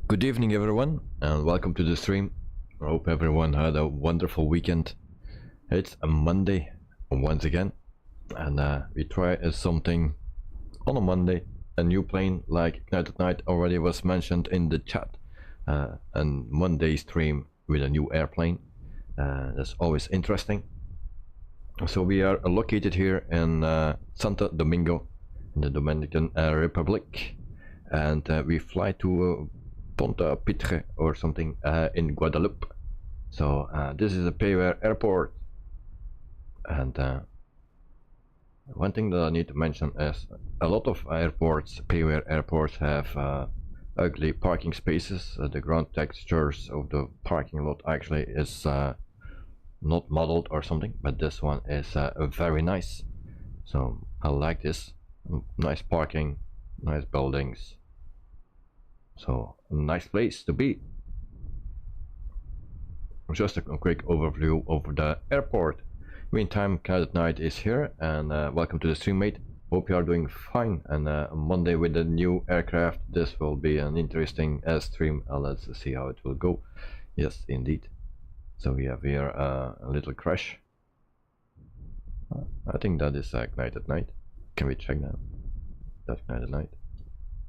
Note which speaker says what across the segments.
Speaker 1: Good evening everyone and welcome to the stream. I hope everyone had a wonderful weekend. It's a Monday once again and we try something on a Monday, a new plane like Night at Night already was mentioned in the chat, and Monday stream with a new airplane. That's always interesting. So we are located here in Santo Domingo in the Dominican Republic, and we fly to Pointe-à-Pitre or something in Guadeloupe. So this is a payware airport, and one thing that I need to mention is a lot of airports, payware airports, have ugly parking spaces. The ground textures of the parking lot actually is not modeled or something, but this one is very nice. So I like this. Nice parking, nice buildings. So a nice place to be. Just a quick overview of the airport. Meantime, Night at Night is here, and welcome to the stream, mate. Hope you are doing fine. And Monday with the new aircraft, this will be an interesting stream. Let's see how it will go. Yes, indeed. So we have here a little crash. I think that is Night at Night. Can we check now? That's Night at Night.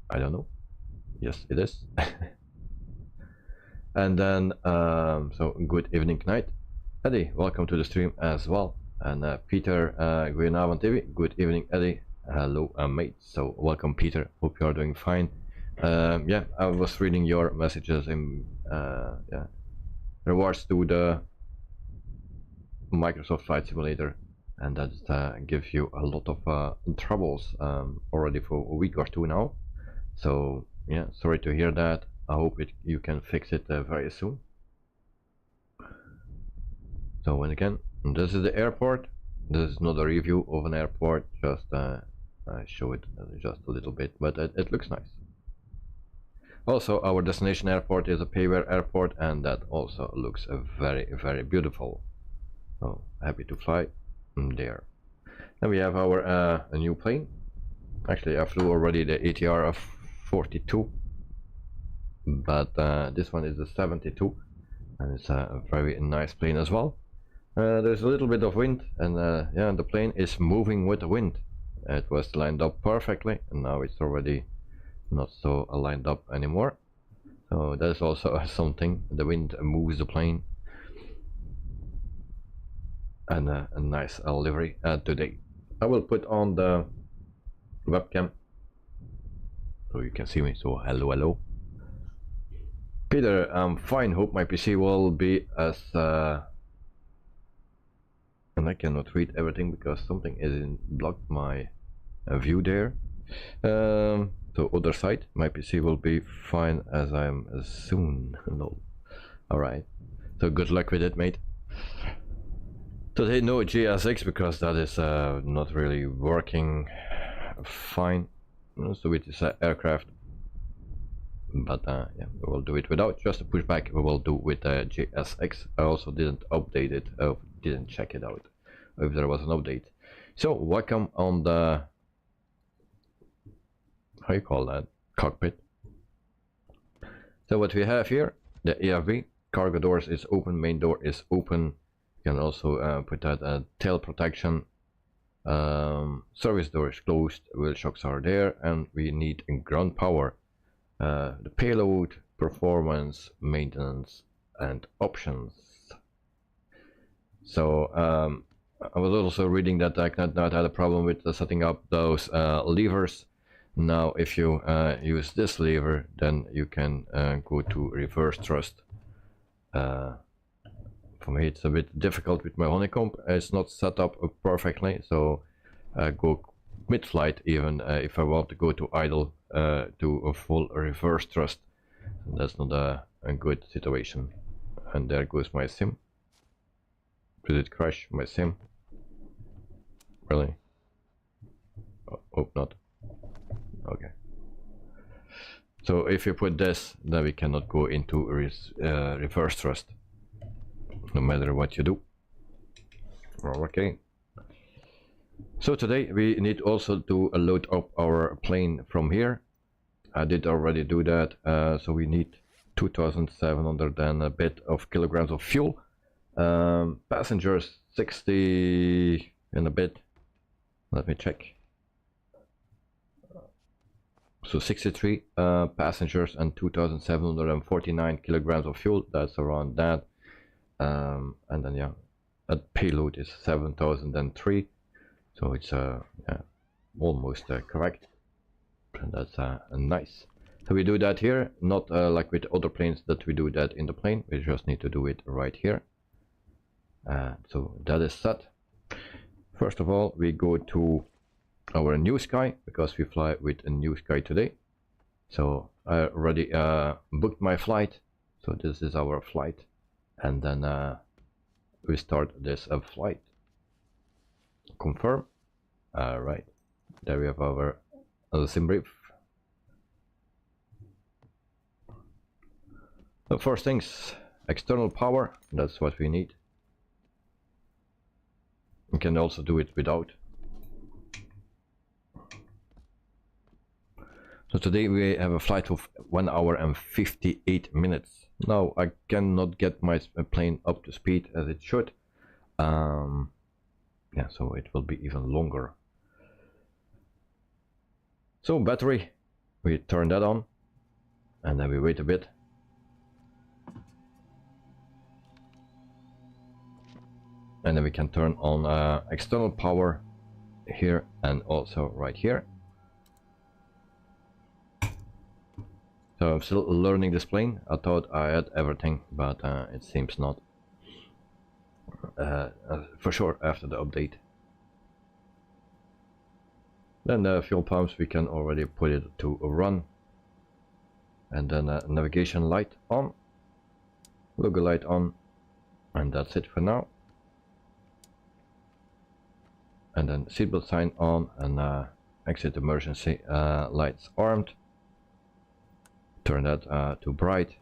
Speaker 1: I don't know. Yes, it is. And then so good evening, Night. Eddie, welcome to the stream as well. And Peter, goedenavond TV. Good evening, Eddie. Hello, mate. So welcome, Peter. Hope you are doing fine. Yeah, I was reading your messages in yeah, regards to the Microsoft Flight Simulator, and that gives you a lot of troubles already for a week or two now. So yeah, sorry to hear that. I hope you can fix it very soon. So once again, this is the airport. This is not a review of an airport, just I show it just a little bit, but it looks nice. Also, our destination airport is a payware airport, and that also looks very, very beautiful. So happy to fly there. Then we have our a new plane. Actually, I flew already the ATR of 42, but this one is a 72, and it's a very nice plane as well. There's a little bit of wind, and yeah, the plane is moving with the wind. It was lined up perfectly, and now it's already not so lined up anymore. So that's also something. The wind moves the plane, and a nice livery today. I will put on the webcam so you can see me. So hello. Peter, I'm fine. Hope my PC will be as and I cannot read everything because something is blocked my view there. So other side, my PC will be fine as I'm soon. No. Alright, so good luck with it, mate. Today no GSX because that is not really working fine. So it is aircraft, but yeah, we will do it without. Just a pushback we will do with GSX. I also didn't update it, didn't check it out if there was an update. So welcome on the, how you call that, cockpit. So what we have here, the AFB, cargo doors is open, main door is open. You can also put that tail protection. Service door is closed, wheel shocks are there, and we need ground power. The payload, performance, maintenance, and options. So I was also reading that I not had a problem with setting up those levers. Now if you use this lever, then you can go to reverse thrust. For me it's a bit difficult with my Honeycomb. It's not set up perfectly, so I go mid-flight even if I want to go to idle to a full reverse thrust. That's not a good situation. And there goes my sim. Did it crash my sim? Really? Oh, hope not. Okay. So if you put this, then we cannot go into reverse thrust, no matter what you do. Okay. So today we need also to load up our plane from here. I did already do that, so we need 2,700 and a bit of kilograms of fuel. Passengers 60 and a bit. Let me check. So 63 passengers and 2,749 kilograms of fuel. That's around that. And then yeah, a payload is 7,003. So it's yeah, almost correct. And that's nice. So we do that here, not like with other planes that we do that in the plane. We just need to do it right here. So that is set. First of all, we go to our NEWSKY because we fly with a NEWSKY today. So I already booked my flight. So this is our flight, and then we start this flight. Confirm. Right, there we have our sim brief. The first things, external power. That's what we need. You can also do it without. So today we have a flight of 1 hour and 58 minutes. Now I cannot get my plane up to speed as it should. Yeah, so it will be even longer. So battery, we turn that on, and then we wait a bit. And then we can turn on external power here and also right here. So I'm still learning this plane. I thought I had everything, but it seems not. For sure after the update. Then the fuel pumps, we can already put it to run. And then navigation light on, logo light on, and that's it for now. And then seatbelt sign on, and exit emergency lights armed. Turn that to bright,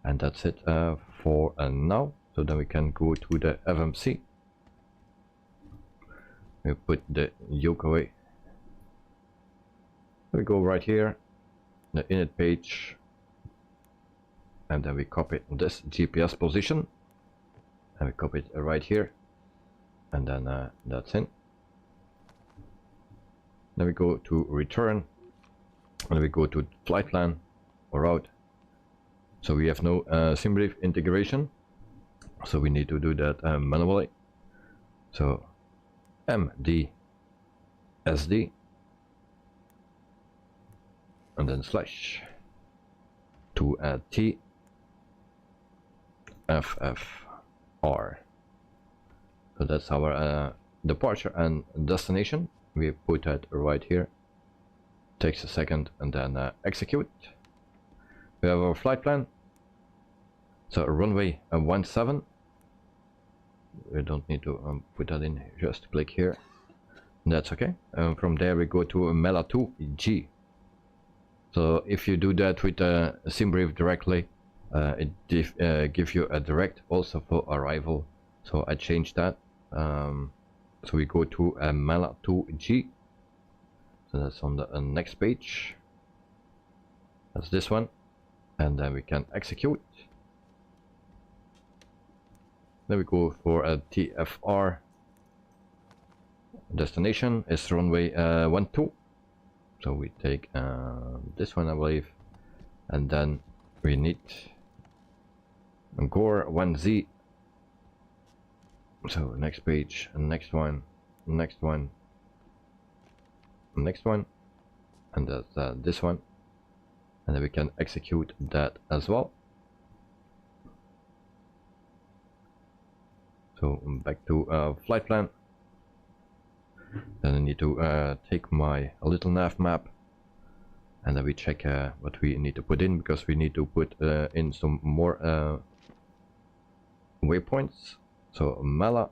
Speaker 1: and that's it for now. So then we can go to the FMC. We put the yoke away. We go right here, the init page, and then we copy this GPS position, and we copy it right here, and then that's in. Then we go to return, and we go to flight plan or route. So we have no SimBrief integration, so we need to do that manually. So MDSD, and then slash to TFFR. So that's our departure and destination. We put that right here. Takes a second, and then execute. We have our flight plan. So runway 17. We don't need to put that in, just click here. That's okay. From there we go to Mela 2G. So if you do that with SimBrief directly, it gives you a direct also for arrival. So I changed that. So we go to Mela 2G. So that's on the next page. That's this one, and then we can execute. Then we go for a TFR. Destination is runway 12. So we take this one, I believe, and then we need Gore 1Z. So next page, next one, next one, next one, and that's this one, and then we can execute that as well. So back to flight plan. Then I need to take my little nav map, and then we check what we need to put in, because we need to put in some more waypoints. So Mela,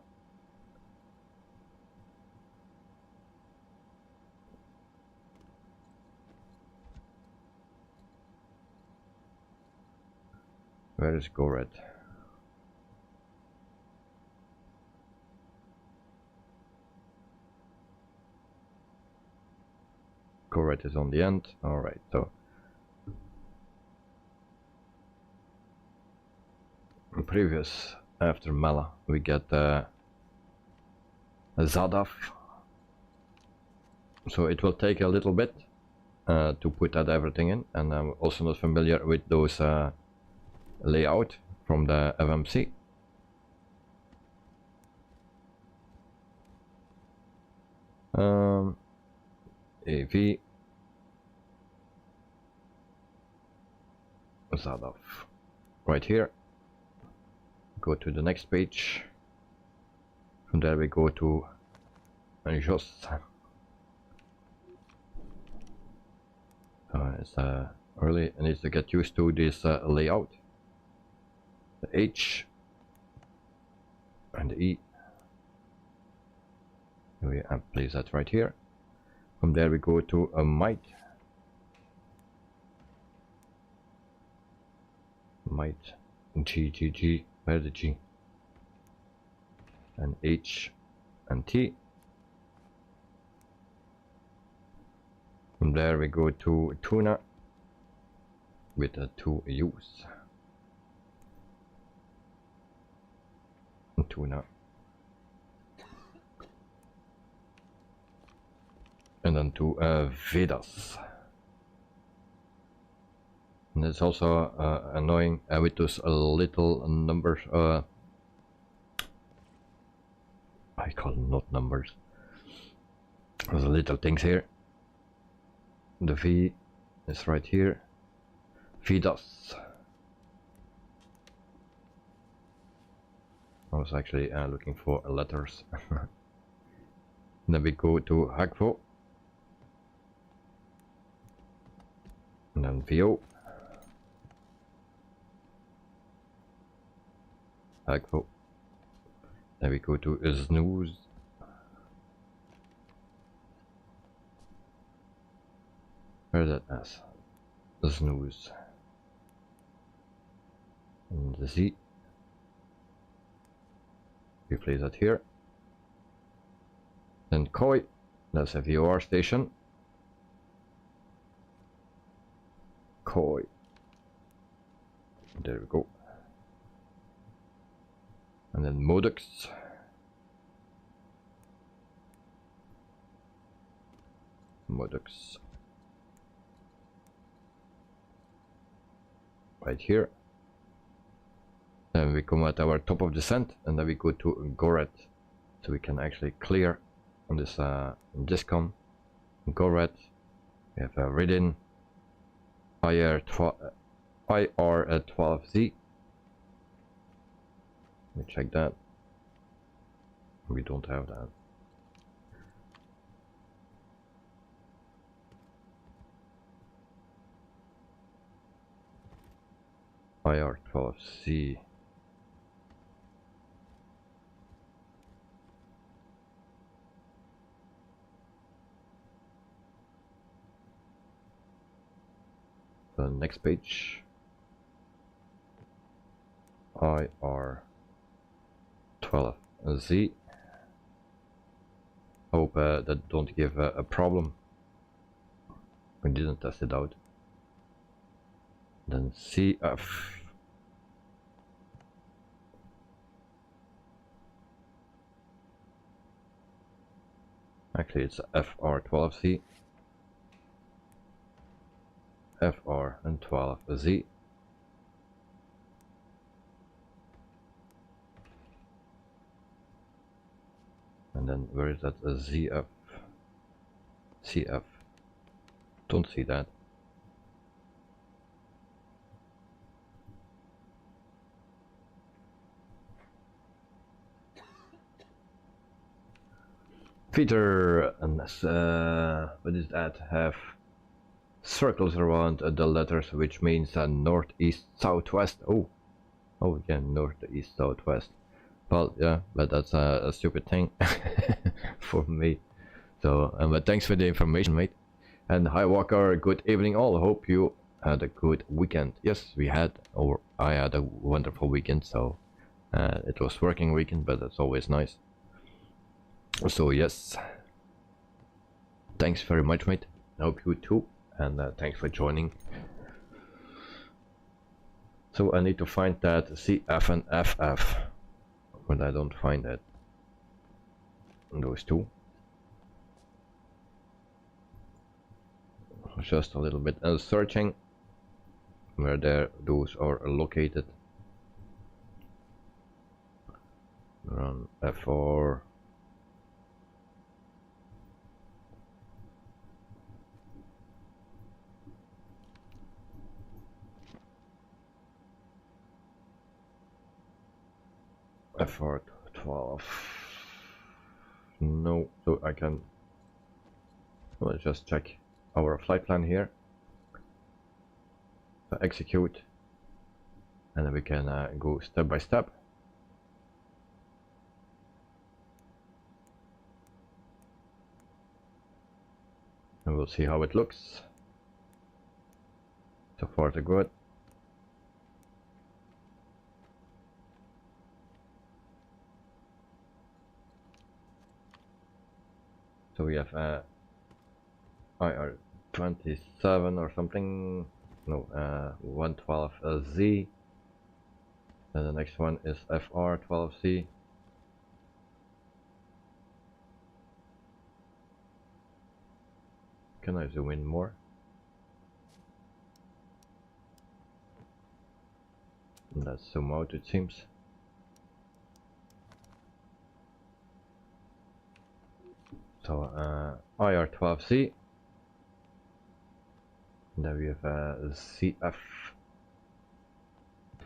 Speaker 1: where is Goret? Goret is on the end. All right, so previous after Mala we get Zadaf, so it will take a little bit to put that everything in, and I'm also not familiar with those layout from the FMC. AV Zadaf right here. Go to the next page. From there we go to GeForce. It's early. I need to get used to this layout. The H and the E. We place that right here. From there we go to a might. Might G, where's the G? And H and T. From there we go to tuna with the 2 U's. Tuna. And then to Vedas. And it's also annoying with those little numbers. I call them not numbers. Those little things here. The V is right here. Vedas. I was actually looking for letters. Then we go to Hagfo. And then VO. Hagfo. Then we go to snooze. Where's that S? Snooze. And the Z. We place that here. Then Koi. That's a VOR station. Koi. There we go. And then Modux. Modux. Right here. Then we come at our top of descent, and then we go to Goret, so we can actually clear on this discom. Goret. We have a Ridin IR12Z. Let me check that. We don't have that. IR12Z. The next page. IR12Z. Hope that don't give a problem. We didn't test it out. Then CF. Actually, it's FR12C. FR and 12Z. And then where is that? ZF? CF. Don't see that. Peter, and what is that? Have circles around the letters, which means northeast, southwest. Oh yeah, northeast, southwest. Well, yeah, but that's a stupid thing for me. So, but thanks for the information, mate. And hi, Walker. Good evening, all. Hope you had a good weekend. Yes, we had, or I had a wonderful weekend. So, it was working weekend, but it's always nice. So yes, thanks very much, mate. I hope you too, and thanks for joining. So I need to find that CF and FF, but I don't find that. Those two. Just a little bit searching where those are located. Run F4. F4 12. No, so I can. Let's just check our flight plan here. So execute, and then we can go step by step. And we'll see how it looks. So far so good. So we have IR27 or something, no, 112Z, and the next one is FR12C. Can I zoom in more? Let's zoom out, it seems. So IR12C, then we have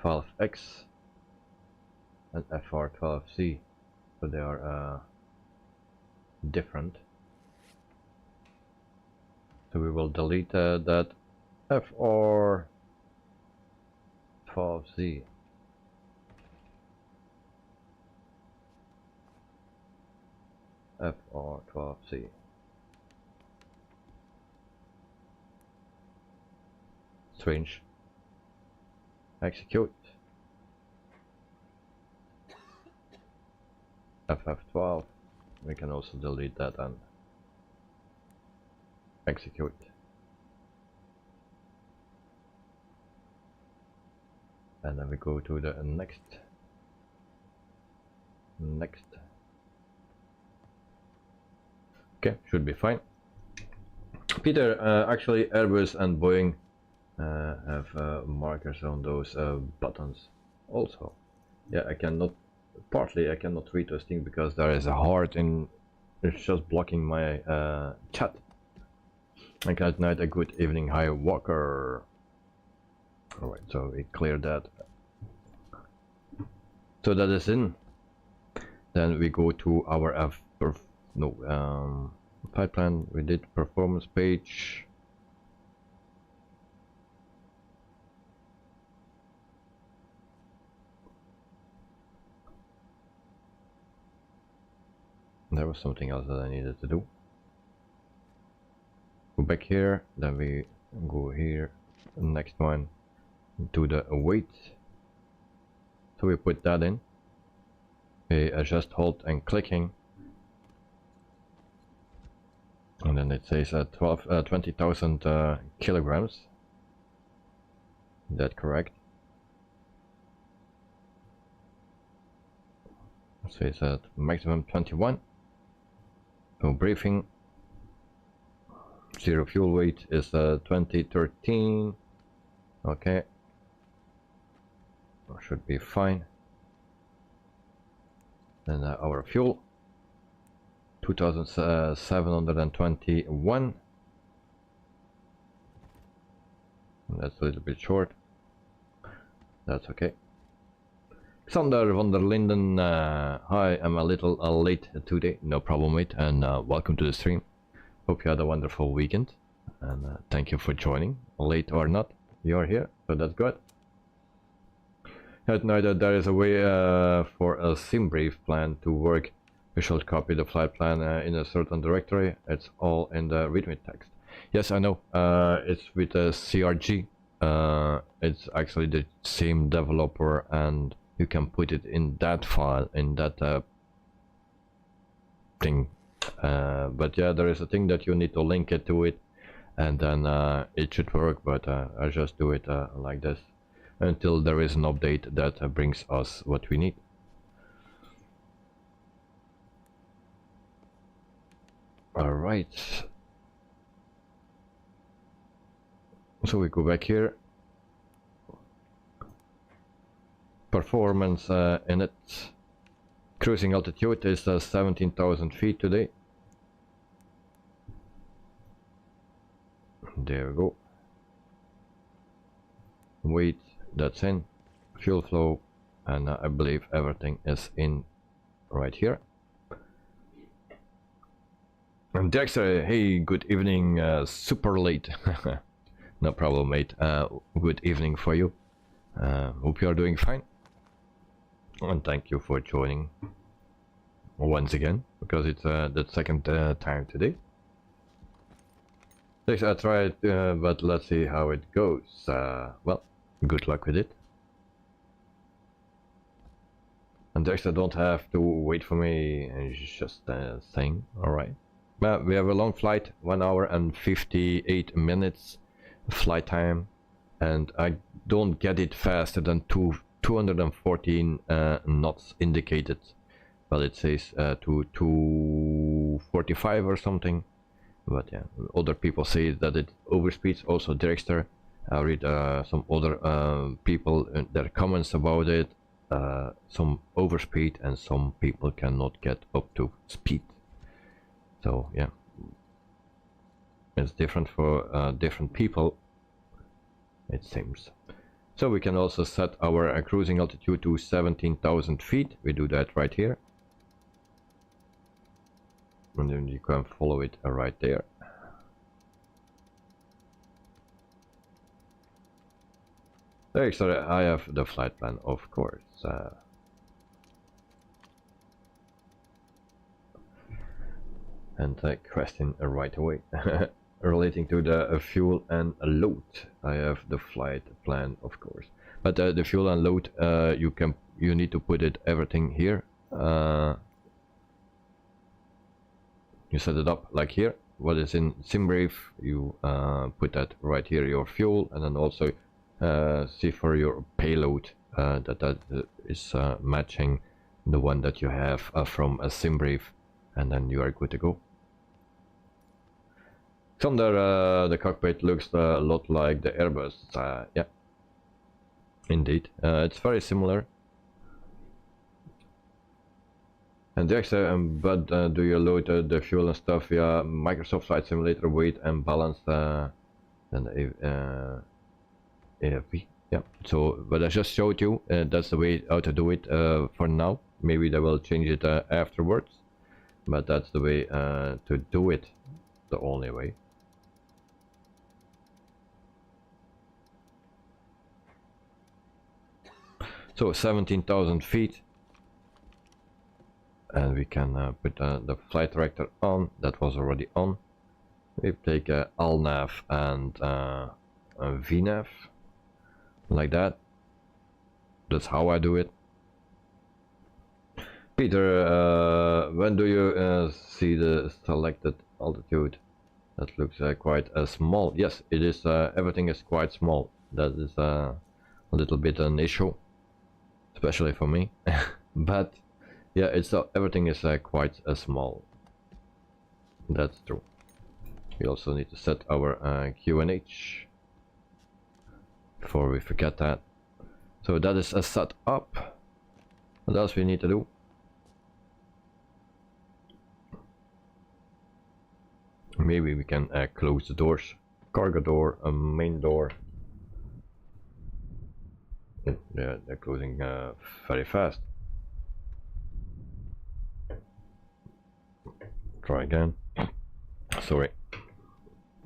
Speaker 1: CF12X and FR12C, so they are different. So we will delete that FR12Z. FR12C. Strange. Execute. FF12. We can also delete that and execute. And then we go to the next. Okay, should be fine. Peter, actually Airbus and Boeing have markers on those buttons also. Yeah, I cannot read those things because there is a heart in, it's just blocking my chat. And good night, a good evening, hi Walker. Alright, so we cleared that. So that is in. Then we go to our pipeline. We did performance page. There was something else that I needed to do. Go back here, then we go here, next one to the weight. So we put that in. Okay, just hold and clicking, and then it says 20,000 kilograms. Is that correct? So it's at maximum 21. So briefing. Zero fuel weight is 2013. Okay, should be fine. Then our fuel 2721. That's a little bit short. That's okay. Xander van der Linden, hi, I'm a little late today, no problem mate, and welcome to the stream. Hope you had a wonderful weekend, and thank you for joining, late or not, you're here, so that's good. At night there is a way for a sim brief plan to work. We should copy the flight plan in a certain directory. It's all in the readme text. Yes, I know, it's with a CRG. It's actually the same developer, and you can put it in that file, in that thing. But yeah, there is a thing that you need to link it to it, and then it should work, but I just do it like this. until there is an update that brings us what we need. All right, so we go back here, performance in it. Cruising altitude is 17,000 feet today. There we go. Weight, that's in. Fuel flow, and I believe everything is in right here. And Dexter, hey, good evening, super late. No problem, mate. Good evening for you. Hope you are doing fine. And thank you for joining once again, because it's the second time today. Dexter, I tried, but let's see how it goes. Well, good luck with it. And Dexter, don't have to wait for me, it's just a thing, alright. But we have a long flight, 1 hour and 58 minutes flight time, and I don't get it faster than 214 knots indicated. Well, it says to 245 or something, but yeah, other people say that it overspeeds. Also, Dexter, I read some other people their comments about it. Some overspeed and some people cannot get up to speed. So yeah, it's different for different people, it seems. So we can also set our cruising altitude to 17,000 feet. We do that right here. And then you can follow it right there. Sorry, I have the flight plan, of course. And question right away. Relating to the fuel and load, I have the flight plan, of course. But the fuel and load, you need to put it everything here. You set it up like here. What is in SimBrief, you put that right here, your fuel, and then also see for your payload that is matching the one that you have from a SimBrief, and then you are good to go. Some there, the cockpit looks a lot like the Airbus. Yeah, indeed, it's very similar. And Dexter, but do you load the fuel and stuff via Microsoft Flight Simulator, weight and balance than the AFP? Yeah, so, but I just showed you, that's the way how to do it for now. Maybe they will change it afterwards, but that's the way to do it, the only way. So 17,000 feet. And we can put the flight director on. That was already on. We take ALNAV and VNAV, like that. That's how I do it. Peter, when do you see the selected altitude? That looks quite small. Yes, it is. Everything is quite small. That is a little bit an issue, especially for me. But yeah, it's everything is quite small. That's true. We also need to set our QNH before we forget that. So that is set up. What else we need to do? Maybe we can close the doors. Cargo door, main door. Yeah, they're closing very fast. Try again. Sorry.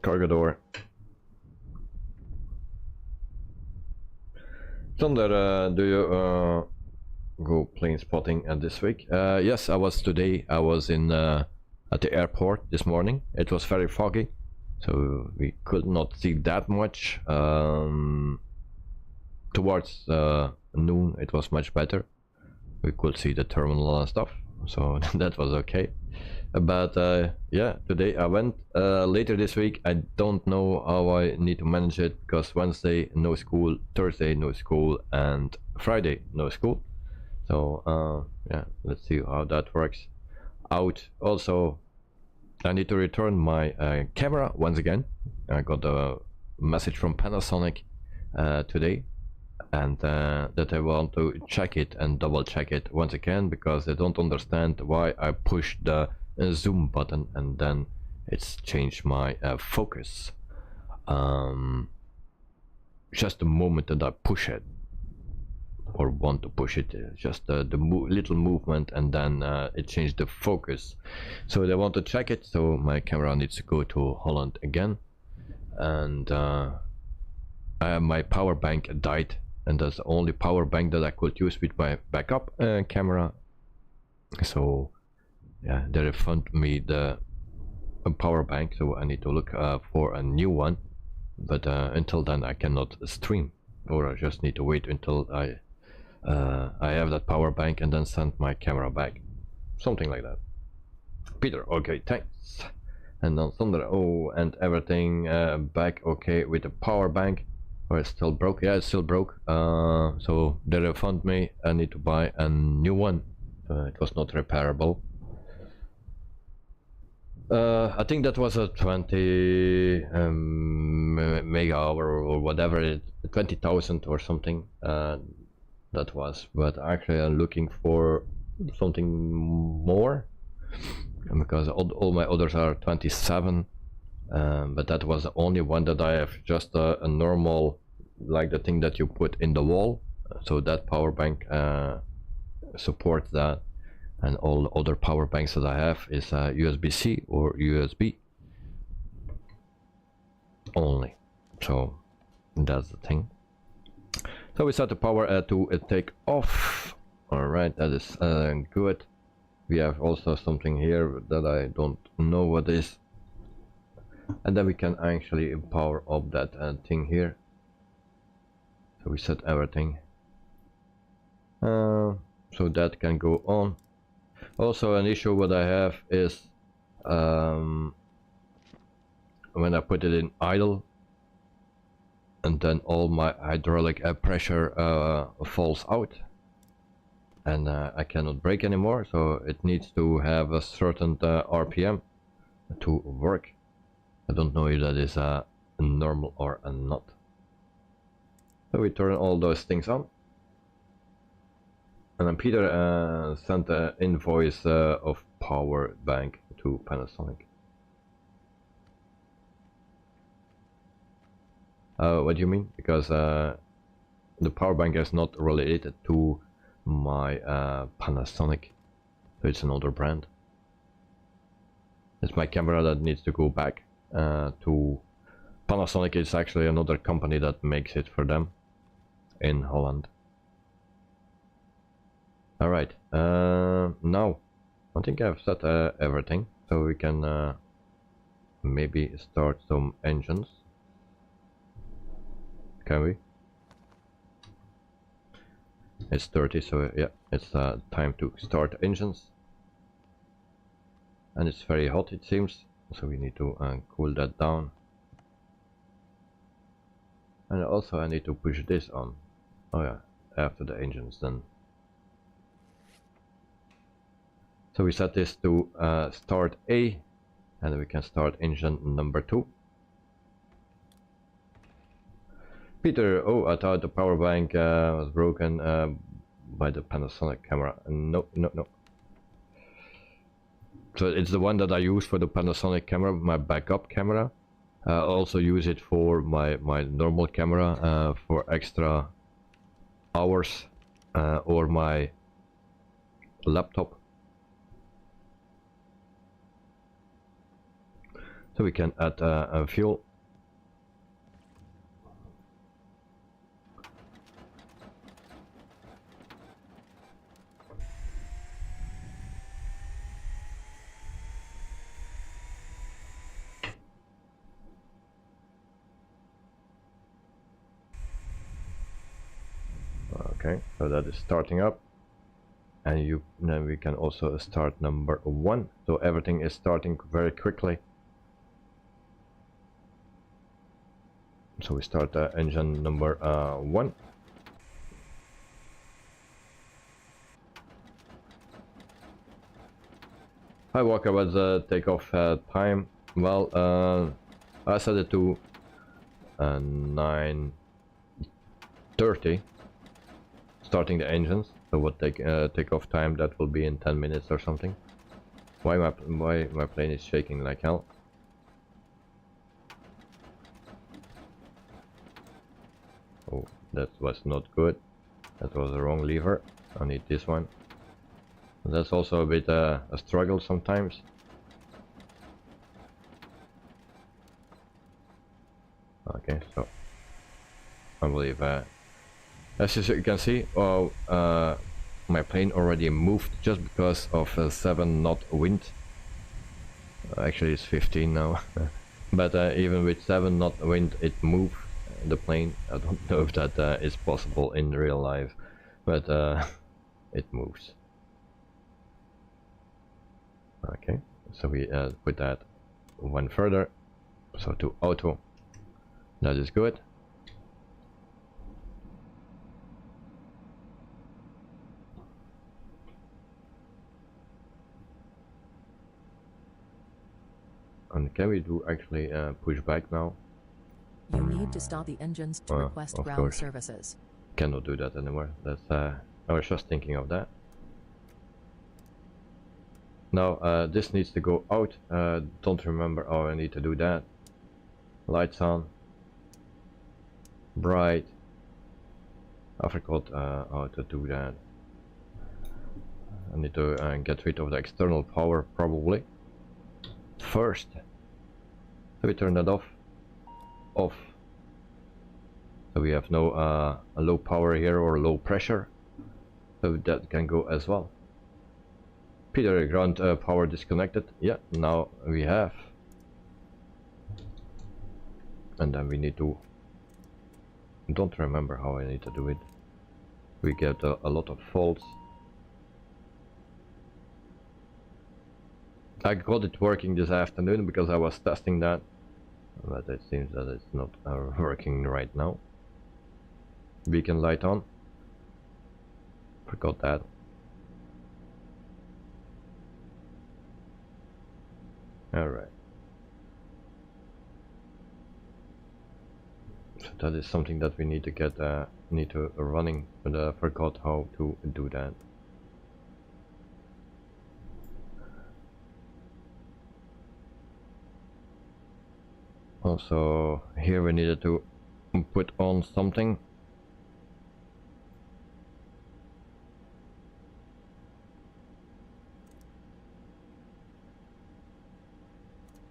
Speaker 1: Cargo door. Thunder, do you go plane spotting this week? Yes, I was today. I was in at the airport this morning. It was very foggy, so we could not see that much. Towards noon, it was much better. We could see the terminal and stuff, so that was okay. But yeah, today I went. Later this week, I don't know how I need to manage it, because Wednesday no school, Thursday no school, and Friday no school. So yeah, let's see how that works out. Also, I need to return my camera once again. I got a message from Panasonic today, and that I want to check it and double check it once again, because they don't understand why I pushed the zoom button and then it's changed my focus just the moment that I push it or want to push it, just the little movement, and then it changed the focus. So they want to check it, so my camera needs to go to Holland again, and my power bank died, and that's the only power bank that I could use with my backup camera. So yeah, they refund me the power bank, so I need to look for a new one, but until then I cannot stream, or I just need to wait until I have that power bank and then send my camera back, something like that. Peter, okay, thanks. And then Thunder, oh, and everything back okay with the power bank, or it's still broke? Yeah, it's still broke. So they refund me. I need to buy a new one. It was not repairable. I think that was a 20 mega hour or whatever, 20,000 or something. That was, but actually I'm looking for something more, because all my others are 27, but that was the only one that I have, just a normal, like the thing that you put in the wall, so that power bank supports that, and all the other power banks that I have is USB-C or USB only, so that's the thing. So we set the power to take off. Alright, that is good. We have also something here that I don't know what is. And then we can actually power up that thing here. So we set everything. So that can go on. Also an issue what I have is when I put it in idle, and then all my hydraulic pressure falls out, and I cannot brake anymore, so it needs to have a certain RPM to work. I don't know if that is normal or not. So we turn all those things on, and then Peter sent an invoice of power bank to Panasonic. What do you mean? Because the power bank is not related to my Panasonic, so it's another brand. It's my camera that needs to go back to Panasonic. It's actually another company that makes it for them in Holland. Alright, now I think I've set everything, so we can maybe start some engines. Can we? It's 30, so yeah, it's time to start engines. And it's very hot, it seems, so we need to cool that down. And also I need to push this on. Oh yeah, after the engine's done. So we set this to start A, and we can start engine number 2. Peter, oh, I thought the power bank was broken by the Panasonic camera. No. So it's the one that I use for the Panasonic camera, my backup camera. I also use it for my normal camera for extra hours, or my laptop. So we can add a fuel. Okay, so that is starting up, and then we can also start number 1. So everything is starting very quickly. So we start engine number 1. Hi Walker, what's the takeoff time? Well, I set it to 9:30, starting the engines. So what takeoff time, that will be in 10 minutes or something. Why my plane is shaking like hell? Oh, that was not good. That was the wrong lever. I need this one. That's also a bit a struggle sometimes. Okay, so I believe as you can see, my plane already moved just because of a 7 knot wind. Actually it's 15 now. But even with 7 knot wind it moved the plane. I don't know if that is possible in real life, but it moves. Okay, so we put that one further, so to auto. That is good. And can we do actually push back now?
Speaker 2: You need to stop the engines to request ground services.
Speaker 1: Cannot do that anymore. That's I was just thinking of that. Now this needs to go out. Don't remember how I need to do that. Lights on. Bright. I forgot how to do that. I need to get rid of the external power probably first. So we turn that off. So we have no a low power here or low pressure, so that can go as well. Peter, ground power disconnected. Yeah, now we have. And then we need to, don't remember how I need to do it. We get a lot of faults. I got it working this afternoon because I was testing that, but it seems that it's not working right now. Beacon light on. Forgot that. Alright. So that is something that we need to get running, but I forgot how to do that. Also here we needed to put on something.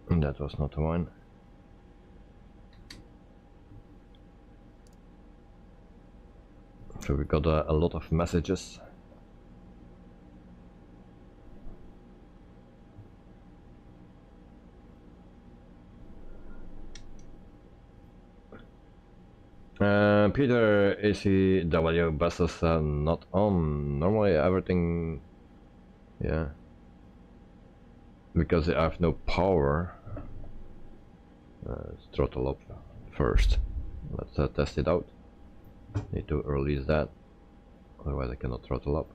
Speaker 1: And that was not the one. So we got a lot of messages. Peter, ACW buses not on. Normally everything, yeah, because they have no power. Let's throttle up first. Let's test it out. Need to release that, otherwise I cannot throttle up.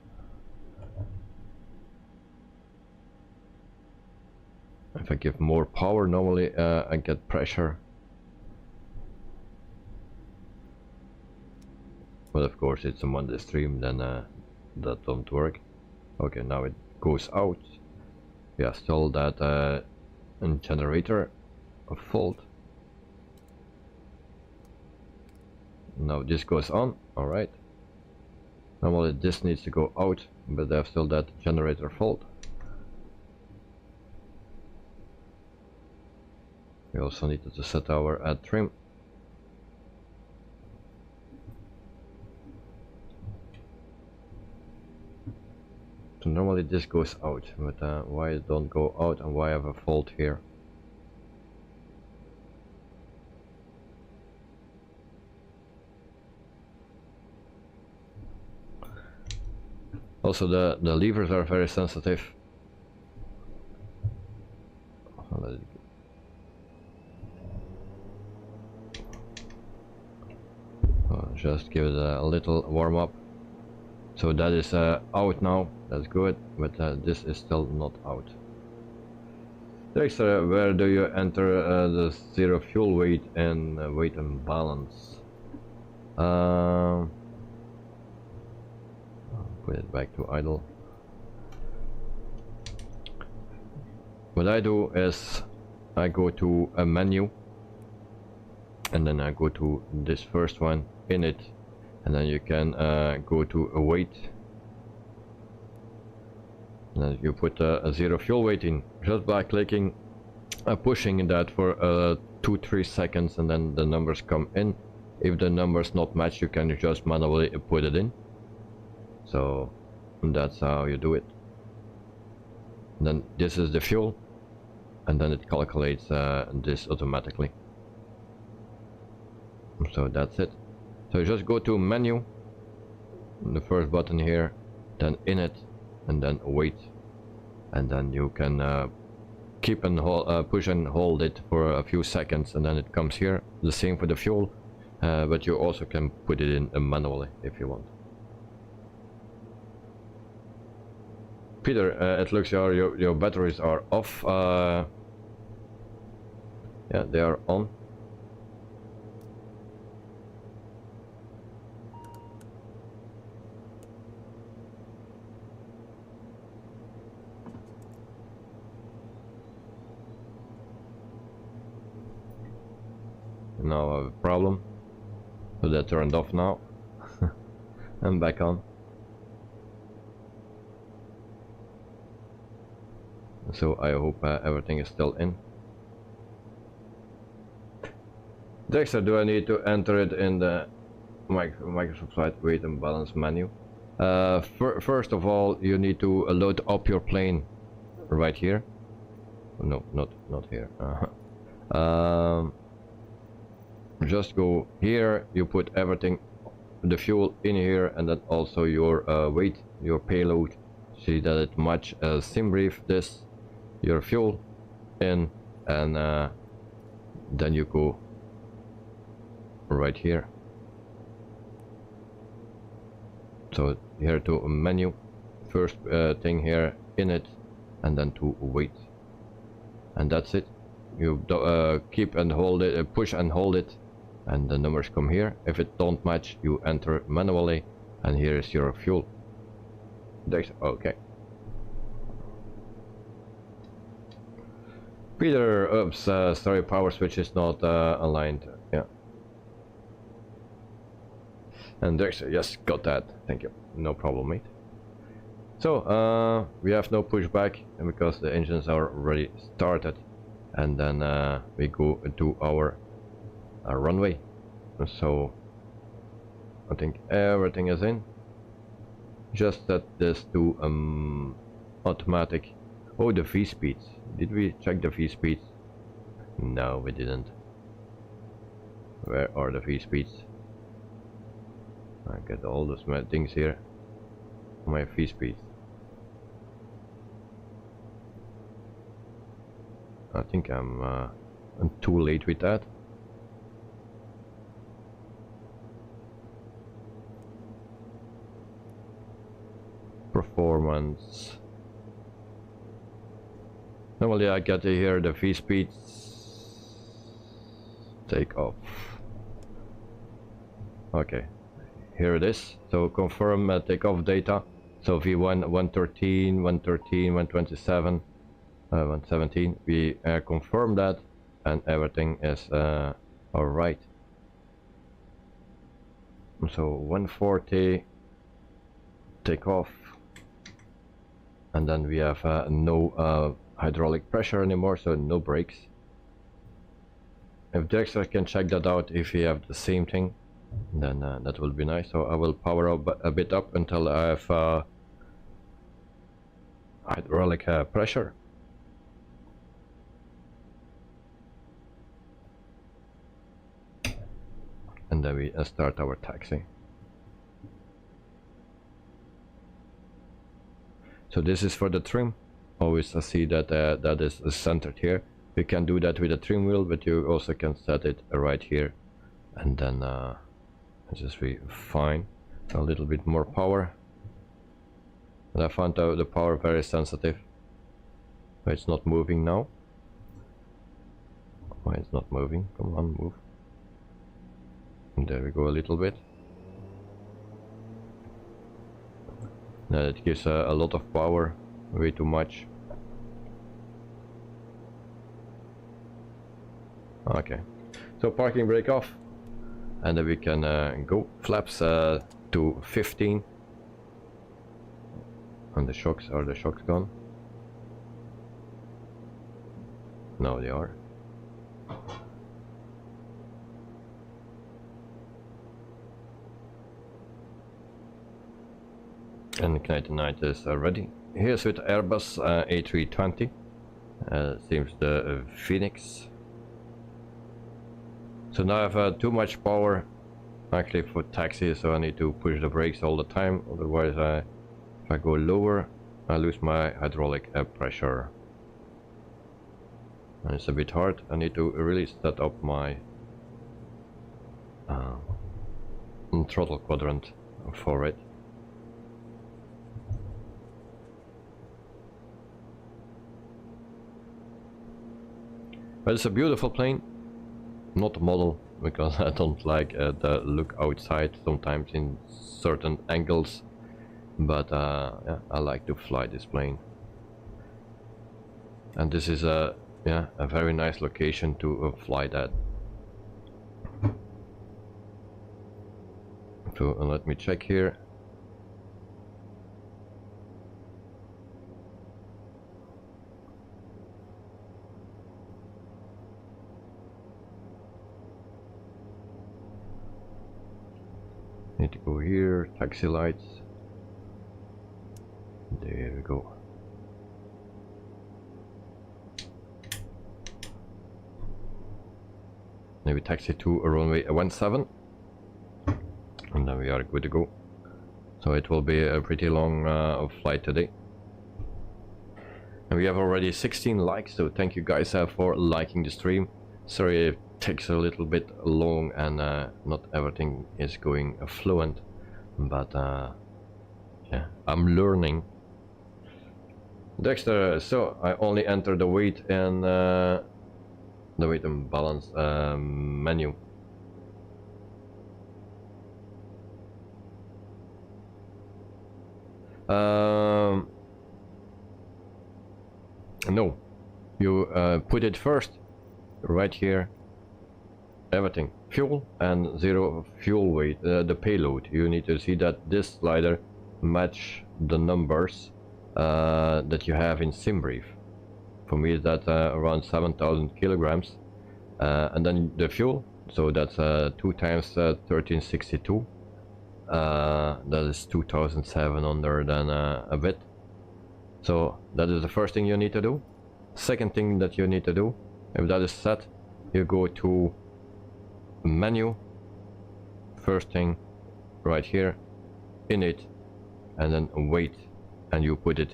Speaker 1: If I give more power, normally I get pressure. But of course it's a Monday stream, then that don't work. Okay, now it goes out. We have still that generator of fault. Now this goes on, alright. Normally this needs to go out, but they have still that generator fault. We also needed to set our trim. So normally this goes out, but why it don't go out and why I have a fault here? Also the levers are very sensitive. Just give it a little warm up. So that is out now, that's good, but this is still not out. Next, where do you enter the zero fuel weight and weight and balance? Put it back to idle. What I do is I go to a menu and then I go to this first one, in it, and then you can go to a weight, and then you put a zero fuel weight in just by clicking, pushing that for 2-3 seconds, and then the numbers come in. If the numbers not match, you can just manually put it in. So that's how you do it. And then this is the fuel, and then it calculates this automatically. So that's it. So you just go to menu, the first button here, then in it, and then wait, and then you can keep and hold, push and hold it for a few seconds, and then it comes here. The same for the fuel, but you also can put it in manually if you want. Peter, it looks your batteries are off. Yeah, they are on. Now I have a problem, so that turned off now. And back on. So I hope everything is still in. Dexter, do I need to enter it in the Microsoft Flight Weight and Balance menu? First of all, you need to load up your plane right here. No, not here. Just go here, you put everything, the fuel in here, and then also your weight, your payload. See that it match sim brief this, your fuel in, and then you go right here. So here to menu, first thing here, in it, and then to weight, and that's it. You keep and hold it, push and hold it, and the numbers come here. If it don't match, you enter manually, and here is your fuel. That's okay. Peter, oops, sorry, power switch is not aligned. Yeah. And Dexter, yes, got that. Thank you. No problem, mate. So we have no pushback, and because the engines are already started, and then we go to our runway. So I think everything is in. Just set this to automatic. Oh, the V speeds. Did we check the V speeds? No, we didn't. Where are the V speeds? I got all those things here. My V speeds. I think I'm too late with that. Performance. Normally I get to hear the V speeds. Take off. Okay, here it is. So confirm takeoff data. So V1 113, 113, 127, 117. We confirm that, and everything is all right. So 140 takeoff, and then we have no hydraulic pressure anymore, so no brakes. If Dexter can check that out, if we have the same thing, then that will be nice. So I will power up a bit up until I have hydraulic pressure. And then we start our taxi. So this is for the trim. Always see that that is centered here. You can do that with a trim wheel, but you also can set it right here, and then it's just be fine. A little bit more power. And I found the power very sensitive. But it's not moving now. Why it's not moving? Come on, move. And there we go a little bit. Now it gives a lot of power, way too much. Okay, so parking brake off, and then we can go flaps to 15. And the shocks, are the shocks gone? No, they are. And the Knight is ready. Here's with Airbus A320. Seems the Phoenix. So now I have too much power actually for taxi, so I need to push the brakes all the time. Otherwise, if I go lower, I lose my hydraulic pressure. And it's a bit hard. I need to really set up my throttle quadrant for it. But it's a beautiful plane, not a model, because I don't like the look outside sometimes in certain angles. But yeah, I like to fly this plane. And this is a very nice location to fly that. So let me check here. Need to go here, taxi lights. There we go. Maybe taxi to runway 17, and then we are good to go. So it will be a pretty long flight today. And we have already 16 likes, so thank you guys for liking the stream. Sorry it takes a little bit long and not everything is going fluent, but yeah, I'm learning. Dexter, so I only enter the weight and balance menu. No, you put it first right here. Everything, fuel and 0 fuel weight, the payload. You need to see that this slider match the numbers that you have in SimBrief. For me that's around 7,000 kilograms, and then the fuel, so that's 2 times 1362, that is 2,700 and a bit. So that is the first thing you need to do. Second thing that you need to do, if that is set, you go to menu, first thing right here, in it, and then weight, and you put it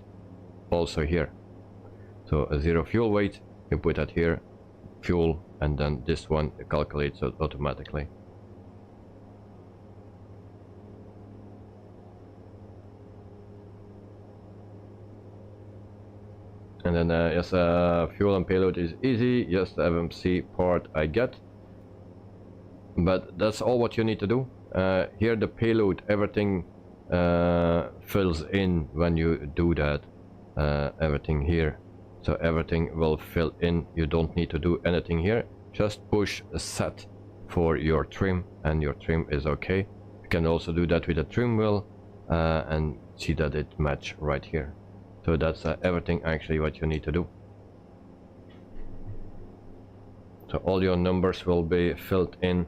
Speaker 1: also here. So a 0 fuel weight, you put that here, fuel, and then this one calculates it automatically. And then yes, fuel and payload is easy. Yes, the FMC part I get, but that's all what you need to do. Here the payload, everything fills in when you do that. Everything here, so everything will fill in. You don't need to do anything here. Just push set for your trim, and your trim is okay. You can also do that with a trim wheel and see that it match right here. So that's everything actually what you need to do. So all your numbers will be filled in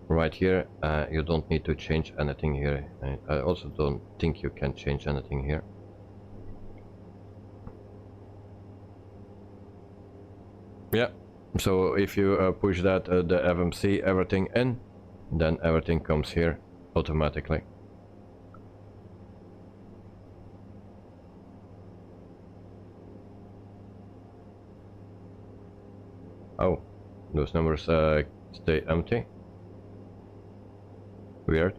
Speaker 1: right here. You don't need to change anything here. I also don't think you can change anything here. Yeah, so if you push that the FMC everything in, then everything comes here automatically. Oh, those numbers stay empty. Weird.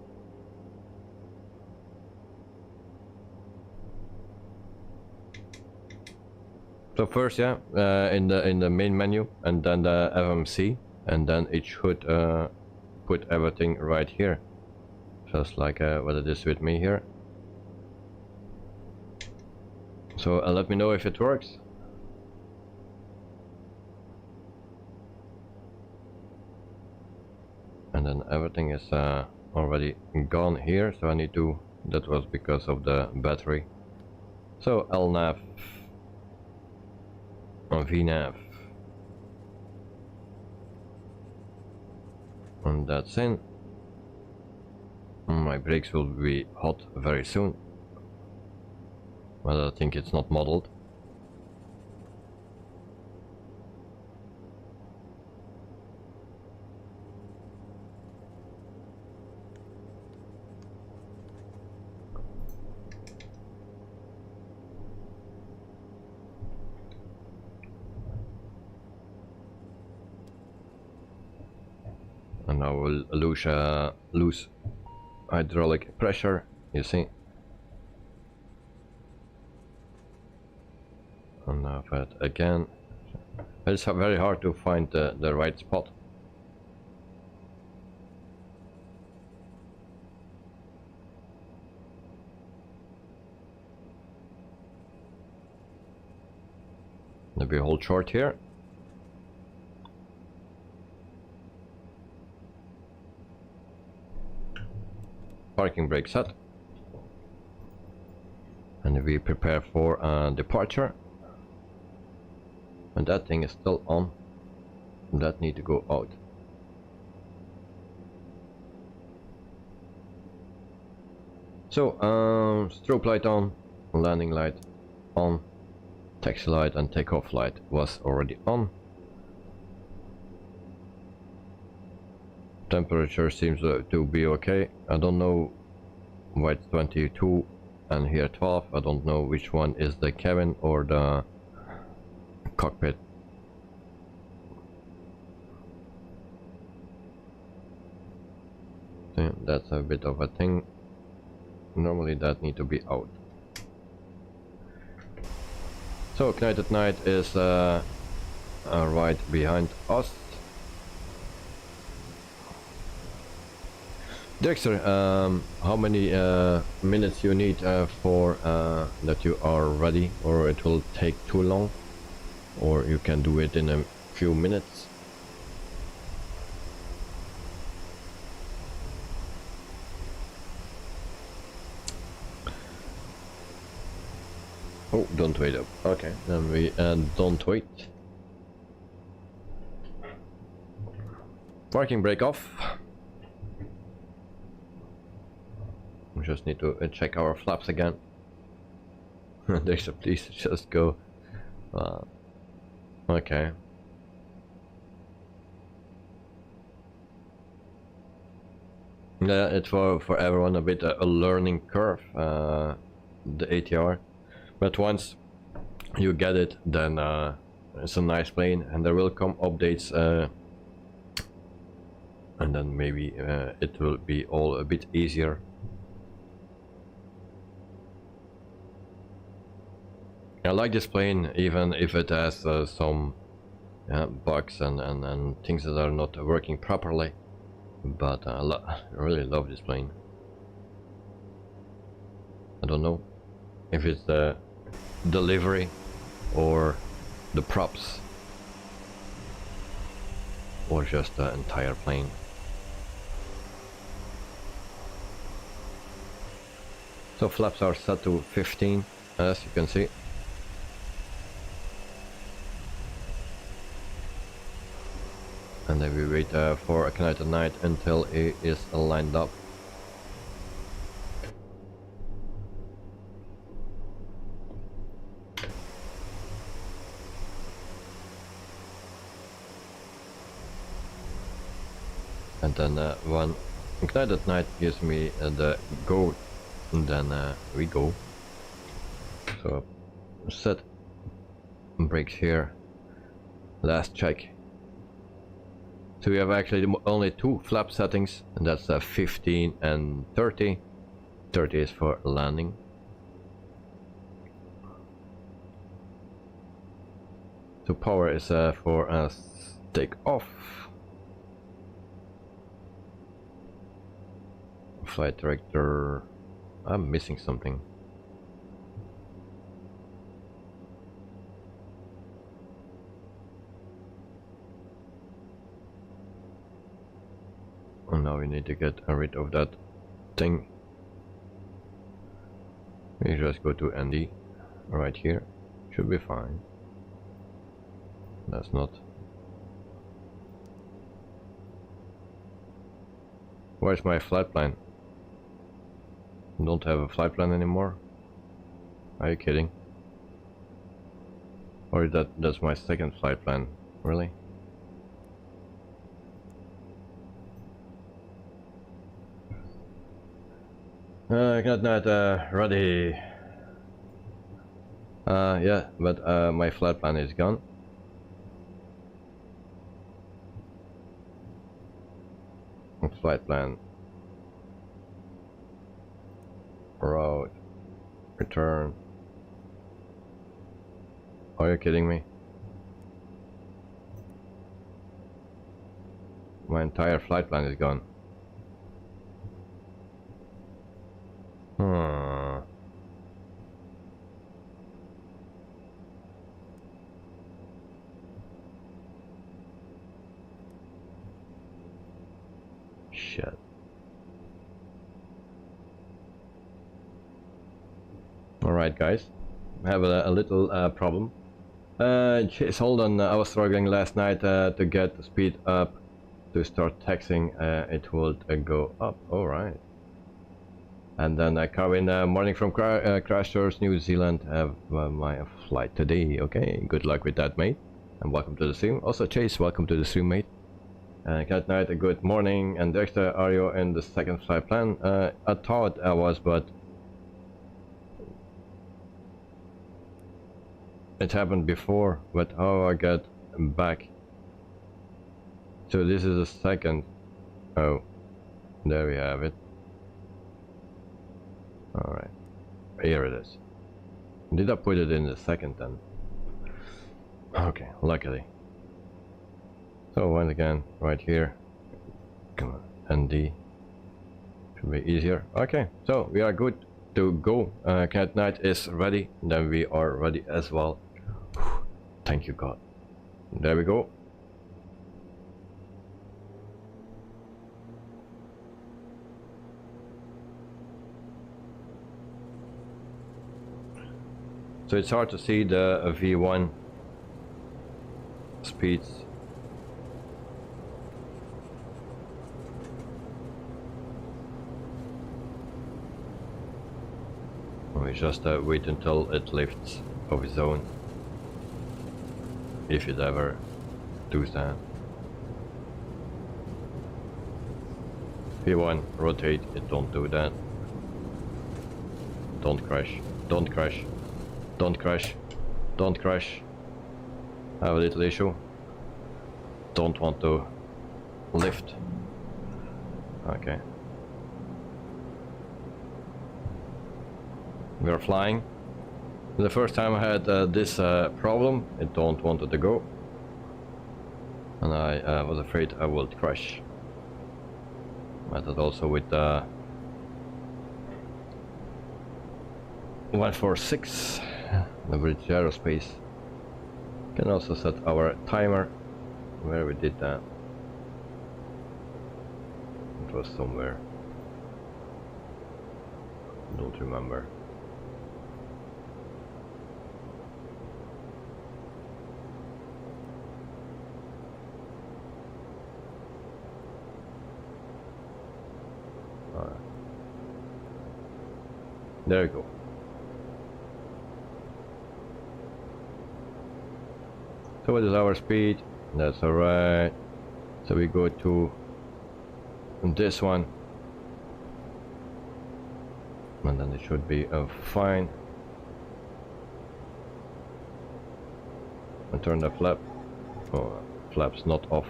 Speaker 1: So first, yeah, in the main menu, and then the FMC, and then it should put everything right here, just like what it is with me here. So let me know if it works. And then everything is already gone here, so I need to, that was because of the battery. So LNAV, VNAV, and that's in. My brakes will be hot very soon, but I think it's not modeled. And I will lose hydraulic pressure, you see. And now that again. It's very hard to find the right spot. Maybe hold short here. Parking brake set, and we prepare for departure. And that thing is still on. That need to go out. So strobe light on, landing light on, taxi light and takeoff light was already on. Temperature seems to be okay. I don't know why it's 22 and here 12. I don't know which one is the cabin or the cockpit. So that's a bit of a thing. Normally that need to be out. So Knight at Night is right behind us. Dexter, how many minutes you need for that you are ready, or it will take too long, or you can do it in a few minutes? Oh, don't wait up. Okay, then we don't wait. Parking brake off. We just need to check our flaps again. Dexter, please just go. Okay. Yeah, it's for everyone a bit a learning curve, the ATR. But once you get it, then it's a nice plane, and there will come updates, and then maybe it will be all a bit easier. I like this plane, even if it has some bugs and things that are not working properly, but I really love this plane. I don't know if it's the delivery or the props or just the entire plane. So flaps are set to 15, as you can see. And then we wait for a Knight at Night until it is lined up. And then when Knight at Night gives me the go, then we go. So set brakes here. Last check. So we have actually only two flap settings, and that's 15 and 30. 30 is for landing. So power is for take off. Flight director. I'm missing something. Oh, now we need to get rid of that thing. We just go to ND right here. Should be fine. That's not. Where's my flight plan? Don't have a flight plan anymore? Are you kidding? Or that's my second flight plan? Really? Not ready. Yeah, but my flight plan is gone. Flight plan. Route. Return. Are you kidding me? My entire flight plan is gone. Shit. Alright guys, I have a little problem. Chase, hold on, I was struggling last night to get the speed up to start texting. It would go up, alright. And then I come in morning from Christchurch, New Zealand, have my flight today. Okay, good luck with that, mate. And welcome to the stream. Also Chase, welcome to the stream, mate. Cat night, a good morning. And Dexter, are you in the second flight plan? I thought I was, but it happened before. But how I got back? So this is the second. Oh, there we have it. All right, here it is. Did I put it in the second then? Okay, luckily. So once again, right here, come on, ND, should be easier. Okay, so we are good to go. Cat night is ready, then we are ready as well. Thank you God. There we go. So it's hard to see the V1 speeds. We just wait until it lifts of its own, if it ever does that. V1, rotate, it don't do that. Don't crash, don't crash, don't crash, don't crash. I have a little issue. Don't want to lift. Okay. We are flying. The first time I had this problem, it don't wanted to go, and I was afraid I would crash. I thought also with 146, the British Aerospace. Can also set our timer where we did that. It was somewhere. Don't remember. There we go. So what is our speed? That's alright. So we go to this one. And then it should be fine. And turn the flap. Oh, flap's not off.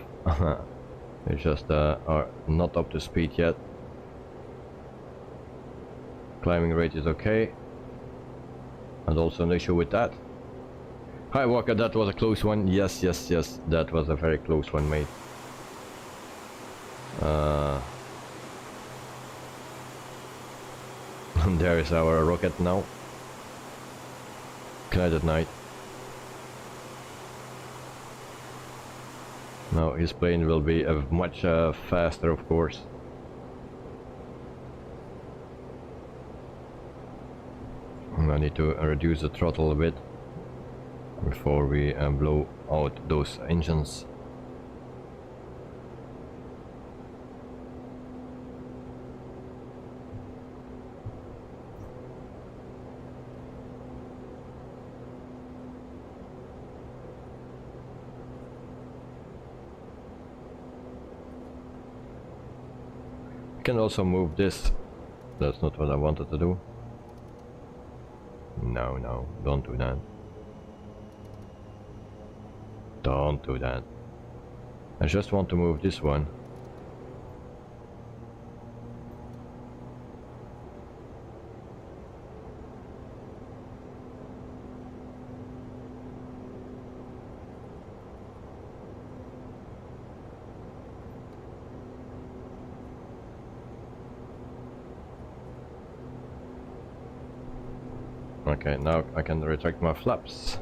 Speaker 1: They just are not up to speed yet. Climbing rate is okay. And also an issue with that. Hi Walker, that was a close one. Yes, yes, yes, that was a very close one, mate. There is our rocket now. Good at night. Now his plane will be much faster, of course. I need to reduce the throttle a bit before we blow out those engines. I can also move this. That's not what I wanted to do. No, no, don't do that. Don't do that. I just want to move this one. Okay, now I can retract my flaps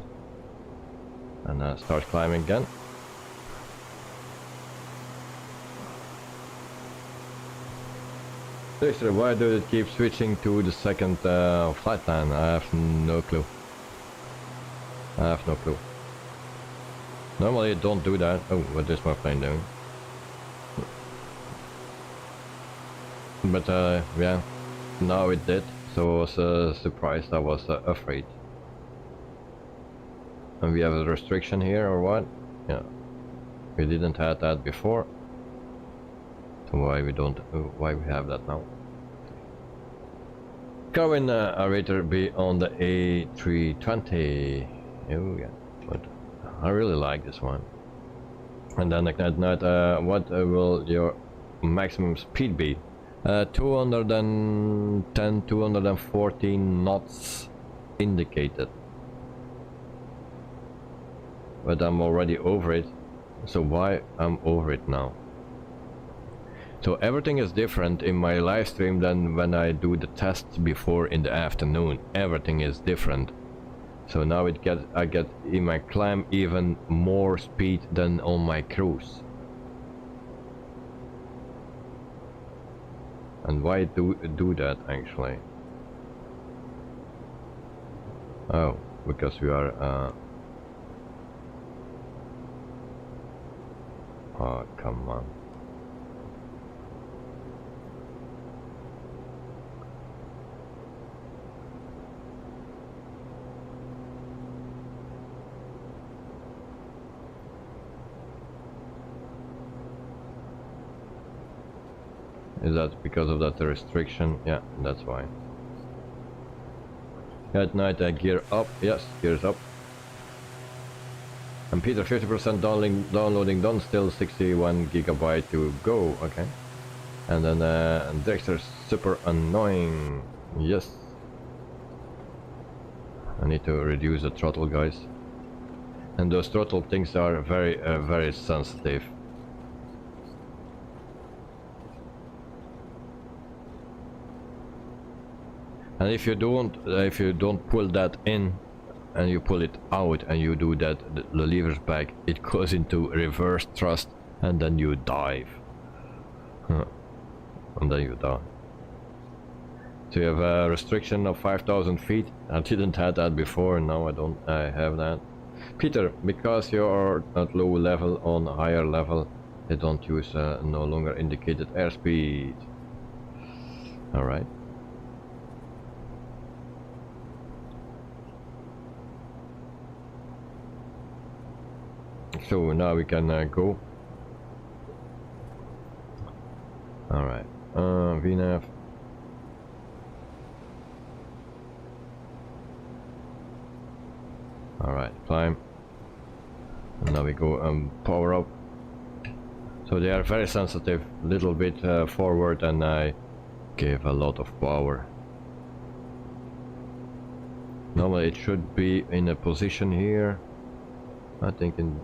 Speaker 1: and start climbing again. Seriously, why do it keep switching to the second flight plan? I have no clue. I have no clue. Normally it don't do that. Oh, what is my plane doing? But yeah, now it did. So I was surprised, I was afraid. And we have a restriction here or what? Yeah. We didn't have that before. So why we don't, why we have that now? Can aerator be on the A320? Oh yeah, but I really like this one. And then at night, what will your maximum speed be? 210, 214 knots indicated. But I'm already over it. So why I'm over it now? So everything is different in my live stream than when I do the tests before in the afternoon. Everything is different. So now I get in my climb even more speed than on my cruise. And why do that actually? Oh, because we are oh, come on. Is that because of that restriction? Yeah, that's why. At night I gear up. Yes, gears up. And Peter, 50% downloading done, still 61 gigabyte to go. Okay. And then Dexter's super annoying. Yes. I need to reduce the throttle, guys. And those throttle things are very, very sensitive. And if you don't pull that in and you pull it out and you do that, the levers back, it goes into reverse thrust and then you dive. And then you die. So you have a restriction of 5,000 feet. I didn't have that before, now I have that. Peter, because you're at low level, on higher level, they don't use no longer indicated airspeed. Alright. So now we can go. Alright, VNAV. Alright, climb. And now we go power up. So So they are very sensitive, little bit forward, and I gave a lot of power. Normally it should be in a position here, I think in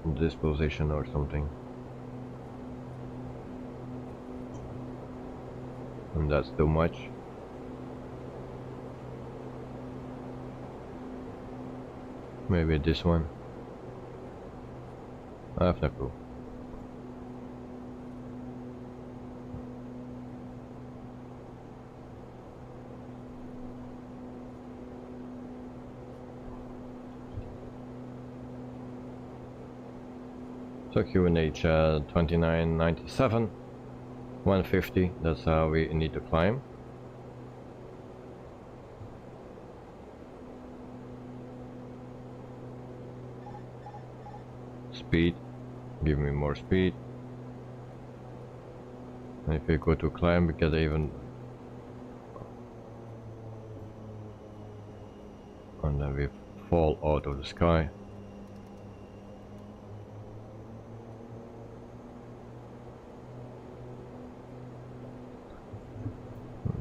Speaker 1: this position or something. And that's too much. Maybe this one. I have no clue. So QNH 2997, 150, that's how we need to climb. Speed, give me more speed. And if we go to climb, we get even. And then we fall out of the sky.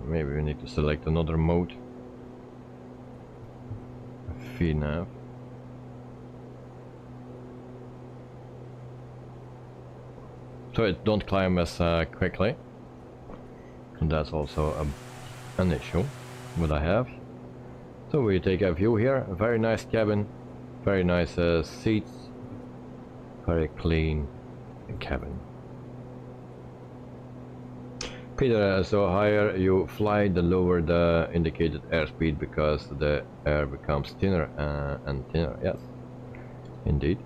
Speaker 1: Maybe we need to select another mode. VNAV. So it don't climb as quickly. And that's also an issue what I have. So we take a view here, a very nice cabin, very nice seats, very clean cabin. Peter, so higher you fly, the lower the indicated airspeed, because the air becomes thinner and thinner. Yes, indeed.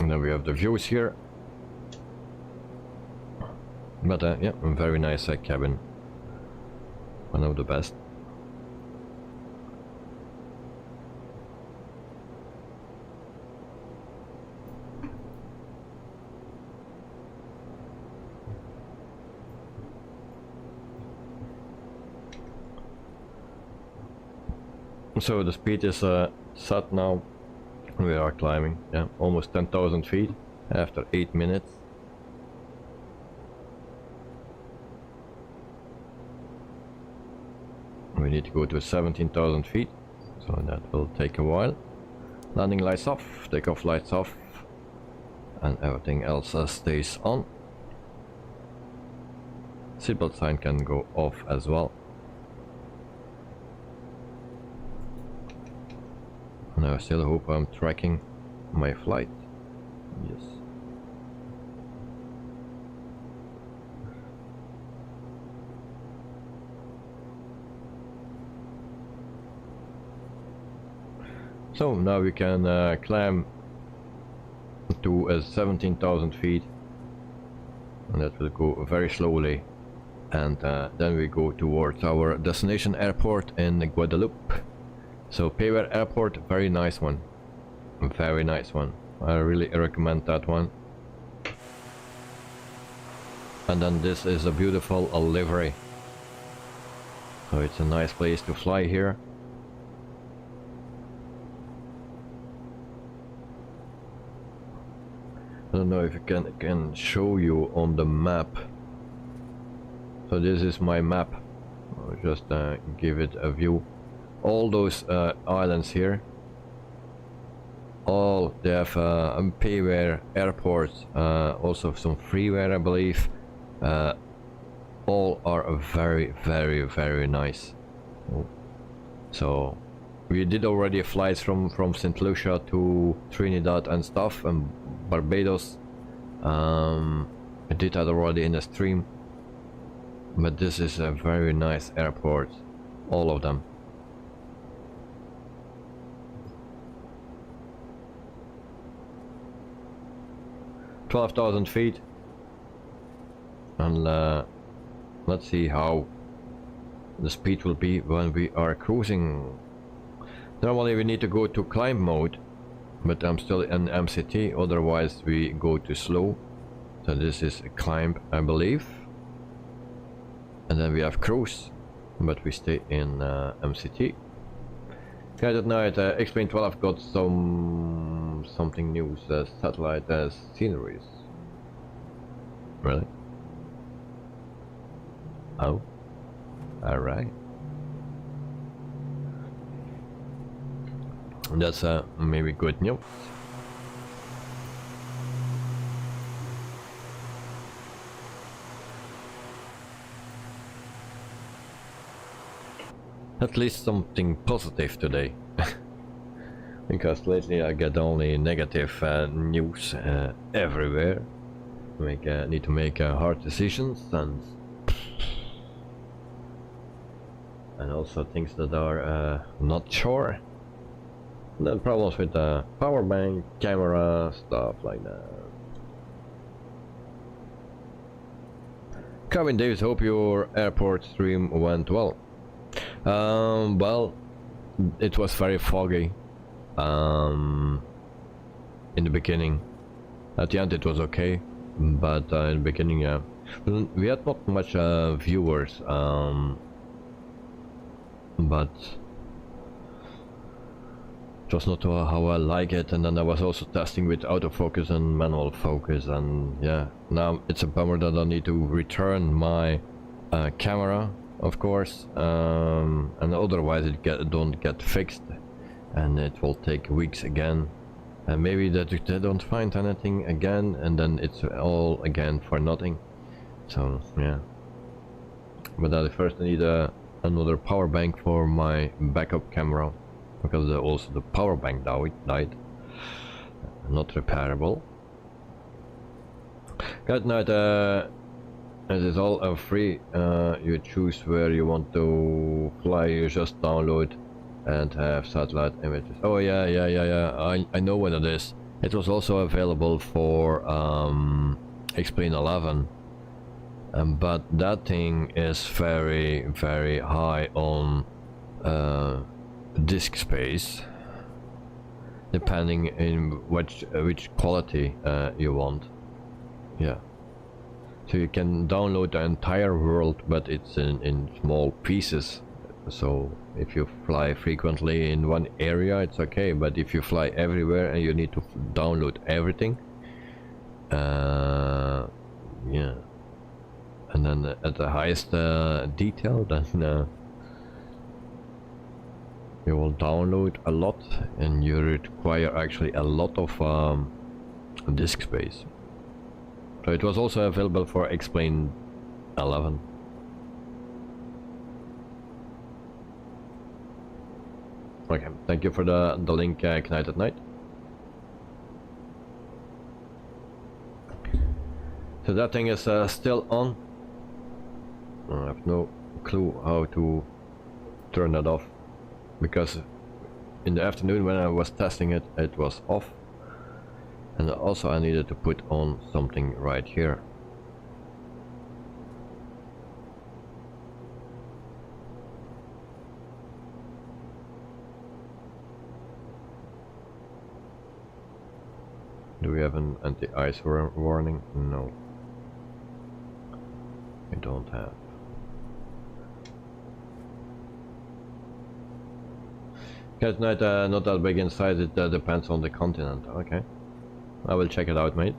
Speaker 1: And then we have the views here. But yeah, a very nice cabin. One of the best. So the speed is set now. We are climbing, yeah, almost 10,000 feet after 8 minutes. We need to go to 17,000 feet, so that will take a while. Landing lights off, takeoff lights off, and everything else stays on. Seatbelt sign can go off as well. And I still hope I'm tracking my flight. Yes. So now we can climb to 17,000 feet, and that will go very slowly, and then we go towards our destination airport in Guadeloupe. So Payware Airport, very nice one, very nice one. I really recommend that one. And then this is a beautiful livery, so it's a nice place to fly here. I don't know if I can show you on the map. So this is my map. I'll just give it a view. All those islands here, all they have payware airports, also some freeware I believe. All are very, very, very nice. So we did already flights from St. Lucia to Trinidad and stuff, and Barbados. I did that already in the stream, but this is a very nice airport, all of them. 12,000 feet, and let's see how the speed will be when we are cruising. Normally we need to go to climb mode, but I'm still in MCT, otherwise we go to slow. So this is a climb, I believe, and then we have cruise. but we stay in MCT. Guys at night, Explain 12 got something new, satellite sceneries. Really? Oh, alright. That's maybe good news. At least something positive today. Because lately I get only negative news everywhere. Need to make hard decisions and also things that are not sure. And then problems with the power bank, camera, stuff like that. Kevin Davis, hope your airport stream went well. Well, it was very foggy in the beginning. At the end it was okay, but in the beginning, yeah, we had not much viewers, but it was not how I like it. And then I was also testing with autofocus and manual focus, and yeah, now it's a bummer that I need to return my camera, of course, and otherwise it don't get fixed, and it will take weeks again, and maybe that they don't find anything again, and then it's all again for nothing. So yeah, but first I need another power bank for my backup camera, because also the power bank died, not repairable. Good night. It is all free. You choose where you want to fly. You just download and have satellite images. Oh yeah. I know what it is. It was also available for Explain 11, but that thing is very high on disk space, depending in which quality you want. Yeah. So you can download the entire world, but it's in small pieces. So if you fly frequently in one area, it's okay. But if you fly everywhere and you need to download everything, yeah. And then at the highest detail, then you will download a lot, and you require actually a lot of disk space. So it was also available for Explain 11. Okay, thank you for the link, Knight at Night. So that thing is still on. I have no clue how to turn that off, because in the afternoon when I was testing it, it was off. And also I needed to put on something right here. Do we have an anti-ice warning? No. I don't have. Cat night, not that big in size, it depends on the continent. Okay. I will check it out, mate.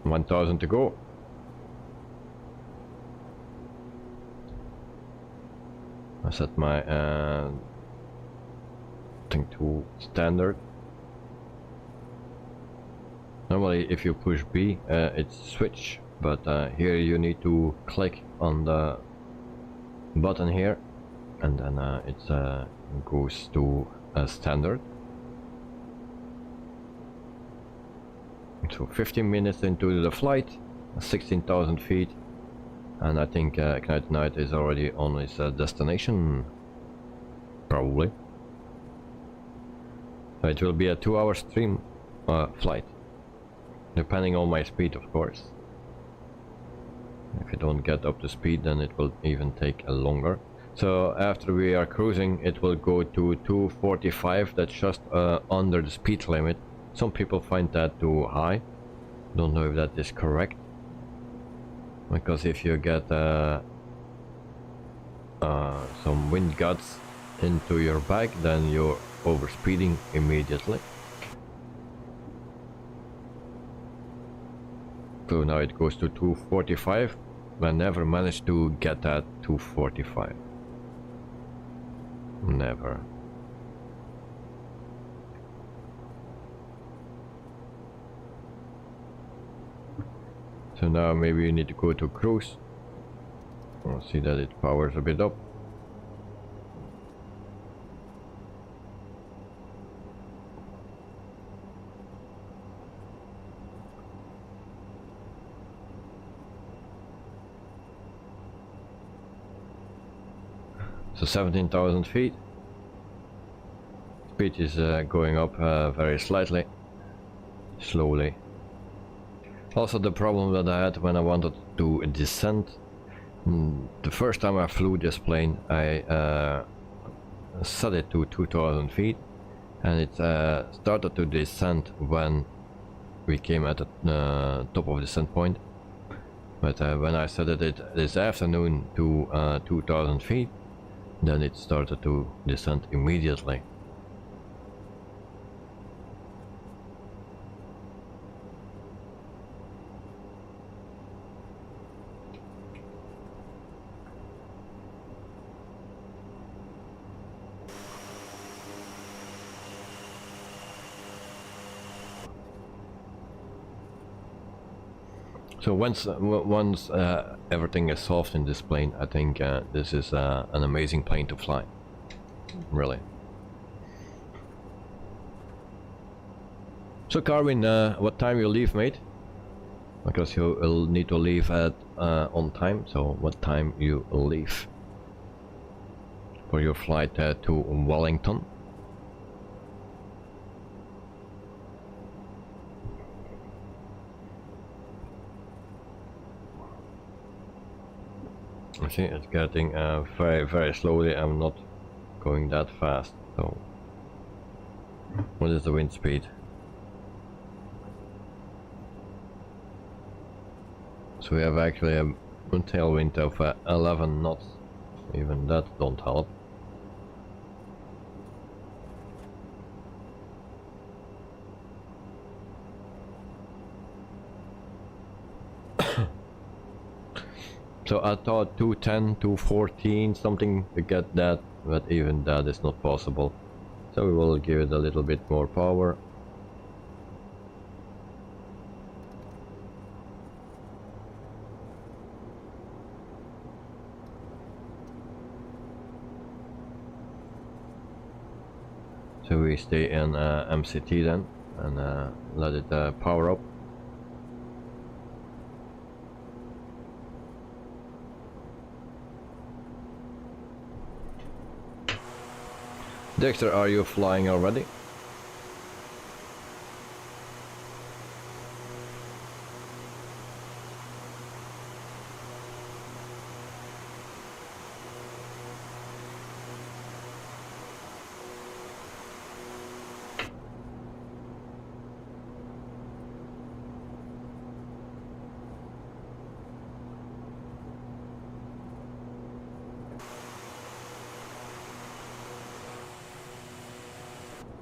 Speaker 1: $1,000 to go. I set my thing to standard. Normally if you push B, it's switch, but here you need to click on the button here, and then it goes to standard. So 15 minutes into the flight, 16,000 feet. And I think Knight Night is already on his destination, probably. So it will be a 2-hour stream flight. depending on my speed, of course. If you don't get up to speed, then it will even take longer. So after we are cruising, it will go to 245. That's just under the speed limit. Some people find that too high. Don't know if that is correct, because if you get some wind gusts into your bag, then you're overspeeding immediately. So now it goes to 245. I never managed to get that 245. Never. So now maybe you need to go to cruise. I'll see that it powers a bit up. So 17,000 feet. Speed is going up very slightly, slowly. Also the problem that I had when I wanted to descend, the first time I flew this plane, I set it to 2,000 feet, and it started to descend when we came at the top of the descent point. But when I set it this afternoon to 2,000 feet, then it started to descend immediately. So once everything is solved in this plane, I think this is an amazing plane to fly. Really. So Carwin, what time you leave, mate? Because you will need to leave at on time. So what time you leave for your flight to Wellington? I see it's getting very slowly. I'm not going that fast. So what is the wind speed? So we have actually a tailwind of 11 knots. Even that don't help. So I thought 210, 214, something to get that, but even that is not possible. So we will give it a little bit more power. So we stay in MCT then, and let it power up. Dexter, are you flying already?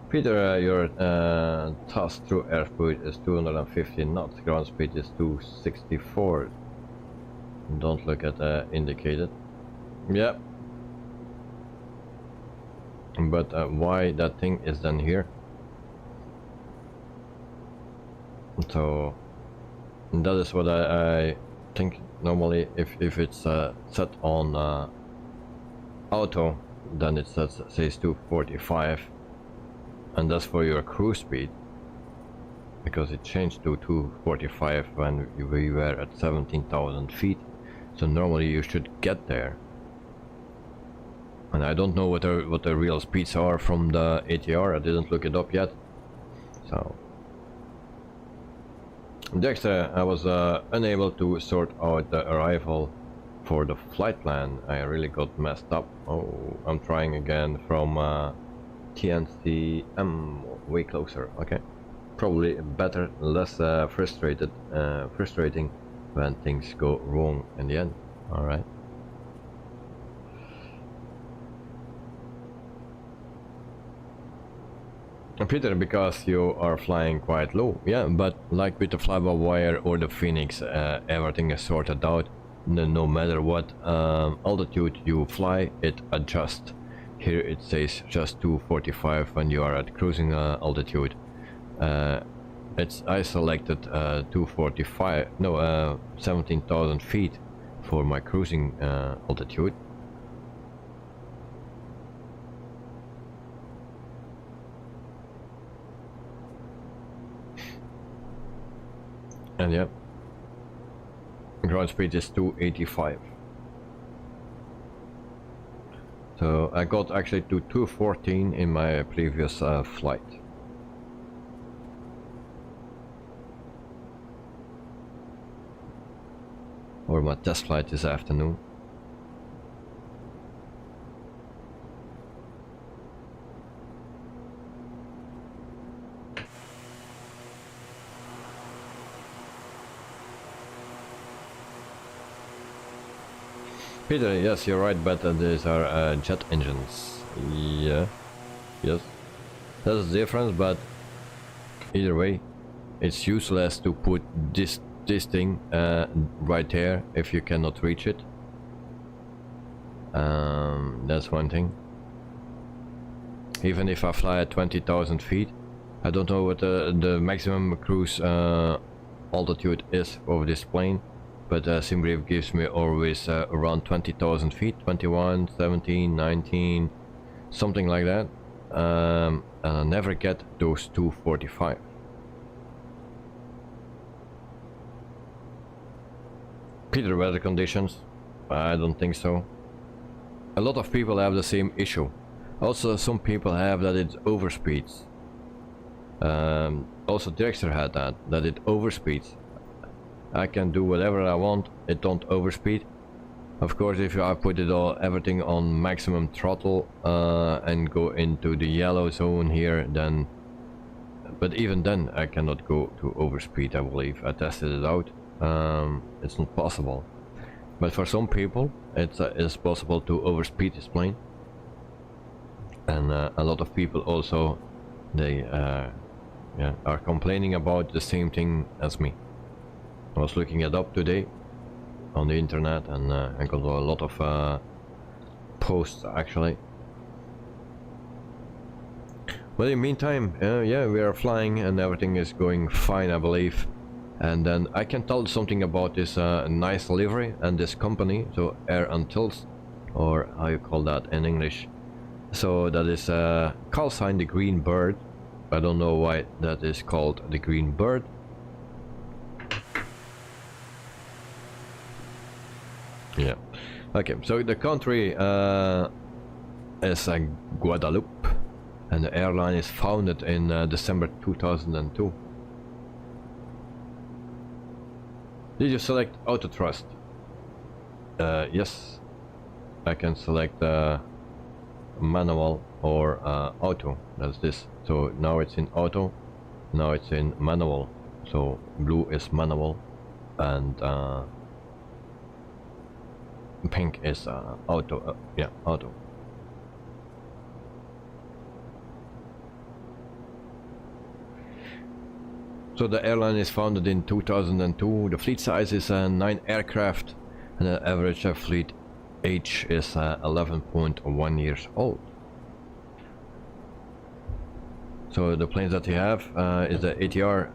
Speaker 1: Peter, your thrust through airspeed is 250 knots, ground speed is 264. Don't look at indicated. Yeah. But why that thing is then here? So that is what I think normally if it's set on auto, then it says 245. And that's for your cruise speed, because it changed to 245 when we were at 17,000 feet. So normally you should get there. And I don't know what the real speeds are from the ATR. I didn't look it up yet. So Dexter, I was unable to sort out the arrival for the flight plan. I really got messed up. Oh, I'm trying again from TNCM, way closer. Okay, probably better, less frustrating when things go wrong in the end. All right. Peter, because you are flying quite low, yeah, but like with the fly-by-wire or the Phoenix, everything is sorted out. No matter what altitude you fly, it adjusts. Here it says just 245 when you are at cruising altitude. I selected 245, no, 17,000 feet for my cruising altitude. And yeah, ground speed is 285. So I got actually to 214 in my previous flight. Or my test flight this afternoon. Peter, yes, you're right, but these are jet engines. Yeah, yes, that's the difference, but either way, it's useless to put this thing right there if you cannot reach it. That's one thing. Even if I fly at 20,000 feet, I don't know what the maximum cruise altitude is of this plane. But SimBrief gives me always around 20,000 feet, 21, 17, 19, something like that. And I never get those 245. Peter, weather conditions? I don't think so. A lot of people have the same issue. Also, some people have that it overspeeds. Also, Dexter had that it overspeeds. I can do whatever I want, it don't overspeed. Of course, if I put it everything on maximum throttle and go into the yellow zone here, then, but even then I cannot go to overspeed, I believe. I tested it out. It's not possible. But for some people, it's possible to overspeed this plane. And a lot of people also, they are complaining about the same thing as me. I was looking it up today on the internet, and I got a lot of posts actually. But in the meantime, yeah, we are flying and everything is going fine, I believe. And then I can tell something about this nice livery and this company, so Air Untils, or how you call that in English. So that is call sign the Green Bird. I don't know why that is called the Green Bird. Yeah. Okay, so the country is Guadeloupe, and the airline is founded in December 2002. Did you select Auto Trust? Yes. I can select manual or auto. That's this. So now it's in auto, now it's in manual. So blue is manual, and pink is auto. Yeah, auto. So the airline is founded in 2002. The fleet size is 9 aircraft, and the average fleet age is 11.1 years old. So the planes that they have is the ATR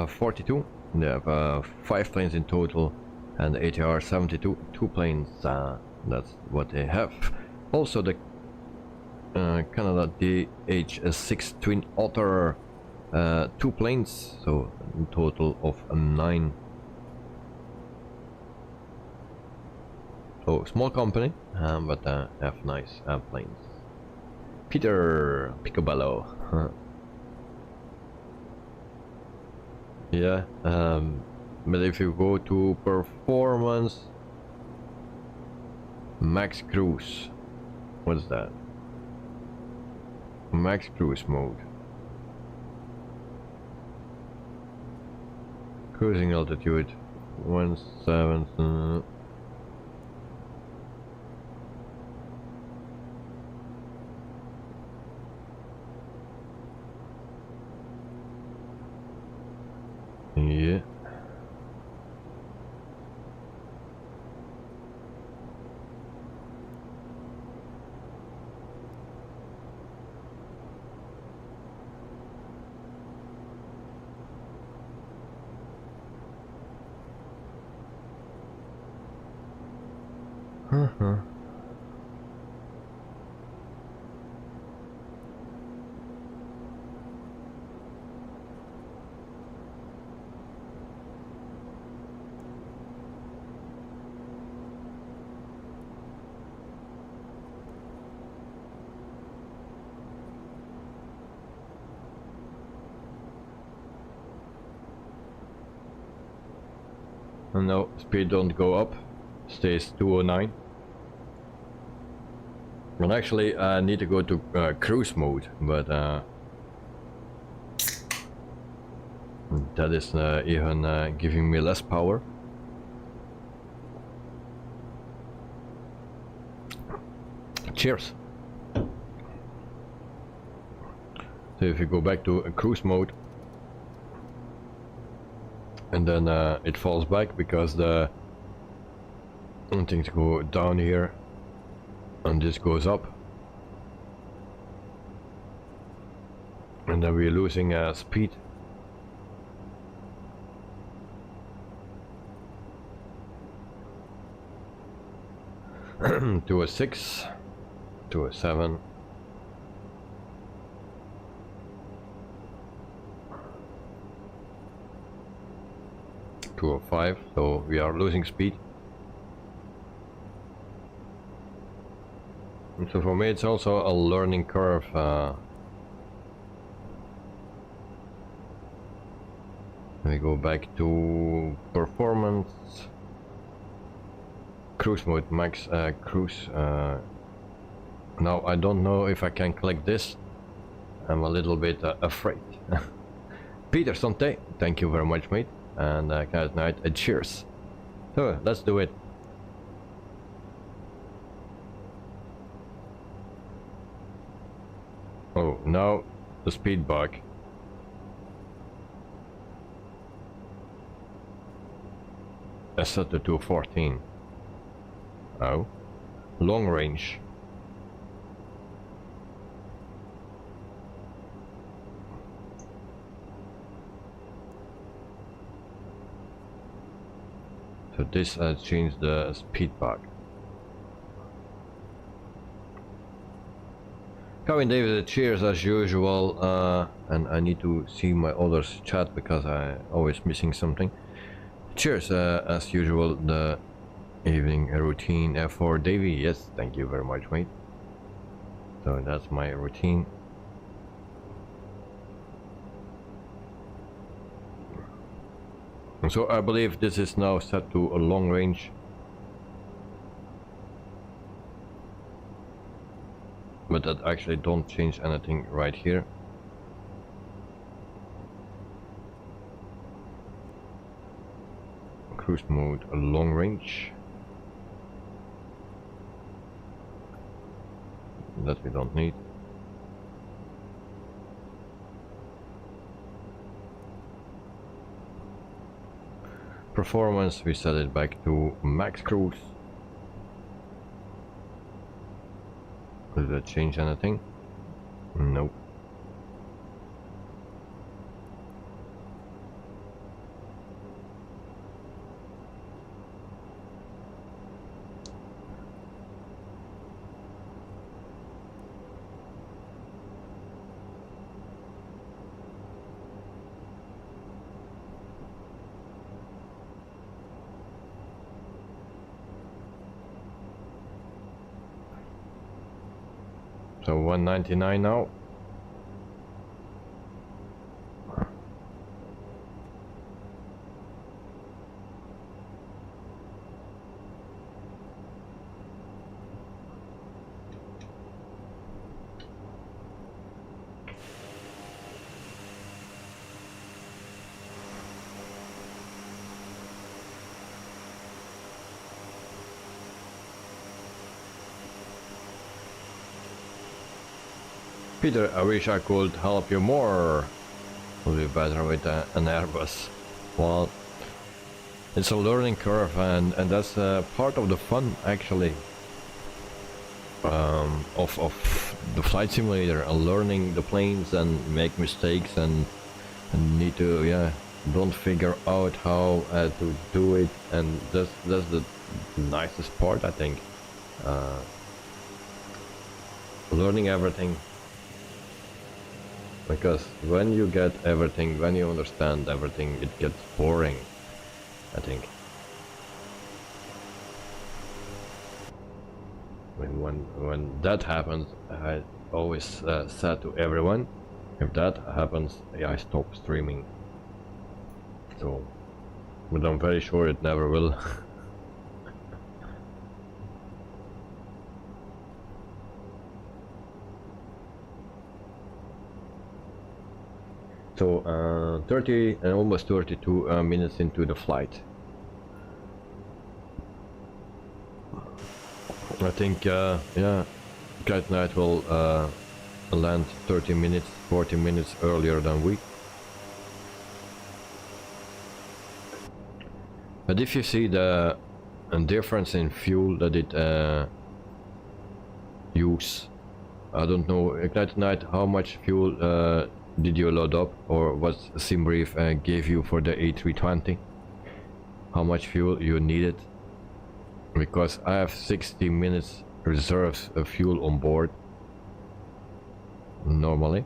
Speaker 1: 42. They have 5 planes in total, and the ATR 72, 2 planes. That's what they have. Also the Canada DH6 Twin Otter, 2 planes, so a total of 9. So small company, but have nice planes. Peter Picobello. Yeah, but if you go to performance, max cruise, what's that? Max cruise mode. Cruising altitude 17. Yeah. No, speed don't go up, stays 209. And actually I need to go to cruise mode, but that is even giving me less power. Cheers. So if you go back to cruise mode, and then it falls back because the things go down here and this goes up, and then we're losing speed. To a 6, to a 7. To a 5, so we are losing speed. And so for me it's also a learning curve. We go back to performance, cruise mode, max cruise. Now I don't know if I can click this. I'm a little bit afraid. Peter Sante, thank you very much, mate. And good night, cheers. So let's do it. Oh, now the speed bug. I set it to 14. Oh, long range. So this changed the speed bug. Kevin David, cheers as usual, and I need to see my others chat because I always missing something. Cheers as usual, the evening routine for Davey. Yes, thank you very much, mate. So that's my routine. So I believe this is now set to a long range. But that actually don't change anything right here. Cruise mode, a long range. That we don't need. Performance, we set it back to max cruise. Does that change anything? Nope. So 199 now. Peter, I wish I could help you more. Would be better with an Airbus. Well, it's a learning curve, and that's part of the fun, actually, of the flight simulator, and learning the planes and make mistakes and need to, yeah, don't figure out how to do it, and that's the nicest part, I think. Learning everything, because when you get everything, when you understand everything, it gets boring, I think. When that happens, I always said to everyone, if that happens, I stop streaming. So, but I'm very sure it never will. So 30 and almost 32 minutes into the flight. I think yeah, Cat Night will land 30 minutes, 40 minutes earlier than we. But if you see the difference in fuel that it use, I don't know, Ignite Night, how much fuel did you load up, or what SimBrief gave you for the A320? How much fuel you needed? Because I have 60 minutes reserves of fuel on board normally,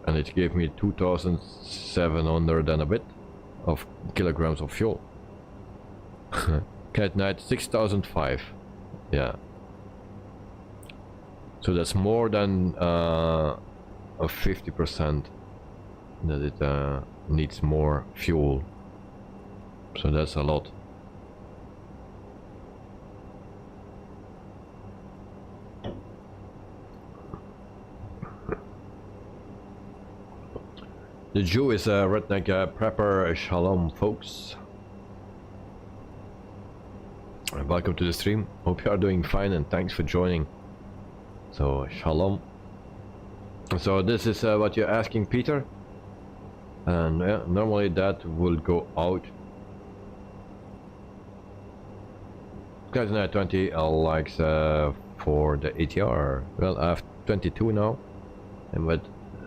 Speaker 1: and it gave me 2,700 and a bit of kilograms of fuel. Cat Night 6,005, yeah. So that's more than a 50% that it needs more fuel. So that's a lot. The Jew is a redneck prepper. Shalom, folks. Welcome to the stream. Hope you are doing fine, and thanks for joining. So, shalom. So this is what you're asking, Peter, and normally that will go out. Guys, 20 likes for the ATR. Well, I have 22 now, but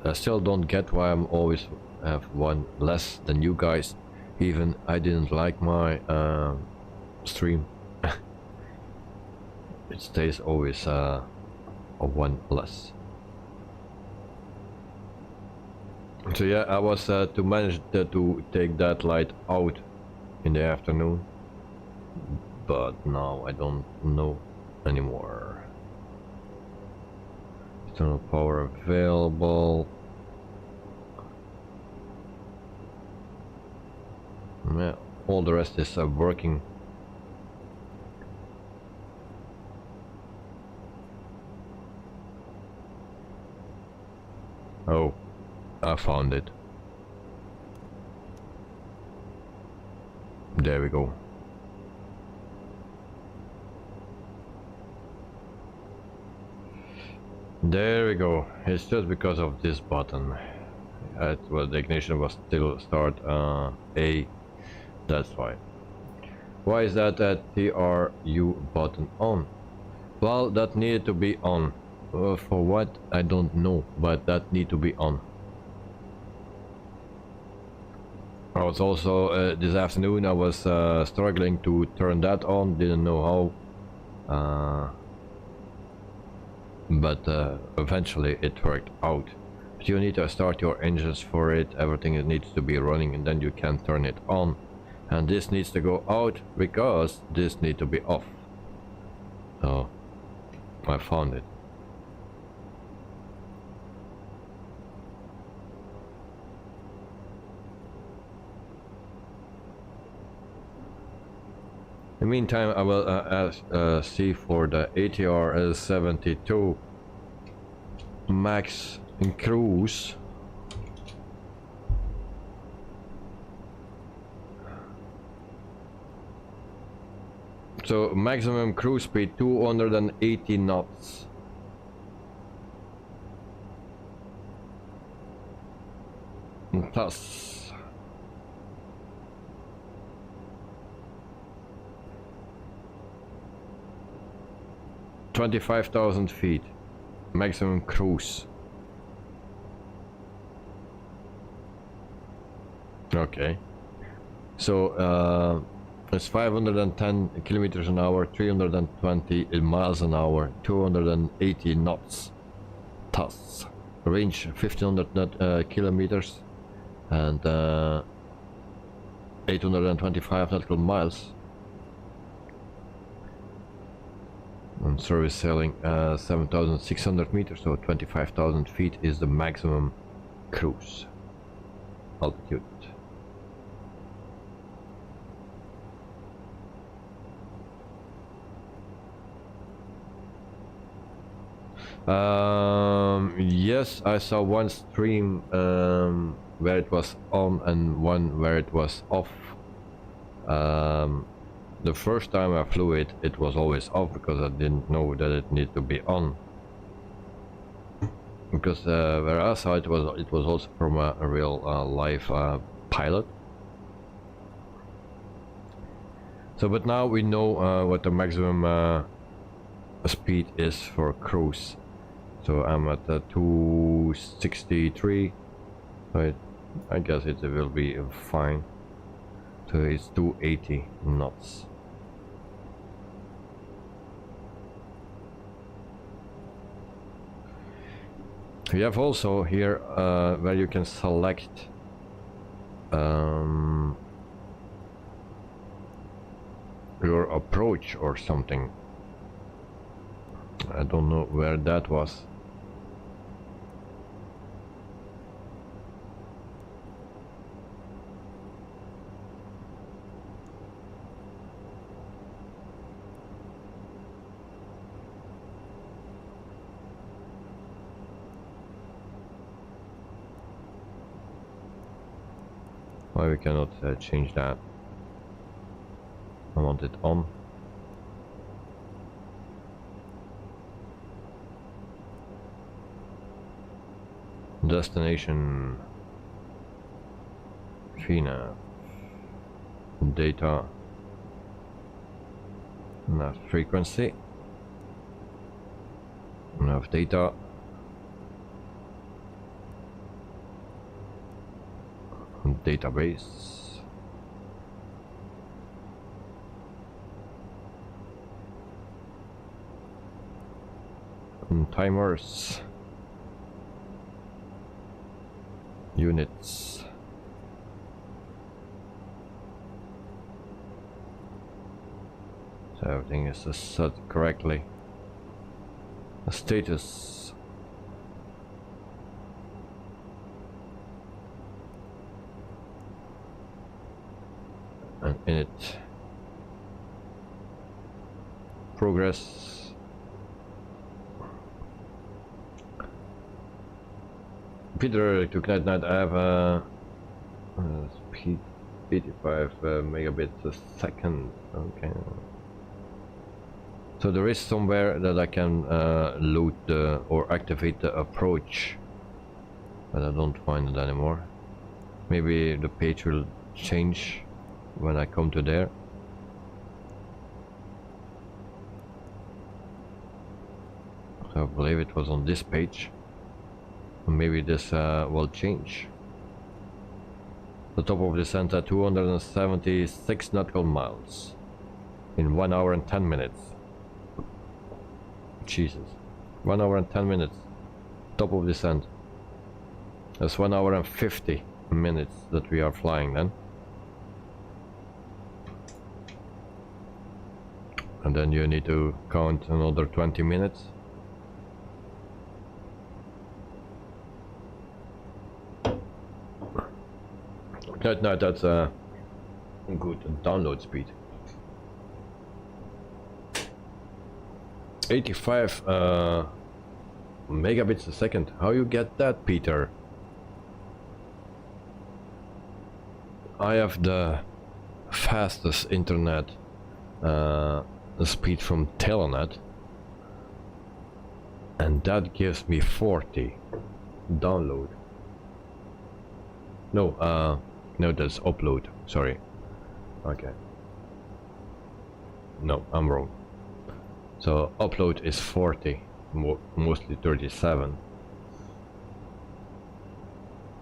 Speaker 1: I still don't get why I'm always have one less than you guys. Even I didn't like my stream. It stays always a one less. So yeah, I was to manage to take that light out in the afternoon, but now I don't know anymore. External power available. Yeah, all the rest is working. Oh, I found it. There we go. There we go. It's just because of this button. Well, the ignition was still start A. That's why. Why is that TRU button on? Well, that needed to be on. For what? I don't know, but that need to be on. I was also this afternoon I was struggling to turn that on, didn't know how, but eventually it worked out. But you need to start your engines for it, everything needs to be running, and then you can turn it on. And this needs to go out because this needs to be off. So I found it. In the meantime, I will see for the ATR 72 max in cruise. So maximum cruise speed 280 knots. Thus, $25,000 maximum cruise. Okay, so it's 510 kilometers an hour, 320 miles an hour, 280 knots. Thus, range 1500 kilometers and 825 nautical miles. And service sailing 7,600 meters, so 25,000 feet is the maximum cruise altitude. Yes, I saw one stream where it was on and one where it was off. The first time I flew it, it was always off because I didn't know that it needed to be on. Because where I saw it was also from a real live pilot. So, but now we know what the maximum speed is for cruise. So I'm at 263. So I guess it will be fine. So it's 280 knots. We have also here where you can select your approach or something. I don't know where that was. Why we cannot change that? I want it on. Destination, FINA, data, nav frequency, nav data, database, timers, units, so everything is set correctly. Status, and init, progress, Peter to Night Night. I have a speed 85 megabits a second. Okay. So there is somewhere that I can load or activate the approach, but I don't find it anymore. Maybe the page will change when I come to there. So I believe it was on this page. Maybe this will change. The top of descent at 276 nautical miles in 1 hour and 10 minutes. Jesus, 1 hour and 10 minutes. Top of descent. That's 1 hour and 50 minutes that we are flying then. And then you need to count another 20 minutes. No, that's a good download speed. 85 megabits a second. How you get that, Peter? I have the fastest internet speed from Telenet, and that gives me 40 download. No, no, that's upload. Sorry. Okay. No, I'm wrong. So upload is 40, mostly 37.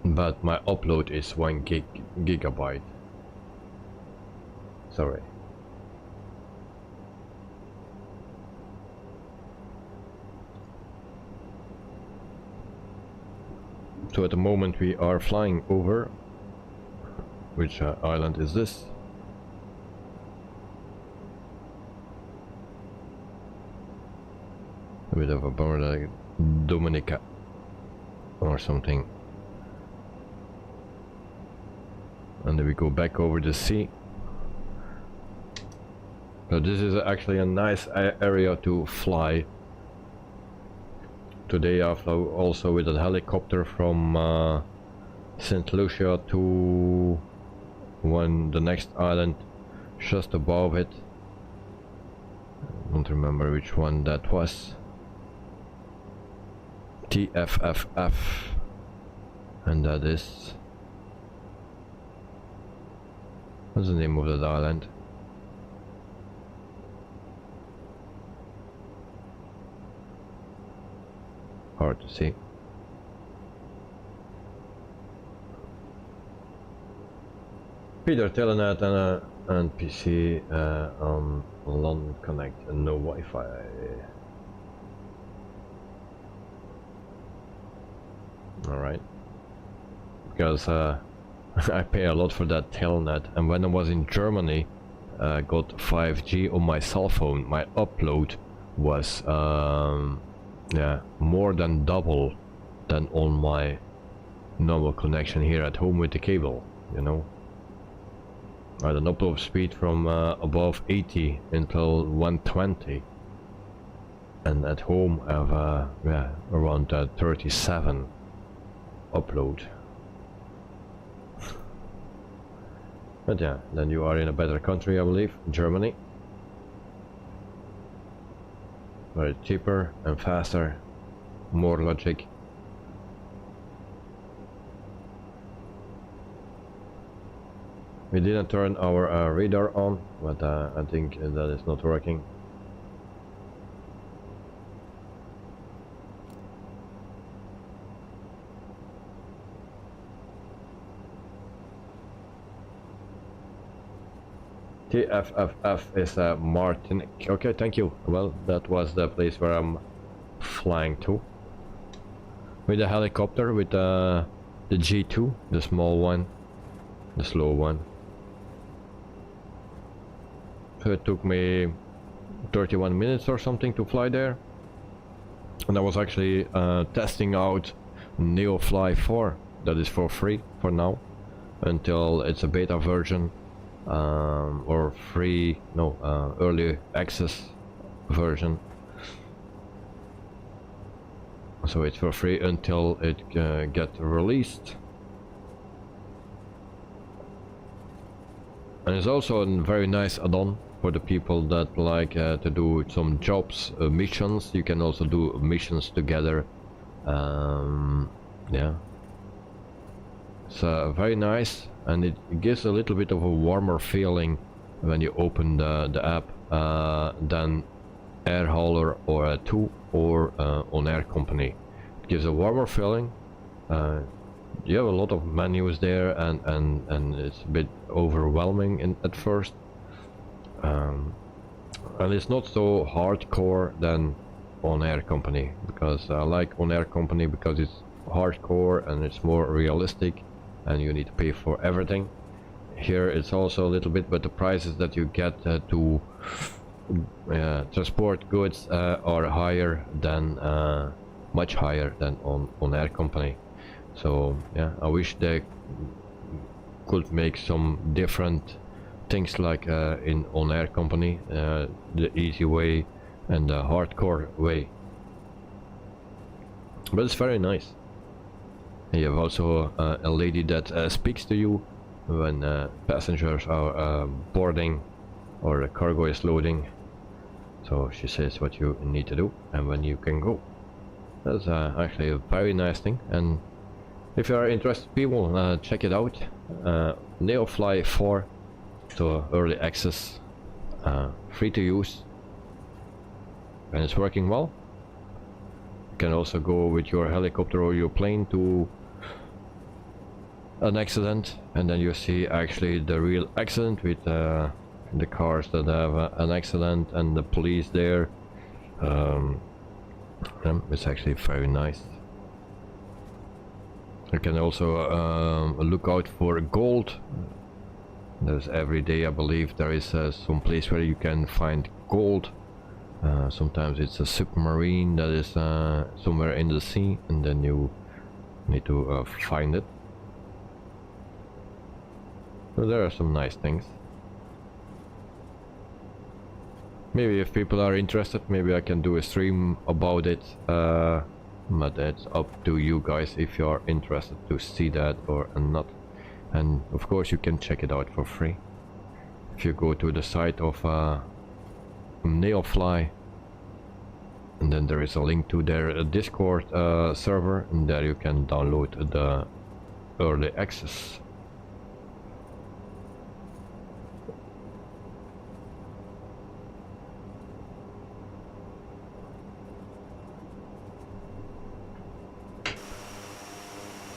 Speaker 1: But my upload is 1 gigabyte. Sorry. So at the moment we are flying over. Which island is this? A bit of a bummer, like Dominican or something. And then we go back over the sea. So this is actually a nice area to fly. Today I flew also with a helicopter from St. Lucia to the next island just above it. I don't remember which one that was. TFFR, and that is, what's the name of that island? Hard to see. Peter Telenet and PC on London Connect and no Wi-Fi. Alright, because I pay a lot for that Telnet, and when I was in Germany got 5G on my cell phone, my upload was yeah, more than double than on my normal connection here at home with the cable, you know. I had an upload speed from above 80 until 120, and at home I have yeah, around 37 upload. But yeah, then you are in a better country, I believe, Germany. Very cheaper and faster, more logic. We didn't turn our radar on, but I think that is not working. TFFR is Martin. Okay, thank you. Well, that was the place where I'm flying to. With a helicopter, with the G2, the small one, the slow one. So it took me 31 minutes or something to fly there. And I was actually testing out NeoFly 4. That is for free for now, until it's a beta version. Or free, no, early access version. So it's for free until it gets released. And it's also a very nice add-on for the people that like to do some jobs, missions. You can also do missions together. Yeah. It's very nice, and it gives a little bit of a warmer feeling when you open the app than Air Hauler or 2 or on Air Company. It gives a warmer feeling. You have a lot of menus there, and it's a bit overwhelming at first. And it's not so hardcore than on Air Company, because I like on Air Company because it's hardcore and it's more realistic, and you need to pay for everything. Here it's also a little bit, but the prices that you get to transport goods are higher than much higher than on Air Company. So yeah, I wish they could make some different things like on Air Company, the easy way and the hardcore way. But it's very nice. You have also a lady that speaks to you when passengers are boarding or the cargo is loading. So she says what you need to do and when you can go. That's actually a very nice thing, and If you are interested, people, check it out. NeoFly 4, so early access, free to use, and it's working well. You can also go with your helicopter or your plane to an accident, and then you see actually the real accident with the cars that have an accident and the police there. It's actually very nice. You can also look out for gold. There's every day, I believe, there is some place where you can find gold. Sometimes it's a submarine that is somewhere in the sea, and then you need to find it. So there are some nice things. Maybe if people are interested, maybe I can do a stream about it. But that's up to you guys if you are interested to see that or not. And of course you can check it out for free if you go to the site of NeoFly, and then there is a link to their Discord server, and there you can download the early access.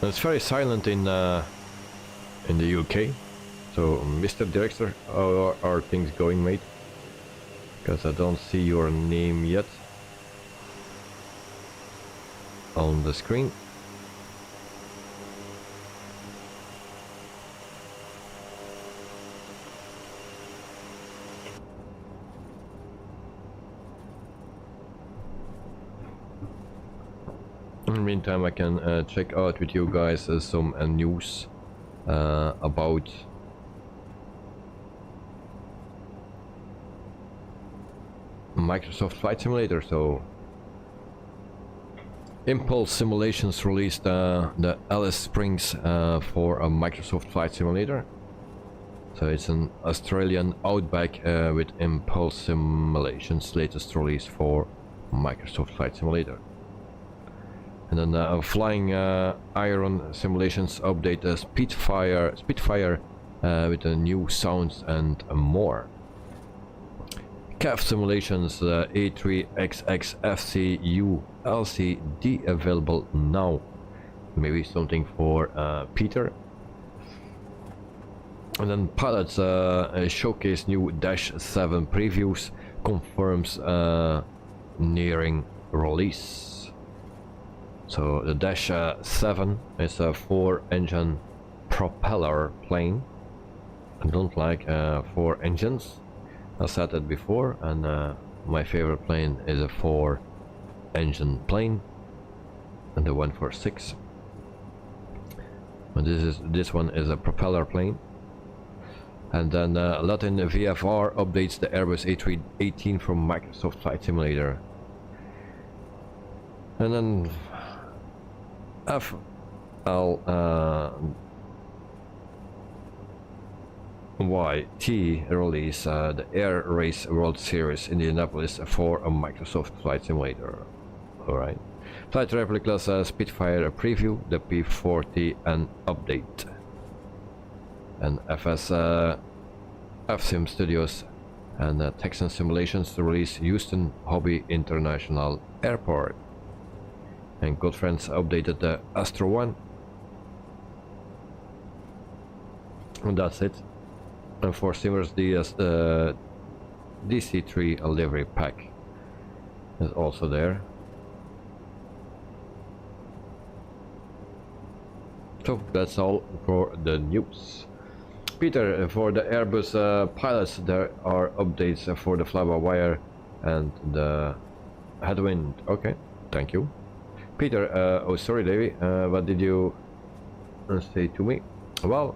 Speaker 1: It's very silent in the UK, so Mr. Director, how are things going, mate? Because I don't see your name yet on the screen. In the meantime, I can check out with you guys some news about Microsoft Flight Simulator. So Impulse Simulations released the Alice Springs for a Microsoft Flight Simulator. So it's an Australian Outback with Impulse Simulations latest release for Microsoft Flight Simulator. And then Flying Iron Simulations update Spitfire with new sounds and more. CAF Simulations A3XX FCU-LCD available now. Maybe something for Peter. And then Pilots showcase new Dash 7 previews, confirms nearing release. So the Dash 7 is a 4-engine propeller plane. I don't like 4 engines. I said that before, and my favorite plane is a 4-engine plane, and the 146. But this one is a propeller plane. And then Latin VFR updates the Airbus A318 from Microsoft Flight Simulator. And then YT release the Air Race World Series Indianapolis for a Microsoft Flight Simulator. Alright. Flight Replicas Spitfire preview, the P40 and update. And FSim Studios and Texan Simulations to release Houston Hobby International Airport. And Godfriends updated the Astro 1. And that's it. And for Simmers, the DC3 livery pack is also there. So that's all for the news. Peter, for the Airbus pilots, there are updates for the fly-by-wire and the headwind. Okay, thank you. Peter, oh sorry Davey, what did you say to me? Well,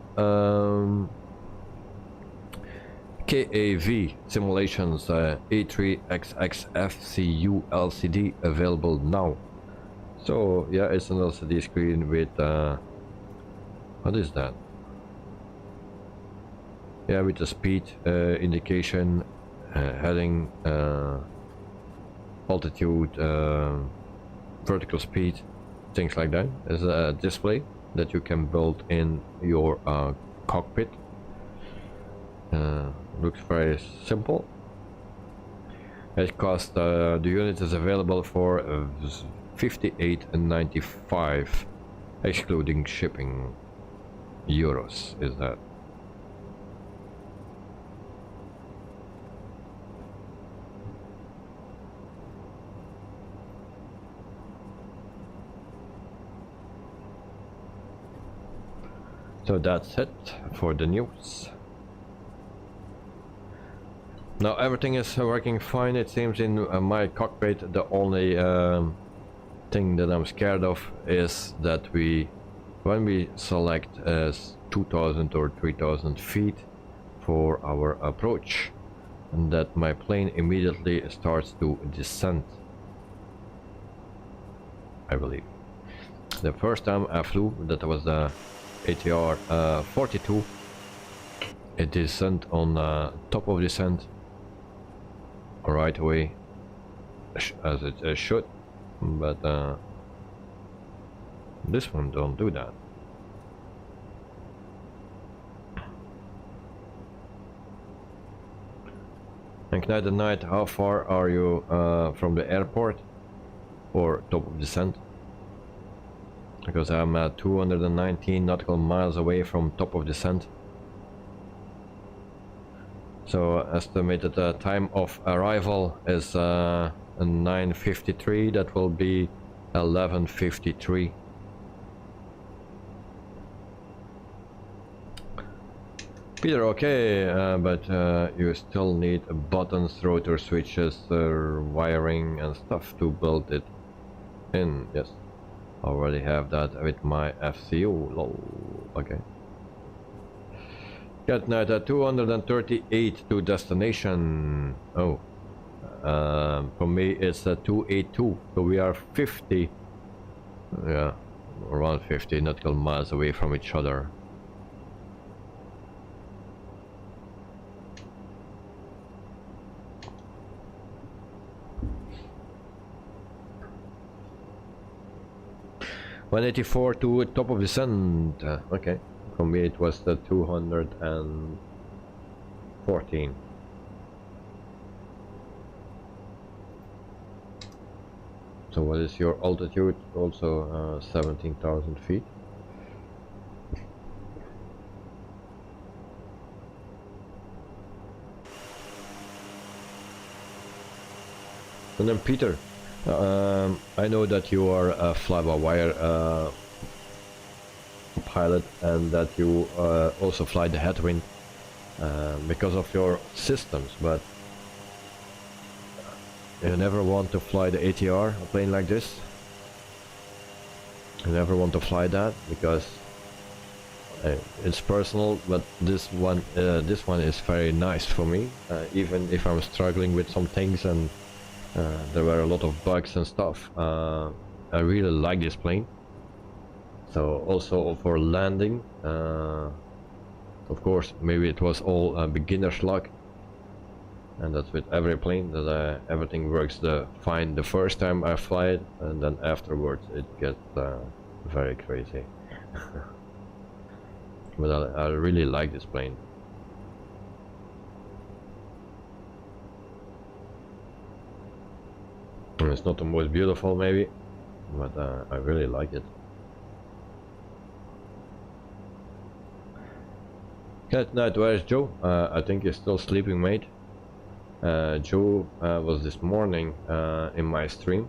Speaker 1: KAV Simulations A3XX FCU LCD available now. So yeah, it's an LCD screen with what is that? Yeah, with the speed indication, heading, altitude, vertical speed, things like that. There's a display. that you can build in your cockpit. Looks very simple. It costs, the unit is available for $58.95 excluding shipping. Euros is that. So that's it for the news. Now everything is working fine, it seems, in my cockpit. The only thing that I'm scared of is that when we select 2000 or 3000 feet for our approach, and that my plane immediately starts to descend, I believe. The first time I flew, that was the ATR 42, it descended on top of descent right away, as it should, but this one don't do that. And night and night, how far are you from the airport or top of descent? Because I'm at 219 nautical miles away from top of descent. So estimated time of arrival is 9:53. That will be 11:53. Peter, okay, but you still need buttons, rotor switches, wiring and stuff to build it in. Yes, already have that with my FCU. Lol. Okay. Get night at 238 to destination. Oh, for me it's 282, so we are 50, yeah, around 50 nautical miles away from each other. $184 to top of descent. Okay. For me it was the 214. So what is your altitude? Also 17,000 feet. And then Peter, I know that you are a fly-by-wire pilot, and that you also fly the headwind because of your systems, but you never want to fly the ATR, a plane like this. You never want to fly that because it's personal, but this one is very nice for me, even if I'm struggling with some things and there were a lot of bugs and stuff. I really like this plane. So also for landing, of course, maybe it was all beginner's luck, and that's with every plane, that everything works fine the first time I fly it, and then afterwards it gets very crazy. But I really like this plane. And it's not the most beautiful maybe, but I really like it. Good night, where is Joe? I think he's still sleeping, mate. Joe was this morning in my stream,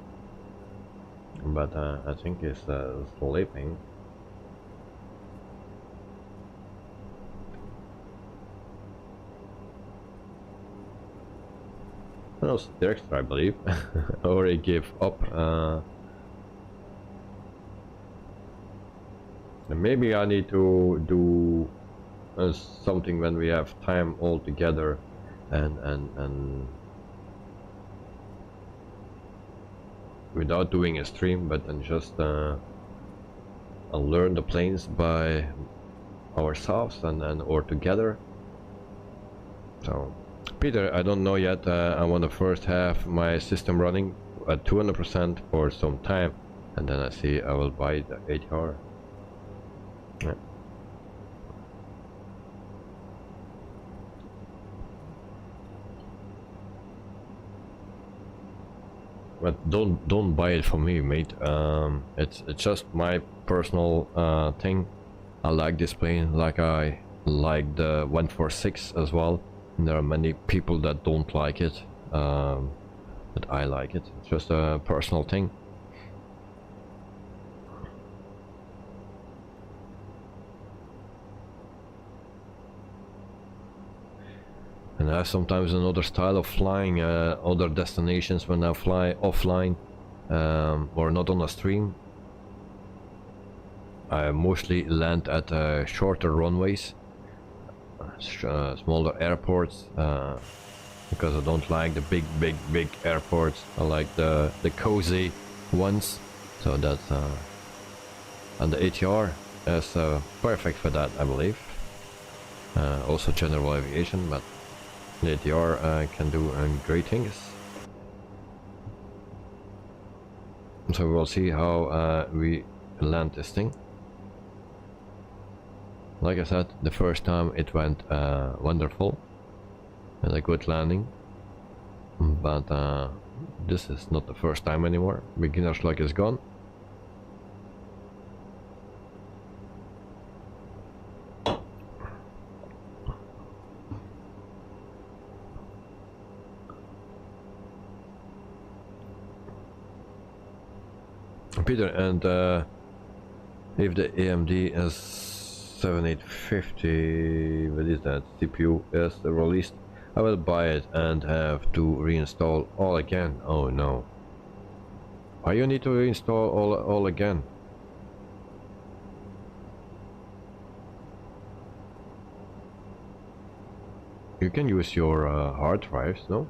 Speaker 1: but I think he's sleeping. That was Dexter, I believe. Or he gave up. And maybe I need to do something when we have time all together, and without doing a stream, but then just learn the planes by ourselves and or together. So Peter, I don't know yet. I want to first have my system running at 200% for some time, and then I see I will buy the ATR. Yeah. But don't buy it for me, mate. It's just my personal thing. I like this plane, like I like the 146 as well. And there are many people that don't like it, but I like it. It's just a personal thing. And I have sometimes another style of flying, other destinations when I fly offline or not on a stream. I mostly land at shorter runways, smaller airports, because I don't like the big airports. I like the cozy ones. So that's and the ATR is perfect for that, I believe. Also general aviation, but the ATR can do great things. So we'll see how we land this thing. Like I said, the first time it went wonderful and a good landing, but this is not the first time anymore. Beginner's luck is gone. Peter, and if the AMD S7850, what is that, CPU is released, I will buy it and have to reinstall all again. Oh no. Why you need to reinstall all again? You can use your hard drives, no?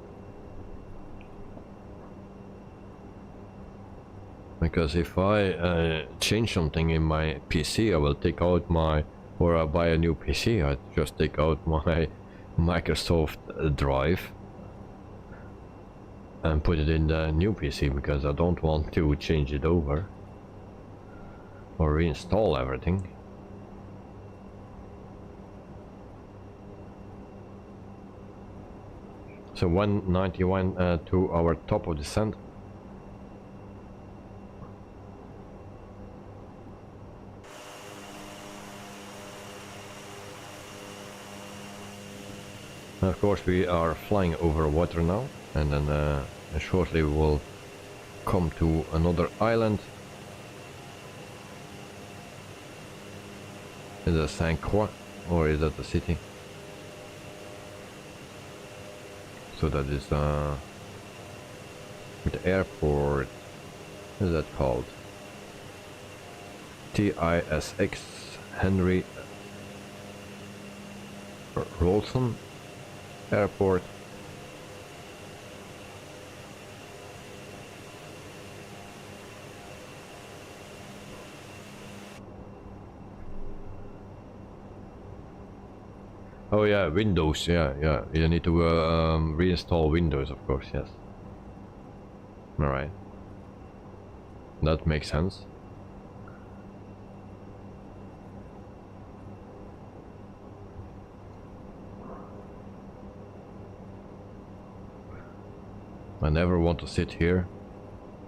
Speaker 1: Because if I change something in my PC, I will take out my, or I buy a new PC, I just take out my Microsoft drive and put it in the new PC, because I don't want to change it over or reinstall everything. So 191 to our top of descent. Of course, we are flying over water now, and then shortly we will come to another island. Is it St. Croix, or is that the city? So that is the airport. What is that called? TISX Henry Rolson Airport. Oh yeah, Windows, yeah, you need to reinstall Windows, of course, yes. Alright. That makes sense. I never want to sit here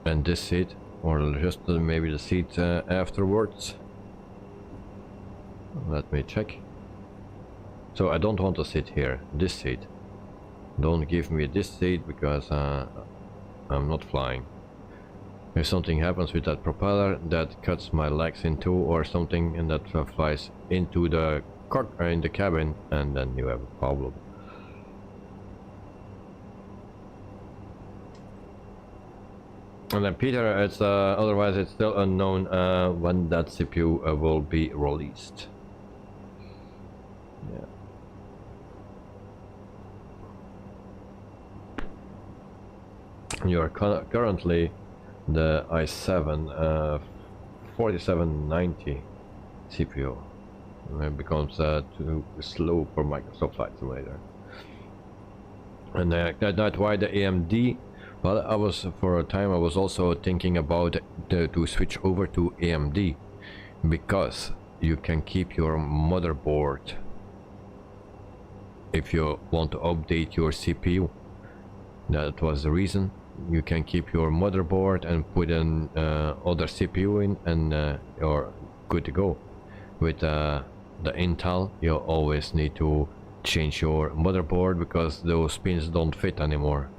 Speaker 1: and this seat, or just maybe the seat afterwards. Let me check. So I don't want to sit here, this seat. Don't give me this seat, because I'm not flying. If something happens with that propeller that cuts my legs in two or something, and that flies into the in the cabin, and then you have a problem. And then Peter, it's otherwise it's still unknown when that CPU will be released. Yeah. You are currently the i7 4790 CPU. It becomes too slow for Microsoft Flight Simulator. And that's why the AMD. Well, I was, for a time I was also thinking about to switch over to AMD, because you can keep your motherboard if you want to update your CPU. That was the reason. You can keep your motherboard and put an other CPU in, and you're good to go. With the Intel, you always need to change your motherboard because those pins don't fit anymore.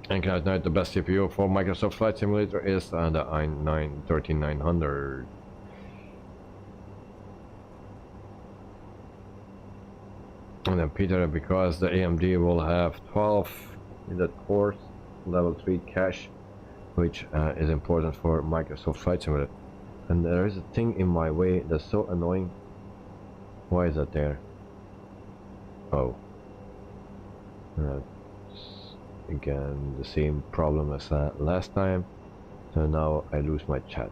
Speaker 1: And right now the best CPU for Microsoft Flight Simulator is the i9-13900. And then Peter, because the AMD will have 12 in that course, level 3 cache, which is important for Microsoft Flight Simulator. And there is a thing in my way that's so annoying. Why is that there? Oh. Again, the same problem as last time. So now I lose my chat.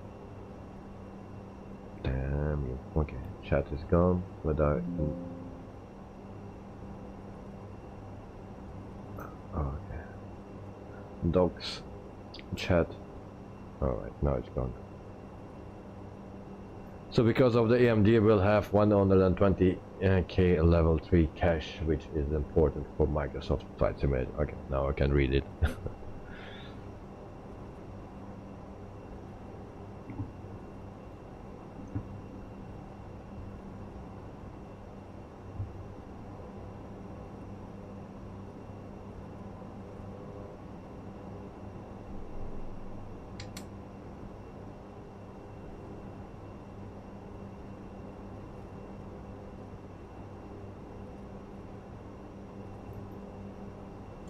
Speaker 1: Damn you. Okay, chat is gone, but okay. Docs, chat. Alright, now it's gone. So because of the AMD will have 120k level 3 cache, which is important for Microsoft Flight Simulator. Okay, now I can read it.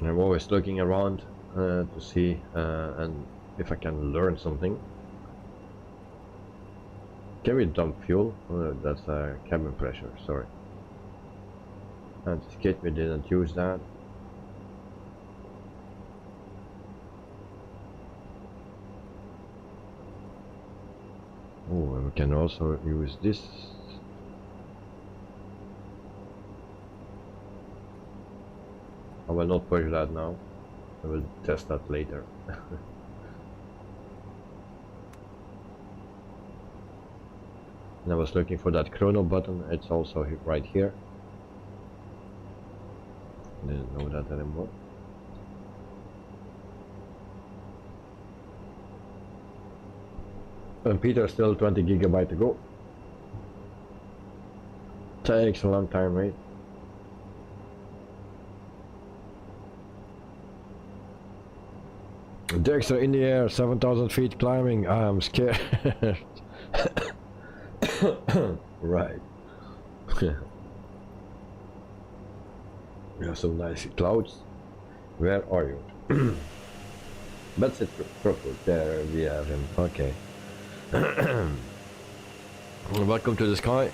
Speaker 1: I'm always looking around to see and if I can learn something. Can we dump fuel? That's cabin pressure, sorry. Anticipate we didn't use that. Oh, and we can also use this. I will not push that now. I will test that later. And I was looking for that chrono button. It's also right here. Didn't know that anymore. And Peter, still 20 gigabyte to go. Takes a long time, mate. Dexter in the air, 7,000 feet climbing. I am scared. Right. We have some nice clouds. Where are you? That's it. Purple. There we have him. Okay. Welcome to the sky.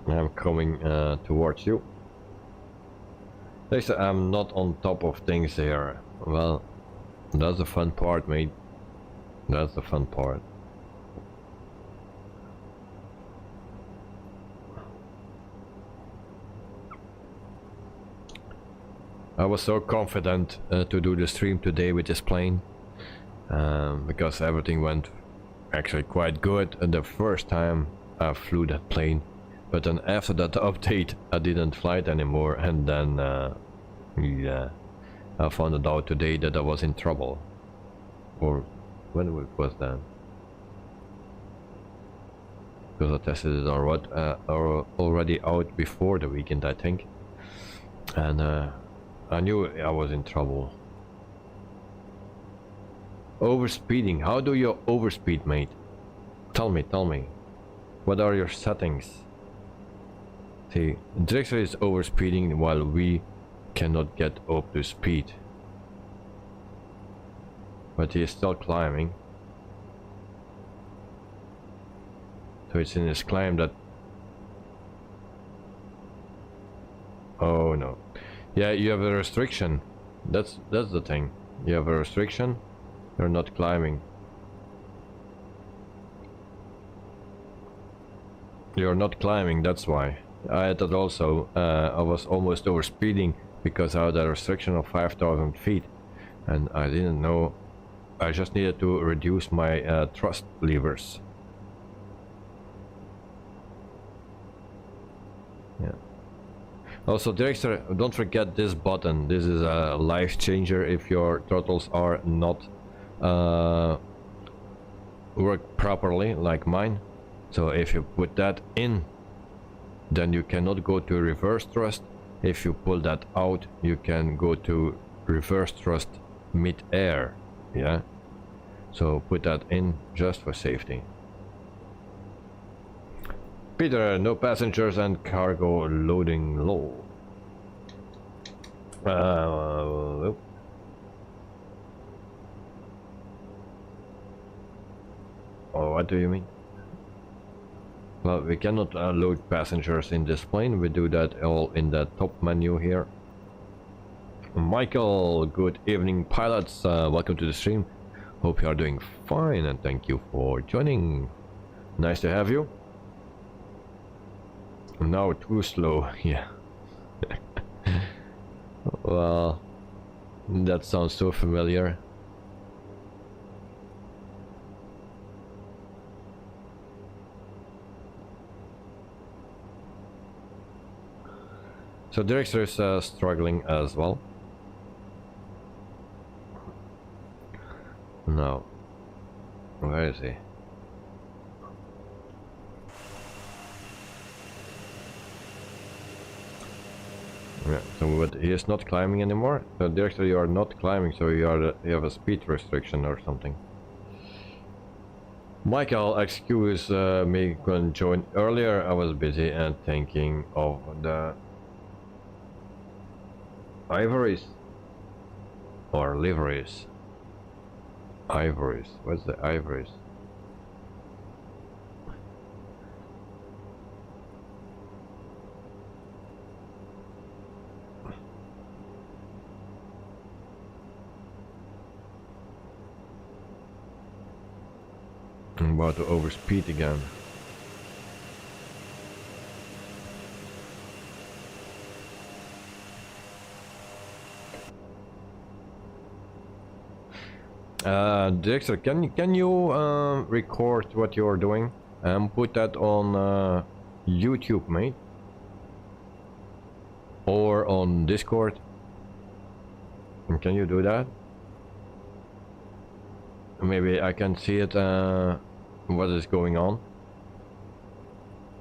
Speaker 1: I'm coming towards you. Dexter, I'm not on top of things here. Well, that's the fun part, mate. That's the fun part. I was so confident to do the stream today with this plane because everything went actually quite good the first time I flew that plane. But then after that update, I didn't fly it anymore, and then yeah, I found it out today that I was in trouble. Or when it was that? Because I tested it on what already out before the weekend, I think, and I knew I was in trouble. Overspeeding. How do you overspeed, mate? Tell me. What are your settings? See, Drexler is overspeeding while we cannot get up to speed. But he is still climbing. So it's in his climb that... Oh no. Yeah, you have a restriction. That's the thing. You have a restriction. You're not climbing. You're not climbing, that's why. I had that also. I was almost overspeeding because I had a restriction of 5,000 feet. and I didn't know. I just needed to reduce my thrust levers. Yeah. Also, Director, don't forget this button. This is a life changer if your throttles are not work properly, like mine. So if you put that in, then you cannot go to reverse thrust. If you pull that out, you can go to reverse thrust mid-air. Yeah. So put that in just for safety. Peter, no passengers and cargo loading low. Oh, what do you mean? Well, we cannot load passengers in this plane. We do that all in the top menu here. Michael, good evening, pilots. Welcome to the stream. Hope you are doing fine, and thank you for joining. Nice to have you. Now too slow, yeah. Well, that sounds so familiar. So Director is struggling as well. No. Where is he? Yeah, so but he is not climbing anymore. So Director, you are not climbing, so you have a speed restriction or something. Michael, excuse me, couldn't join earlier. I was busy and thinking of the ivories or liveries. Ivories. What's the ivories? I'm about to overspeed again. Dexter, can you record what you're doing and put that on YouTube, mate, or on Discord? And can you do that? Maybe I can see it. What is going on?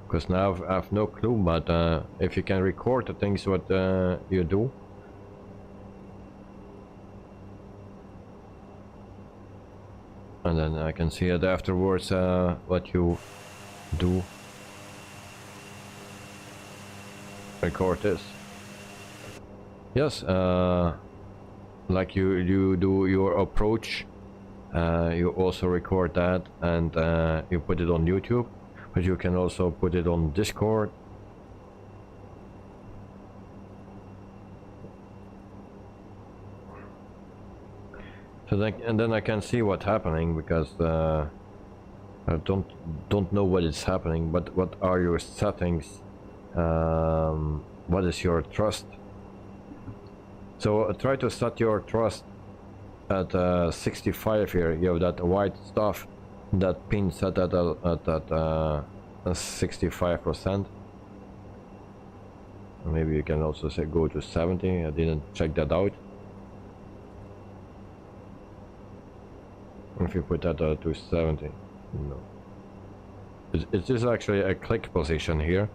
Speaker 1: Because now I have no clue. But if you can record the things what you do. And then I can see it afterwards, what you do. Record this. Yes, like you do your approach, you also record that, and you put it on YouTube, but you can also put it on Discord. So then I can see what's happening, because I don't know what is happening. But what are your settings? What is your thrust? So try to set your thrust at 65 here. You have that white stuff, that pin set at 65%. Maybe you can also say go to 70. I didn't check that out. If you put that to 70, no. It is actually a click position here,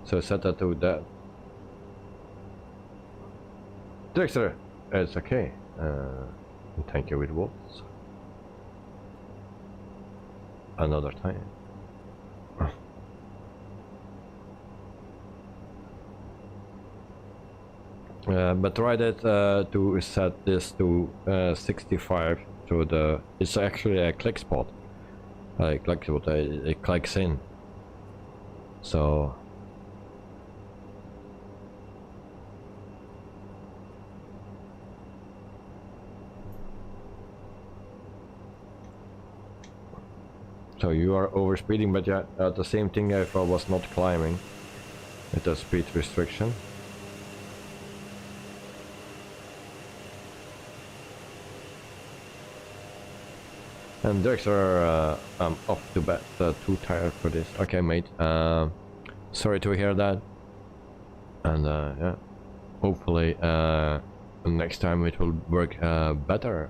Speaker 1: so set that to that. Dexter, it's okay. Thank you, it was. Another time. But try that to set this to 65. So it's actually a click spot. It clicks in. So you are overspeeding, but yeah, the same thing if I was not climbing with the speed restriction. And Dexter, I'm off to bed, too tired for this. Okay, mate, sorry to hear that. And yeah, hopefully next time it will work better.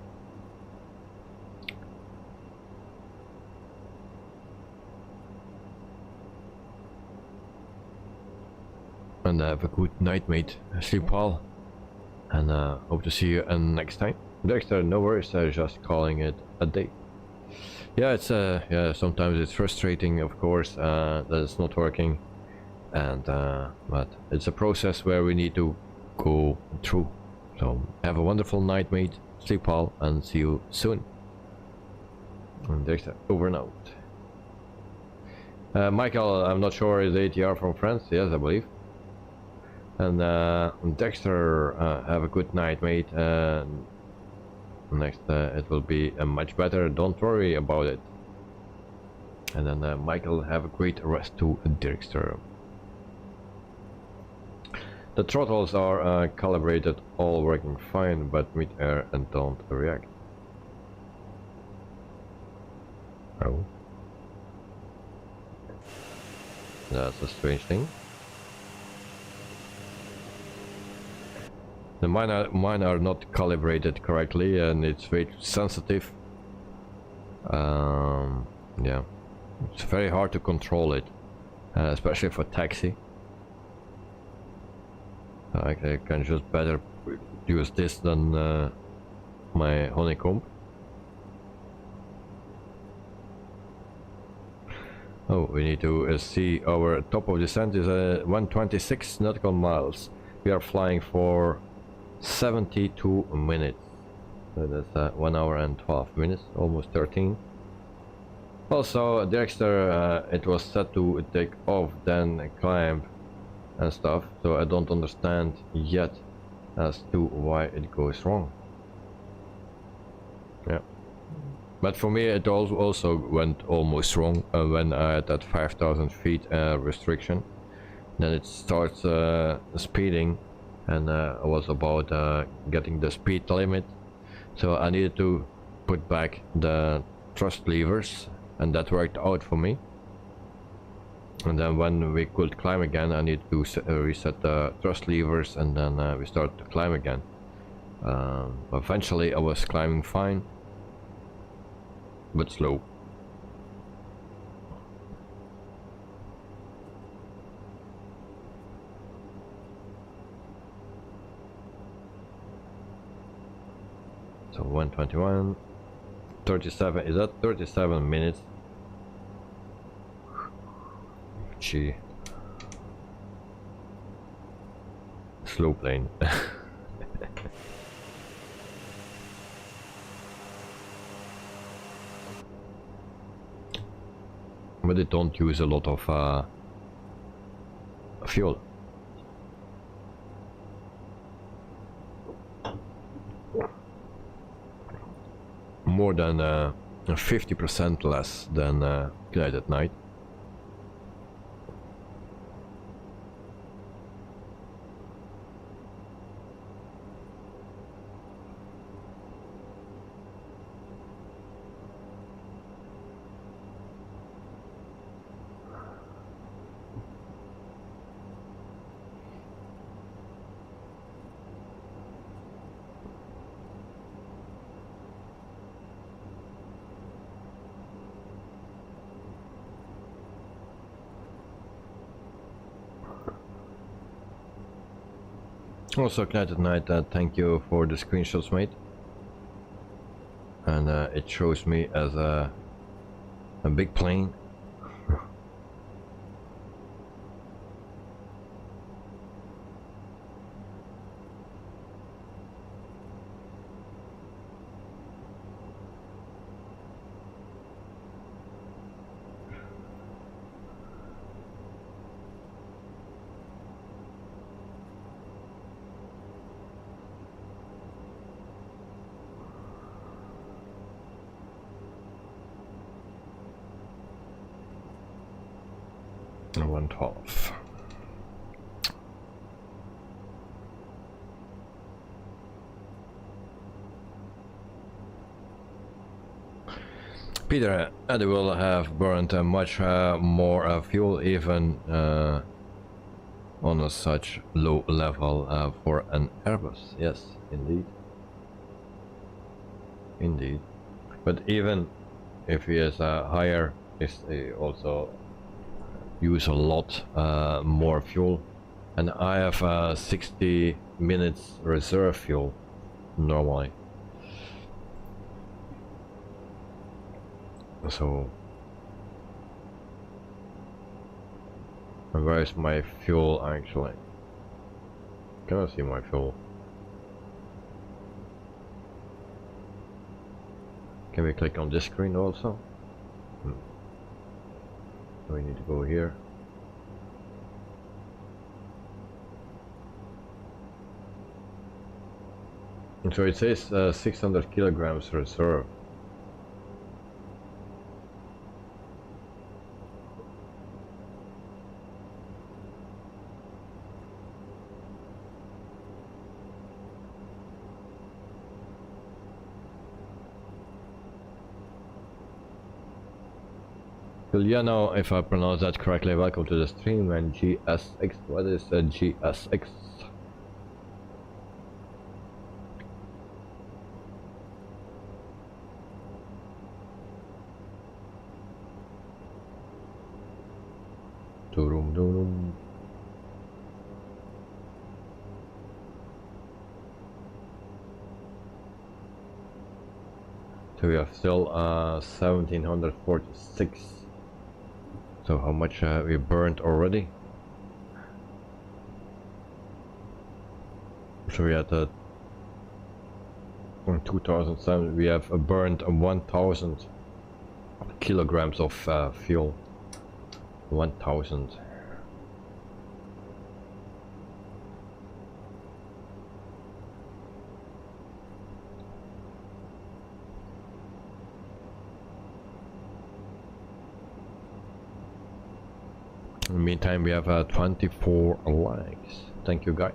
Speaker 1: And have a good night, mate. Sleep well. And hope to see you next time. Dexter, no worries, just calling it a day. Yeah, it's yeah, sometimes it's frustrating, of course, that it's not working. And but it's a process where we need to go through. So have a wonderful night, mate. Sleep well, and see you soon. And Dexter, over and out. Michael, I'm not sure, is ATR from France? Yes, I believe. And Dexter, have a good night, mate. Next, it will be much better. Don't worry about it. And then Michael, have a great rest to Dexter. The throttles are calibrated, all working fine, but mid-air and don't react. Oh. That's a strange thing. The mine are not calibrated correctly, and it's very sensitive. Yeah, it's very hard to control it, especially for taxi. I can just better use this than my Honeycomb. Oh, we need to see our top of descent is 126 nautical miles. We are flying for 72 minutes. So that's 1 hour and 12 minutes, almost 13. Also, Dexter, it was set to take off, then climb and stuff, so I don't understand yet as to why it goes wrong. Yeah, but for me it also went almost wrong when I had that 5,000 feet restriction. Then it starts speeding, and I was about getting the speed limit, so I needed to put back the thrust levers, and that worked out for me. And then when we could climb again, I need to reset the thrust levers, and then we start to climb again. Eventually I was climbing fine, but slow. So 121, 37, is that 37 minutes? Gee. Slow plane. But it don't use a lot of fuel. More than 50% less than Glide at Night. Also, Glide at Night, thank you for the screenshots, mate. And it shows me as a big plane. And 112. Peter, they will have burned much more fuel even on a such low level for an Airbus. Yes, indeed. Indeed. But even if he is higher, he also use a lot more fuel. And I have 60 minutes reserve fuel normally. So where is my fuel actually? Can I see my fuel? Can we click on this screen also? We need to go here. And so it says 600 kilograms reserve. Juliano, if I pronounce that correctly, welcome to the stream. And GSX, what is a GSX? Doo-dum, doo-dum. So we have still 1746. So how much we burned already? So we had in 2007 we have burned 1000 kilograms of fuel. 1000. In the meantime, we have 24 likes. Thank you, guys.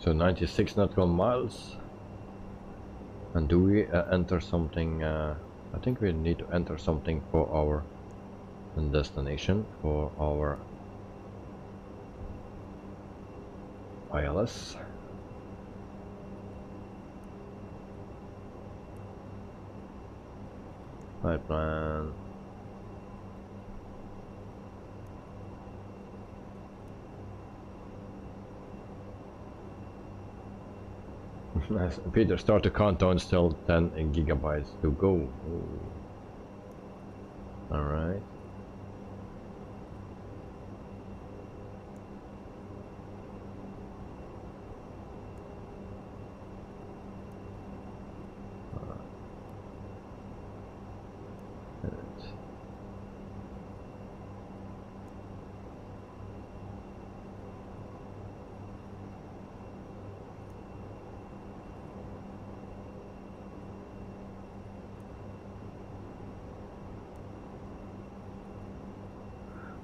Speaker 1: So 96 nautical miles. And do we enter something? I think we need to enter something for our destination, for our ILS. Flight plan. Peter, start the countdown, still 10 gigabytes to go. Alright.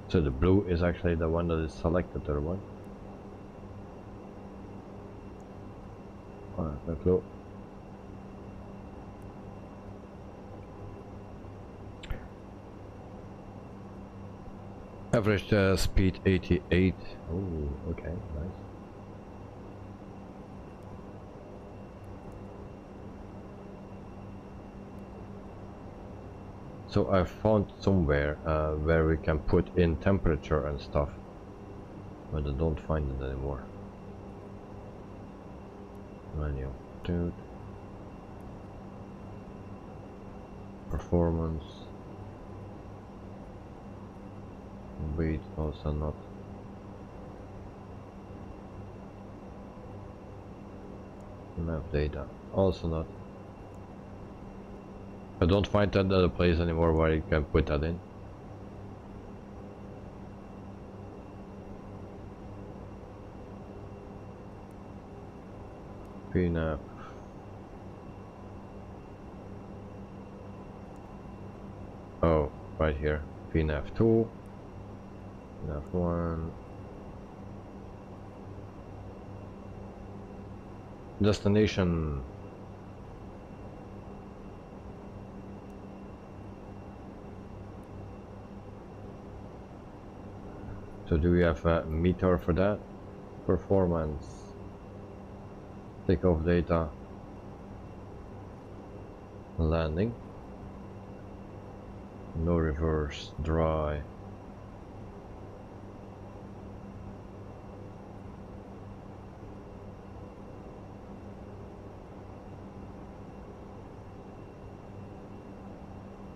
Speaker 1: So the blue is actually the one that is selected, or one. Oh, the blue. Average speed 88. Oh, okay, nice. So I found somewhere where we can put in temperature and stuff, but I don't find it anymore. Manual, dude. Performance. Weight also not. Map data also not. I don't find that other place anymore where you can put that in. PNAP. Oh, right here. PNAP 2. PNAP 1. Destination. So do we have a meter for that? Performance. Takeoff data. Landing. No reverse. Dry.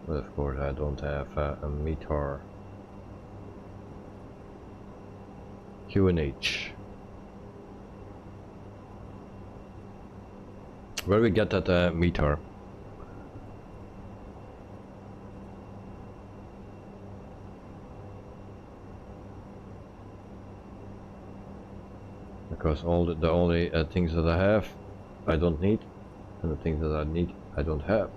Speaker 1: But of course I don't have a meter. QNH. Where we get that meter? Because all the only things that I have, I don't need, and the things that I need, I don't have.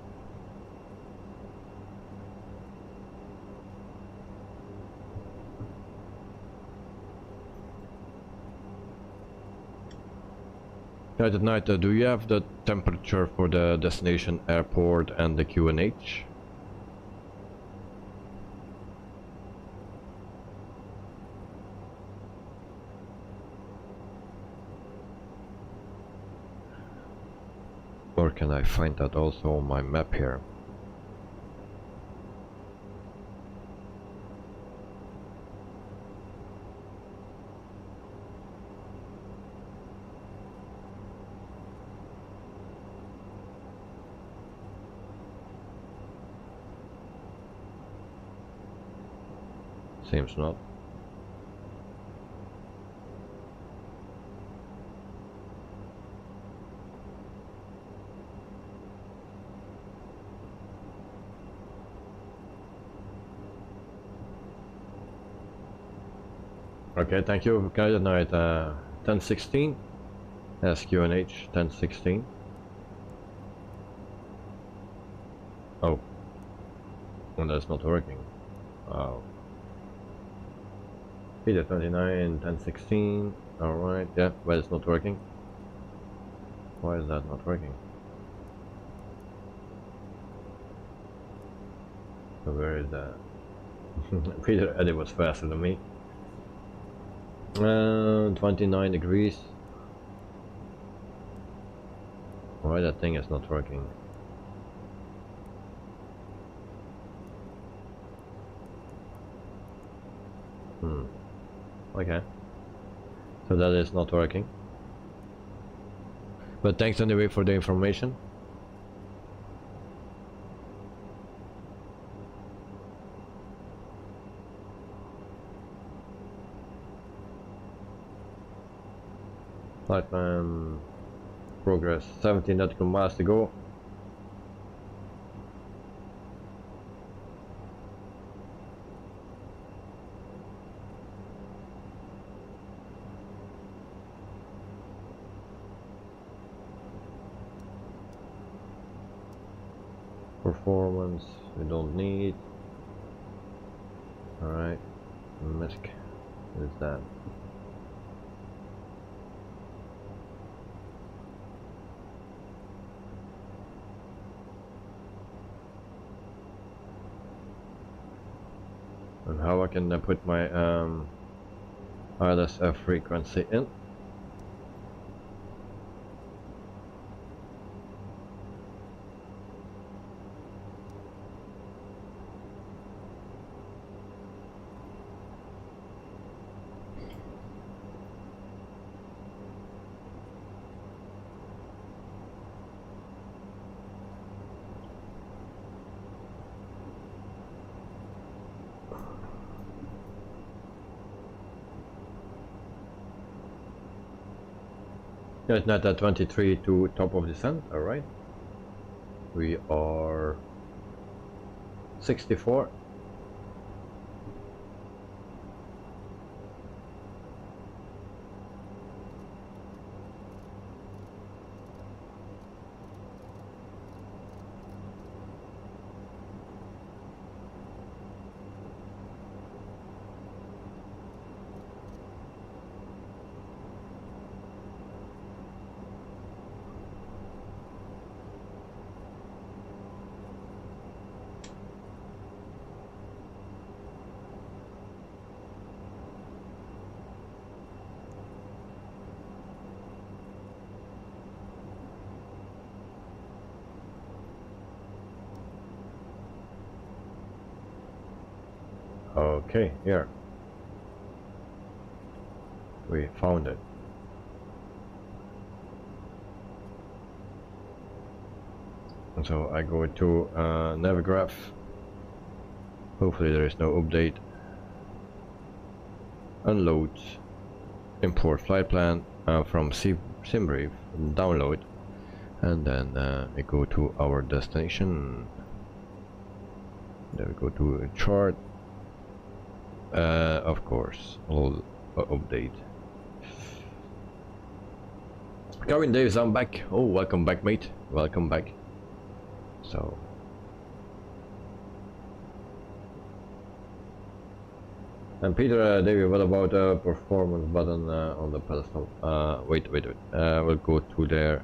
Speaker 1: Night at night, do you have the temperature for the destination airport and the QNH? Or can I find that also on my map here? Seems not. Okay, thank you. Good night. 1016. SQNH 1016. Oh. And that's not working. Oh. Peter 29, 1016. Alright, yeah, but it's not working. Why is that not working? So where is that? Peter Eddie was faster than me. 29 degrees. Why that thing is not working? Okay. So that is not working. But thanks anyway for the information. Flight plan progress 17 nautical miles to go. Performance we don't need. Alright, MSFS is that. And how I can put my ILS frequency in. Yeah, it's not at 23 to top of descent. All right. We are 64. Okay, here. We found it. And so I go to Navigraph. Hopefully there is no update. Unload. Import flight plan from SimBrief. Download. And then we go to our destination. Then we go to a chart. Of course, all update. Kevin Davis, I'm back. Oh, welcome back, mate. Welcome back. So, and Peter, David, what about performance button on the pedestal? Wait. We'll go to there.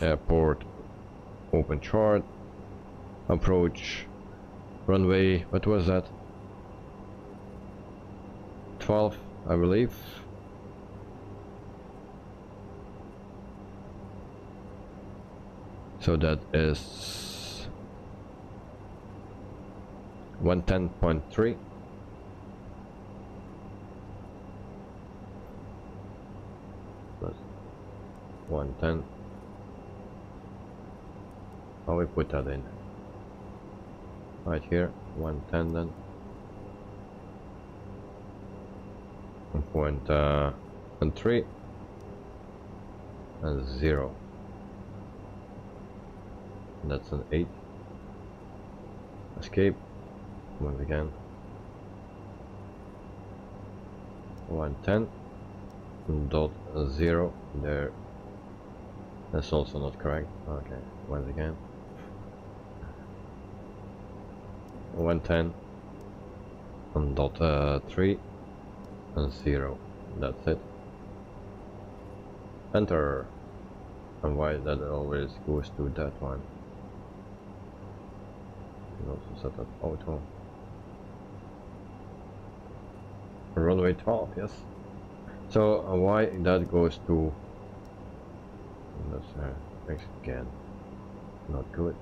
Speaker 1: Airport, open chart, approach, runway, what was that? 12, I believe. So that is 110.3. Plus 110. How we put that in? Right here, 110 then. 1.3 and 0. That's an 8. Escape. Once again. 110.0 there. That's also not correct. Okay, once again. 110.3 and 0. That's it. Enter. And why that always goes to that one? You can also set that auto. Runway 12, yes. So why that goes to? Let's again. Not good.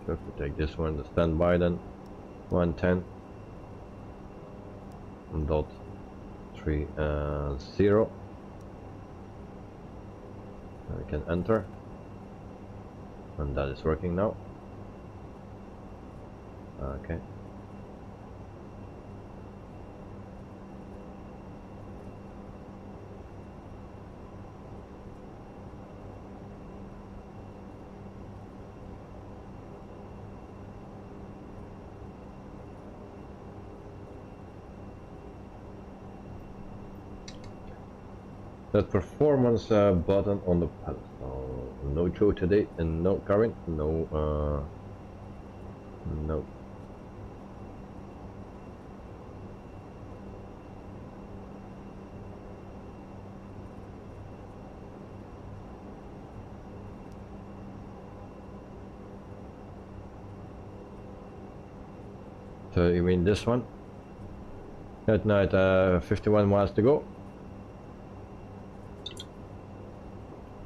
Speaker 1: So if we take this one, the standby then, 110.30. We can enter, and that is working now. Okay. That performance button on the pedestal. No Joe today, and no Karin, no. So you mean this one? At night, 51 miles to go.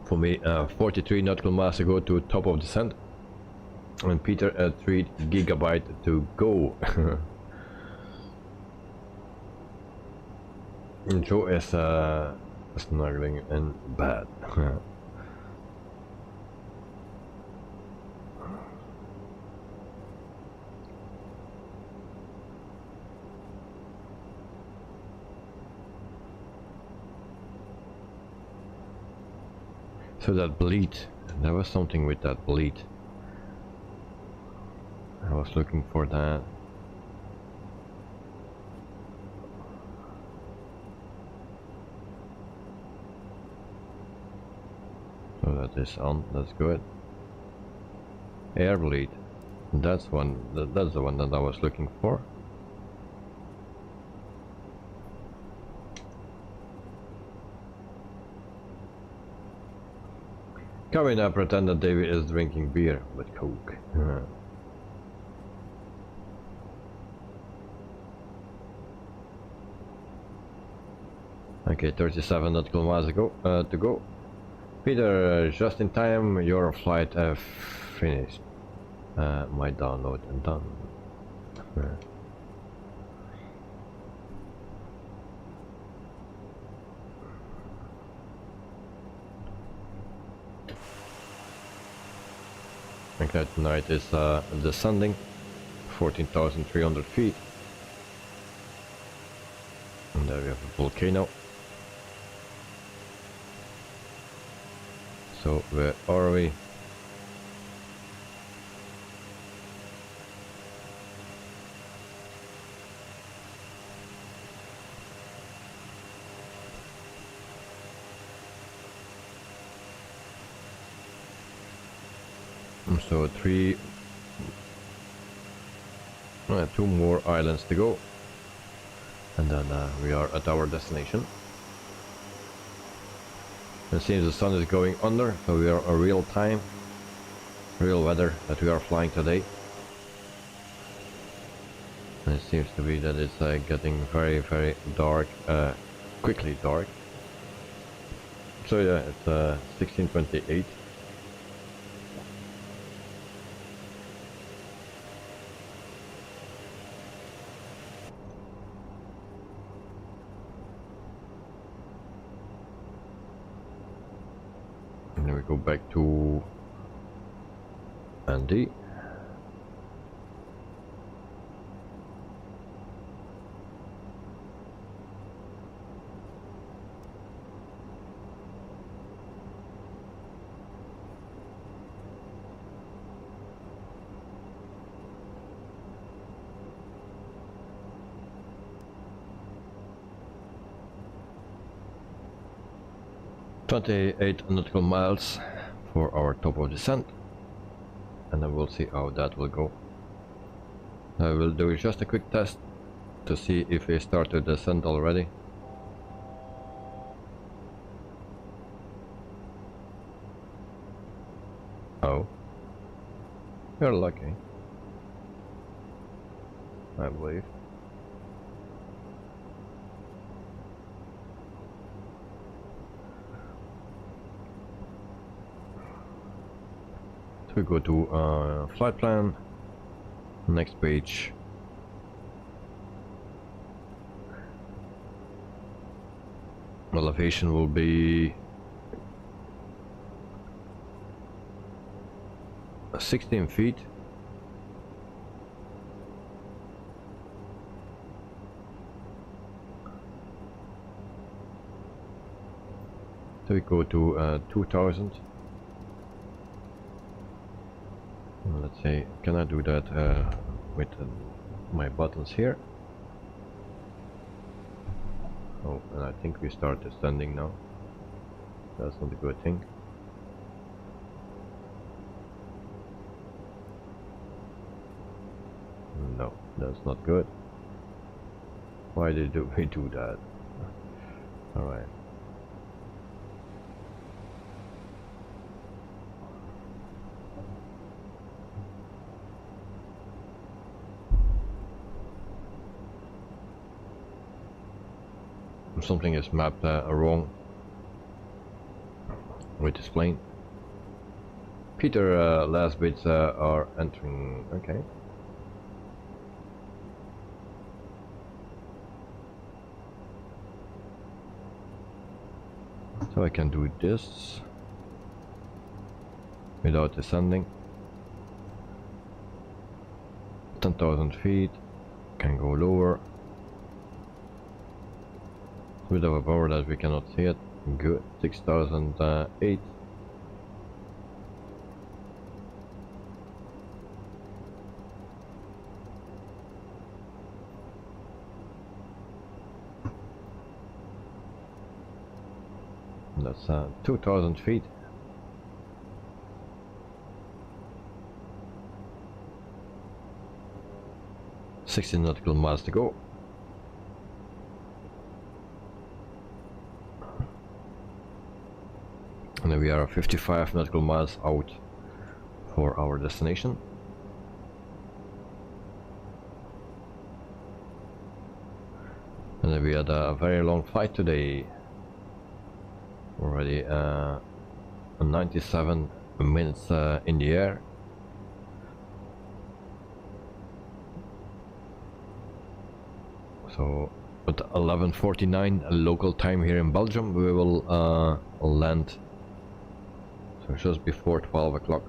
Speaker 1: For me, 43 nautical miles to go to top of descent, and Peter 3 gigabyte to go. And Joe is snuggling in bed. So that bleed, there was something with that bleed. I was looking for that. So that is on, that's good. Air bleed, that's that's the one that I was looking for. Can we now pretend that David is drinking beer with Coke? Okay, 37 nautical miles to go. Peter, just in time, your flight finished. My download and done. Okay, tonight is descending 14,300 feet. And there we have a volcano. So where are we? So two more islands to go, and then we are at our destination. It seems the sun is going under, so we are a real weather that we are flying today. And it seems to be that it's getting very, very dark, quickly dark. So yeah, it's 16:28. And then we go back to Andy. .28 nautical miles for our top of descent, and then we'll see how that will go. I will do just a quick test to see if we start to descend already. Oh, you're lucky, I believe. So we go to flight plan, next page. Elevation will be 16 feet. So we go to 2000. Let's say, can I do that with my buttons here? Oh, and I think we start descending now. That's not a good thing. No, that's not good. Why did we do that? Alright. Something is mapped wrong with this plane. Peter, last bits are entering. Okay. So I can do this without descending. 10,000 feet. Can go lower. With our power that we cannot see it. Good. 6008. that's 2,000 feet. Sixteen nautical miles to go. And then we are 55 nautical miles out for our destination. And then we had a very long flight today. Already 97 minutes in the air. So at 11:49 local time here in Belgium, we will land. So just before 12 o'clock.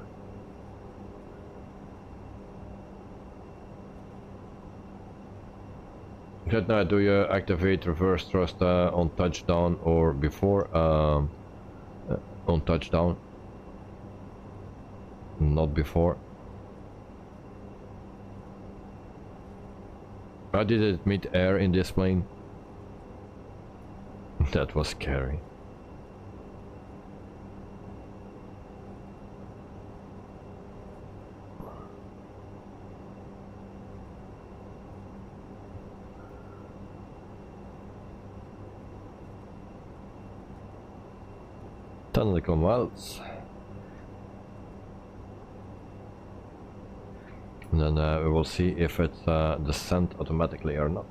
Speaker 1: Now, do you activate reverse thrust on touchdown or before on touchdown? Not before. How did it meet air in this plane? That was scary. Nautical miles. And then we will see if it's descent automatically or not.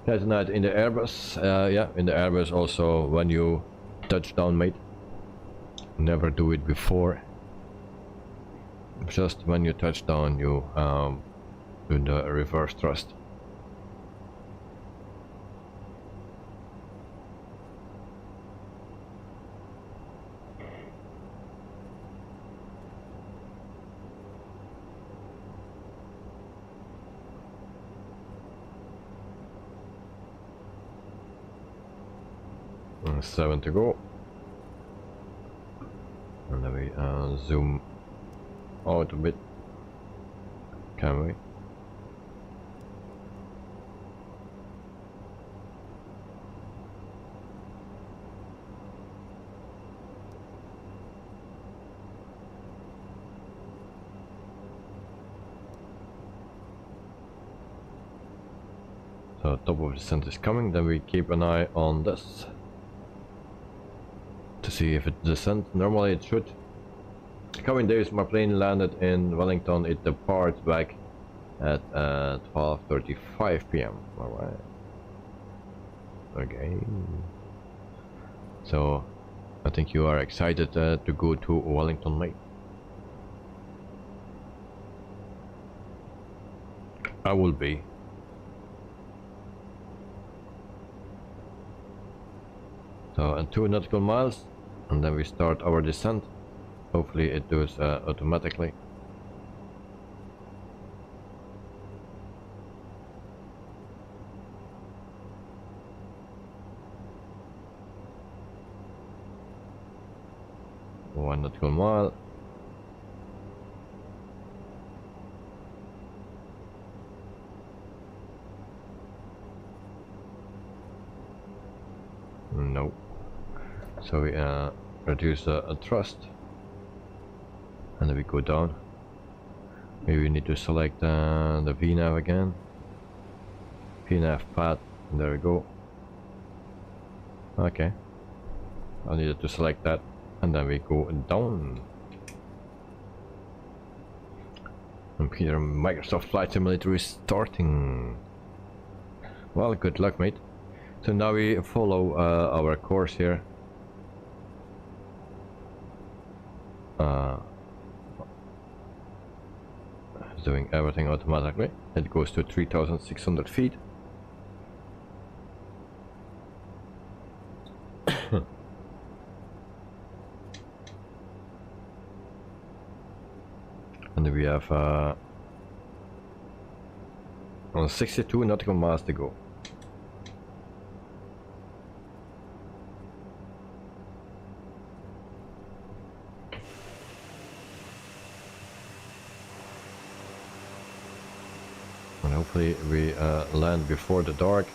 Speaker 1: Yeah, tonight in the Airbus, yeah, in the Airbus also when you touch down, mate. Never do it before. Just when you touch down, you do the reverse thrust. And 7 to go. And then we zoom out a bit. Can we? So top of the descent is coming, then we keep an eye on this to see if it descends. Normally it should. Coming days, my plane landed in Wellington. It departs back at 12:35 p.m. Alright. Okay. So I think you are excited to go to Wellington, mate. I will be. So, and 2 nautical miles, and then we start our descent. Hopefully it does automatically. One nautical mile. No. So we reduce a thrust, and then we go down. Maybe we need to select the VNAV again. VNAV path, and there we go. Okay. I needed to select that, and then we go down. Computer Microsoft Flight Simulator is starting. Well, good luck, mate. So now we follow our course here. It's doing everything automatically. It goes to 3,600 feet. And we have 62 nautical miles to go. And hopefully we land before the dark.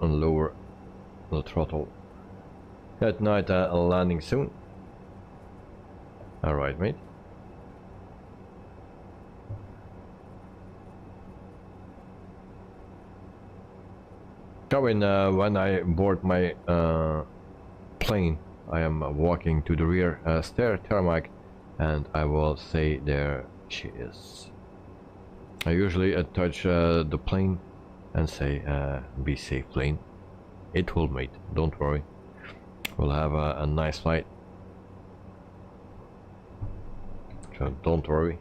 Speaker 1: and lower the throttle. At night, landing soon. Alright, mate. When I board my plane, I am walking to the rear stair tarmac, and I will say there she is. I usually touch the plane and say be safe, plane. It will, mate, don't worry. We'll have a nice flight, so don't worry.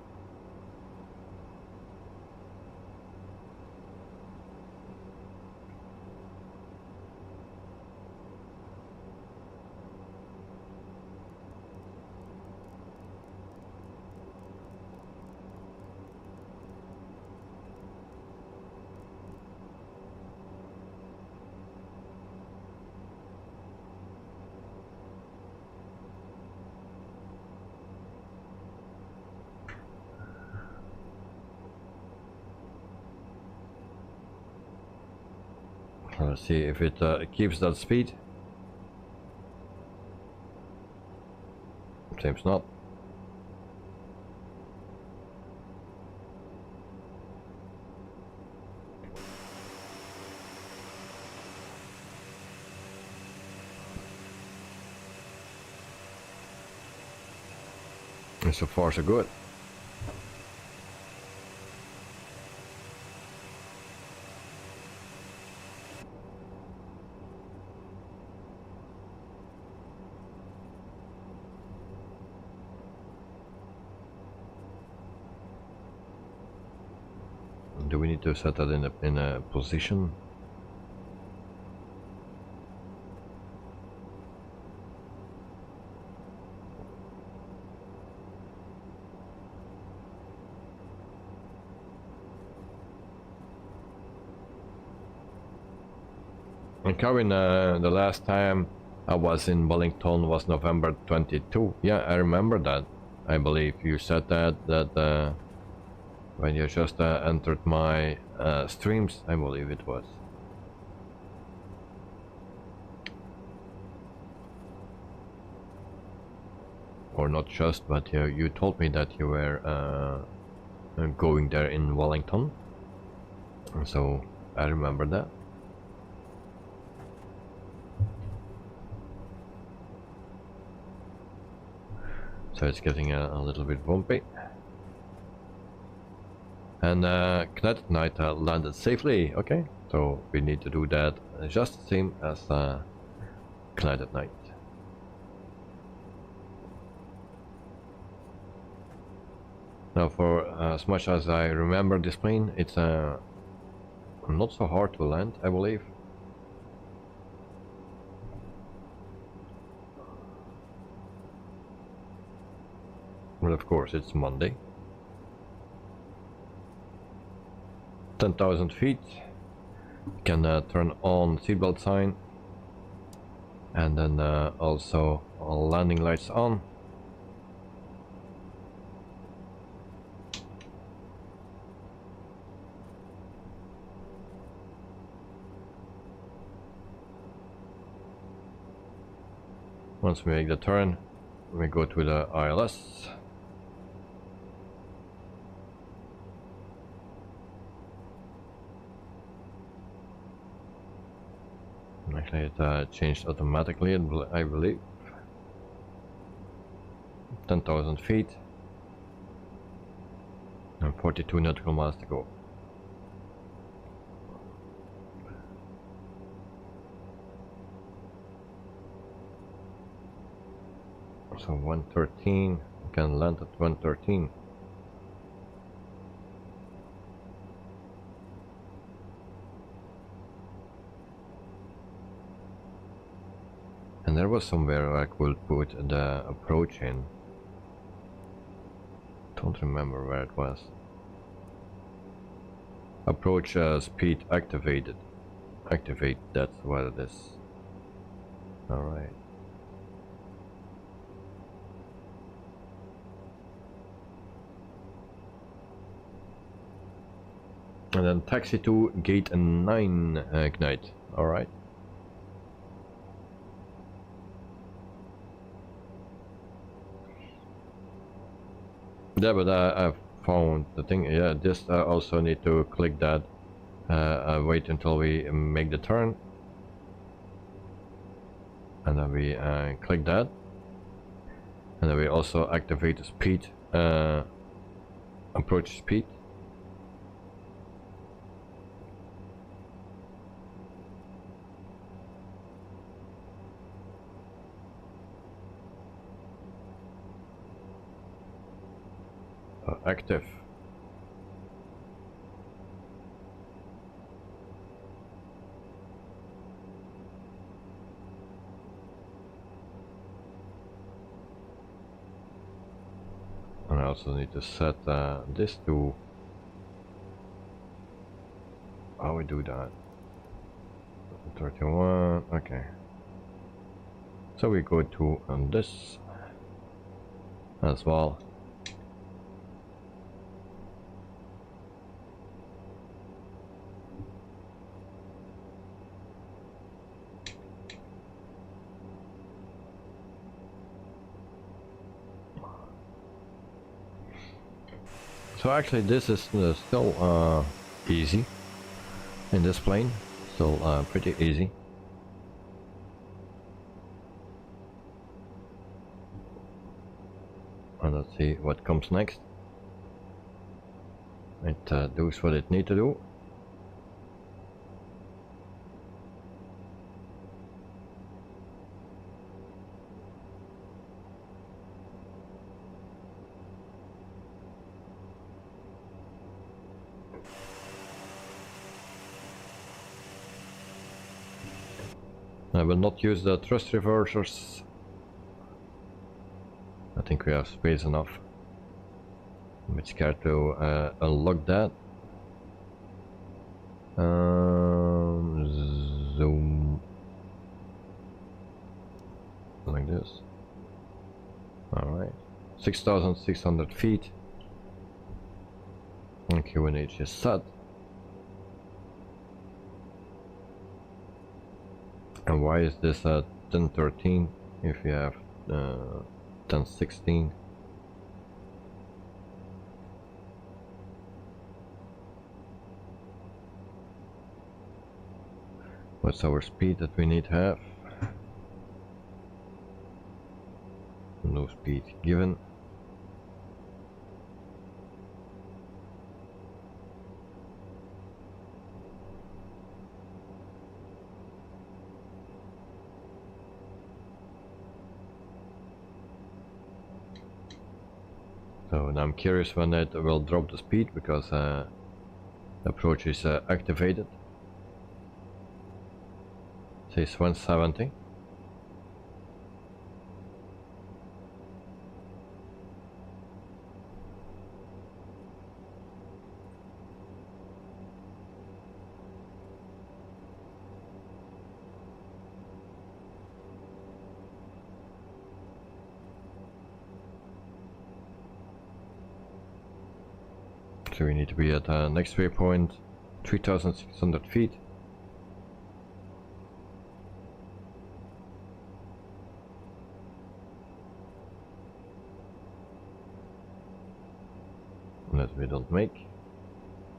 Speaker 1: Let's see if it keeps that speed. Seems not. And so far so good. Do we need to set that in a position? And Karen, the last time I was in Wellington was November 22. Yeah, I remember that. I believe you said that when you just entered my streams, I believe it was. Or not just, but you told me that you were going there in Wellington. So I remember that. So it's getting a little bit bumpy. And Kinetic Knight landed safely. Okay, so we need to do that just the same as Kinetic Knight. Now, for as much as I remember this plane, it's not so hard to land, I believe. But of course, it's Monday. 10,000 feet. You can turn on seatbelt sign, and then also landing lights on. Once we make the turn, we go to the ILS. Actually, it changed automatically, I believe. 10,000 feet and 42 nautical miles to go. So 113, we can land at 113. And there was somewhere I could put the approach in. Don't remember where it was. Approach speed activated. Activate, that's what it is. Alright. And then taxi to gate 9, Ignite. All right. Yeah, but I found the thing. Yeah, this I also need to click that. Wait until we make the turn, and then we click that, and then we also activate the speed, approach speed. Active. And I also need to set this to how we do that. 31. Okay. So we go to this as well. So actually this is still easy in this plane, still pretty easy. And let's see what comes next. It does what it needs to do. I will not use the thrust reversers. I think we have space enough. I'm a bit scared to unlock that. Zoom. Like this. Alright. 6,600 feet. Okay, when it is set. And why is this at 1013 if you have 1016? What's our speed that we need to have? No speed given. So now I'm curious when it will drop the speed, because the approach is activated. It says 170. So we need to be at the next waypoint, 3,600 feet. That we don't make.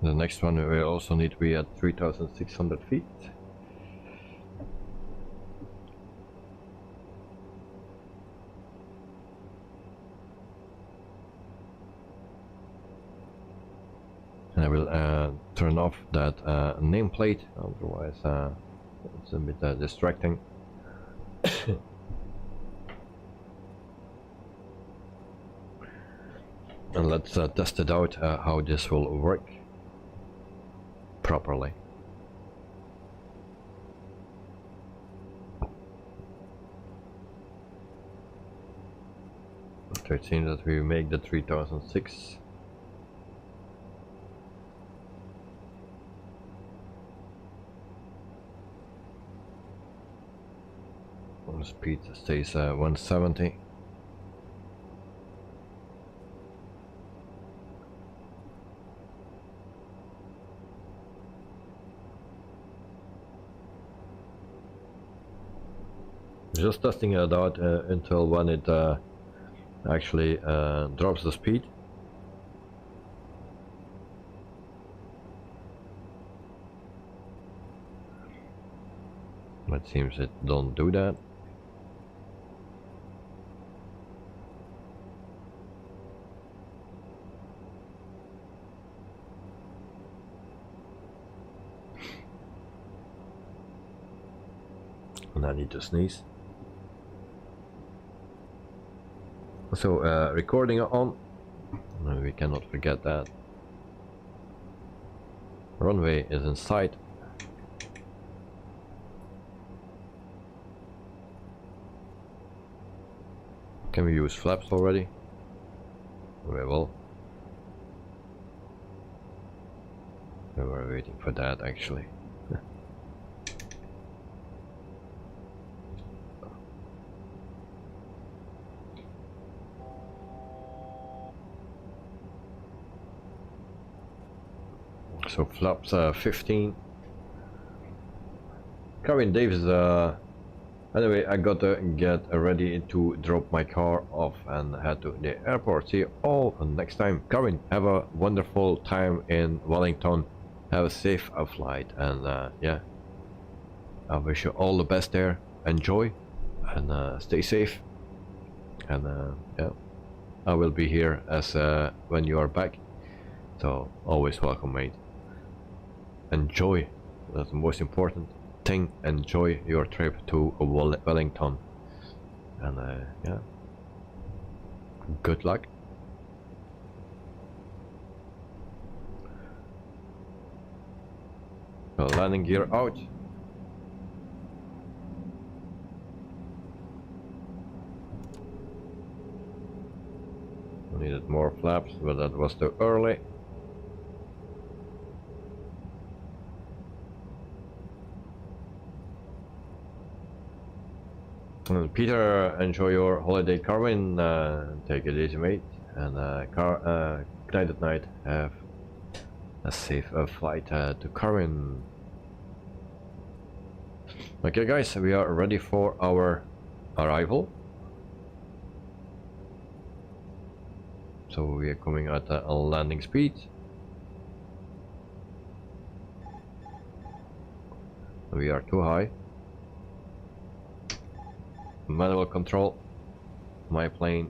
Speaker 1: The next one we also need to be at 3,600 feet. And I will turn off that nameplate, otherwise it's a bit distracting. And let's test it out, how this will work properly. So it seems that we make the 3006. The speed stays 170. Just testing it out until when it actually drops the speed. It seems it don't do that. And I need to sneeze. So recording on. No, we cannot forget that. Runway is in sight. Can we use flaps already? We will. We were waiting for that actually. So flaps 15. Kevin Davis, anyway, I got to get ready to drop my car off and head to the airport. See you all next time. Kevin, have a wonderful time in Wellington. Have a safe flight, and yeah, I wish you all the best there. Enjoy and stay safe. And yeah, I will be here as when you are back. So always welcome, mate. Enjoy, that's the most important thing. Enjoy your trip to Wellington, and yeah, good luck. So landing gear out. Needed more flaps, but that was too early. Peter, enjoy your holiday, Carwin. Take it easy, mate. And good night at night. Have a safe flight to Carwin. Okay, guys, we are ready for our arrival. So we are coming at a landing speed. We are too high. Manual control, my plane.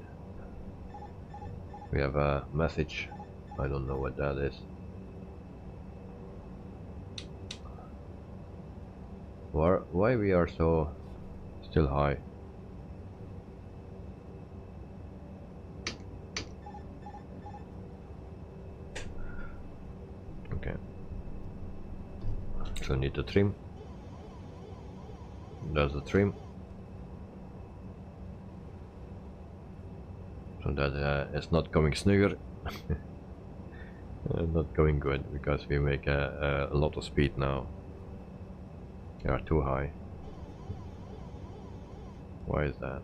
Speaker 1: We have a message. I don't know what that is. Why we are so still high? Okay. So need to trim. There's the trim. So that it's not going snugger. Not going good because we make a lot of speed now. They are too high. Why is that?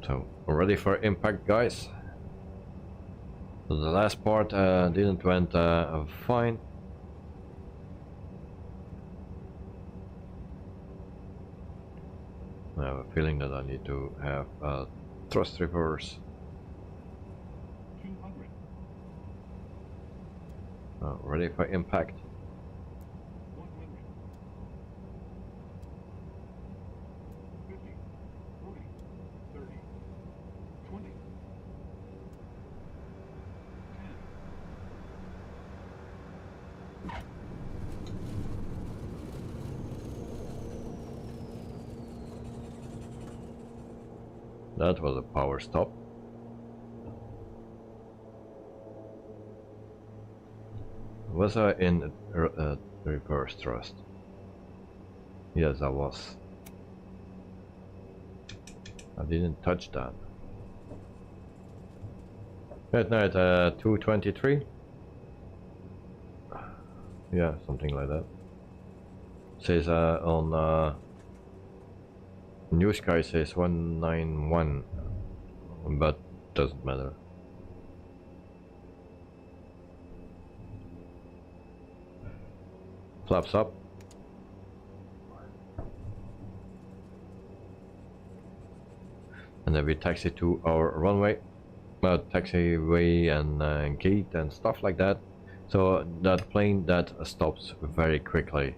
Speaker 1: So, ready for impact, guys. So the last part didn't went fine. I have a feeling that I need to have a thrust reverse.
Speaker 3: 200.
Speaker 1: Ready for impact.
Speaker 3: 100. 50. 40. 30. 20. 10.
Speaker 1: That was a power stop. Was I in reverse thrust? Yes, I was. I didn't touch that. Good night, 223. Yeah, something like that. Says on NEWSKY says 191, but doesn't matter. Flaps up. And then we taxi to our runway, taxiway and gate and stuff like that. So that plane that stops very quickly.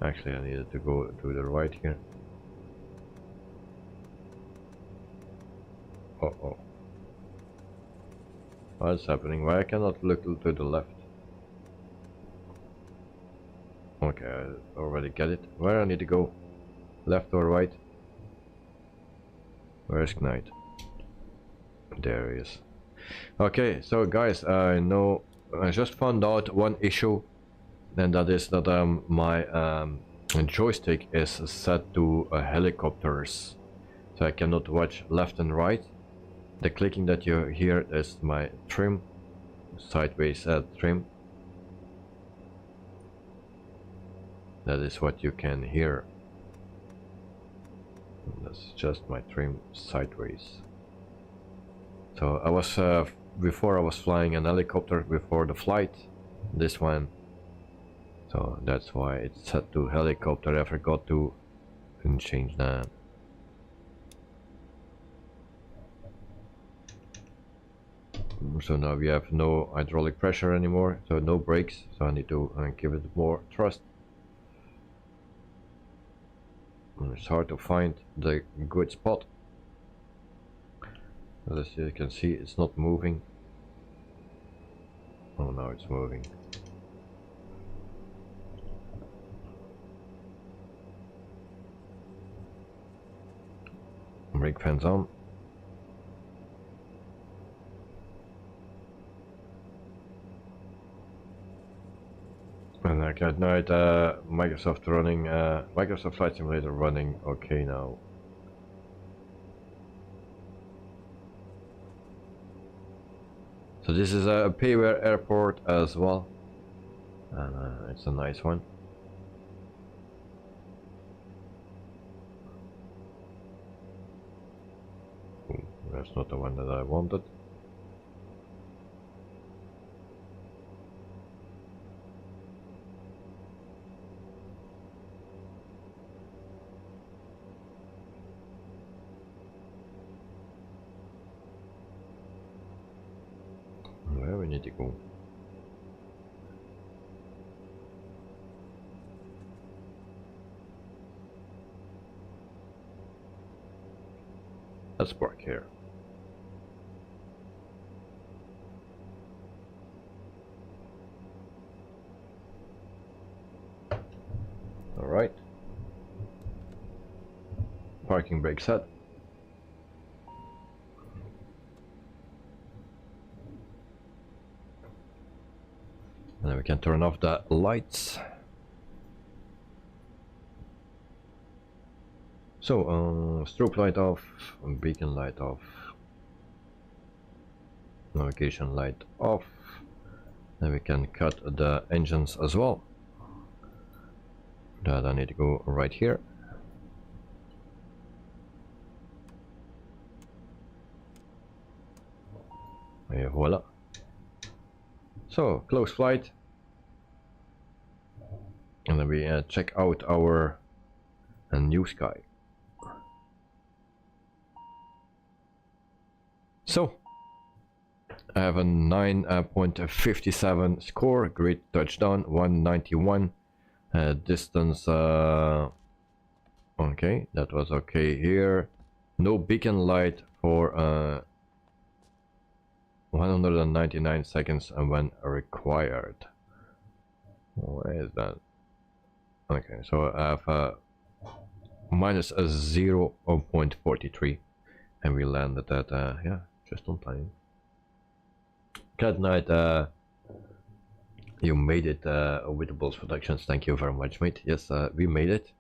Speaker 1: Actually, I needed to go to the right here. Uh-oh. What's happening? Why I cannot look to the left? Okay, I already get it. Where I need to go? Left or right? Where's Knight? There he is. Okay, so guys, I know I just found out one issue, and that is that my joystick is set to helicopters, so I cannot watch left and right. The clicking that you hear is my trim, sideways trim. That is what you can hear. That's just my trim sideways. So I was before I was flying an helicopter before the flight, this one. So that's why it's set to helicopter. I forgot to change that. So now we have no hydraulic pressure anymore, so no brakes, so I need to give it more thrust. And it's hard to find the good spot. As you can see, it's not moving. Oh, now it's moving. Brake fans on. And like at night, Microsoft running, Microsoft Flight Simulator running okay now. So this is a payware airport as well, and it's a nice one. Ooh, that's not the one that I wanted. Where we need to go? Let's park here. All right. Parking brake set. And then we can turn off the lights. So, strobe light off, beacon light off, navigation light off. Then we can cut the engines as well. That I need to go right here. And voila. So, close flight. And then we check out our NEWSKY. So, I have a 9.57 score, great touchdown, 191, distance, okay, that was okay here. No beacon light for 199 seconds and when required. Where is that? Okay, so I have minus 0.43 and we landed at, yeah, just on time. Cat Knight, you made it with the Balls Productions. Thank you very much, mate. Yes, we made it.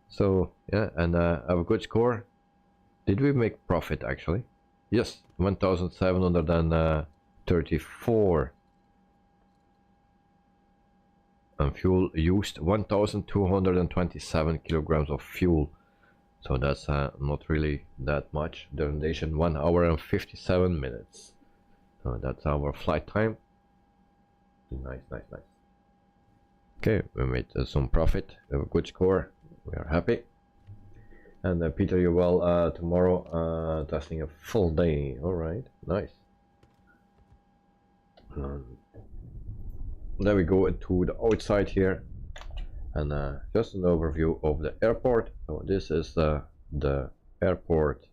Speaker 1: So yeah, and have a good score. Did we make profit actually? Yes, 1,734. And fuel used 1,227 kilograms of fuel. So that's not really that much. Duration 1 hour and 57 minutes. So that's our flight time. Nice, nice, nice. Okay, we made some profit. We have a good score. We are happy. And Peter, you're well tomorrow testing a full day. Alright, nice. Then we go into the outside here. And just an overview of the airport. So this is the airport.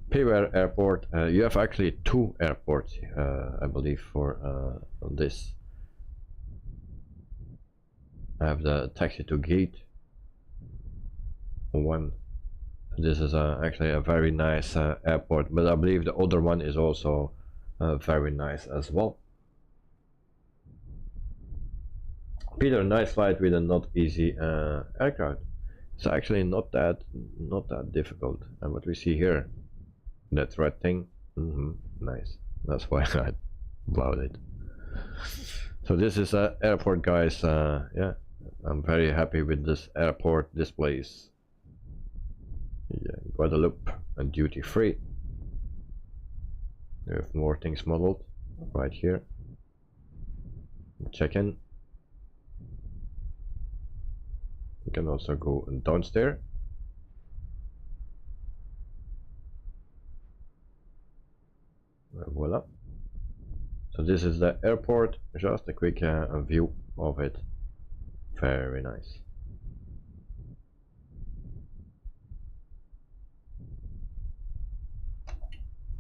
Speaker 1: Payware airport. You have actually two airports, I believe, for this. I have the taxi to gate one. This is actually a very nice airport, but I believe the other one is also very nice as well. Peter, nice flight with a not easy aircraft. It's actually not that difficult. And what we see here, that red thing, nice. That's why I about it. So this is a airport, guys. Yeah, I'm very happy with this airport, this place. Yeah, Guadeloupe and duty free. We have more things modeled right here. Check in. You can also go downstairs. Voila. So this is the airport, just a quick view of it. Very nice.